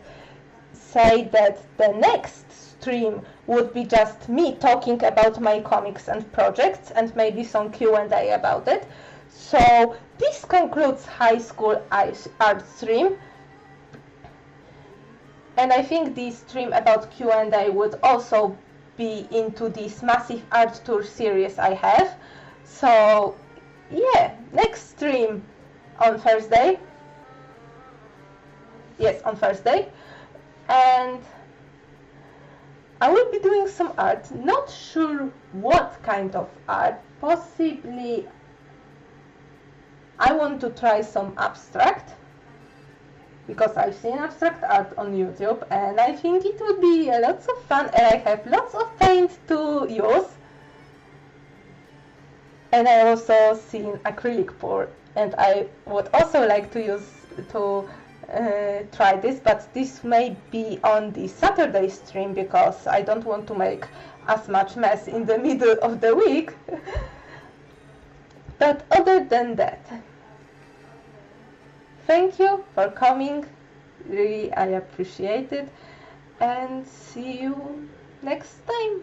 say that the next stream would be just me talking about my comics and projects and maybe some Q&A about it. So this concludes high school art stream. And I think the stream about Q&A would also be into this massive art tour series I have. So yeah, next stream on Thursday. Yes, on Thursday. And I will be doing some art. Not sure what kind of art. Possibly I want to try some abstract, because I've seen abstract art on YouTube and I think it would be lots of fun, and I have lots of paint to use. And I also seen acrylic pour, and I would also like to try this, but this may be on the Saturday stream because I don't want to make as much mess in the middle of the week. But other than that, thank you for coming, Really, I appreciate it. And see you next time.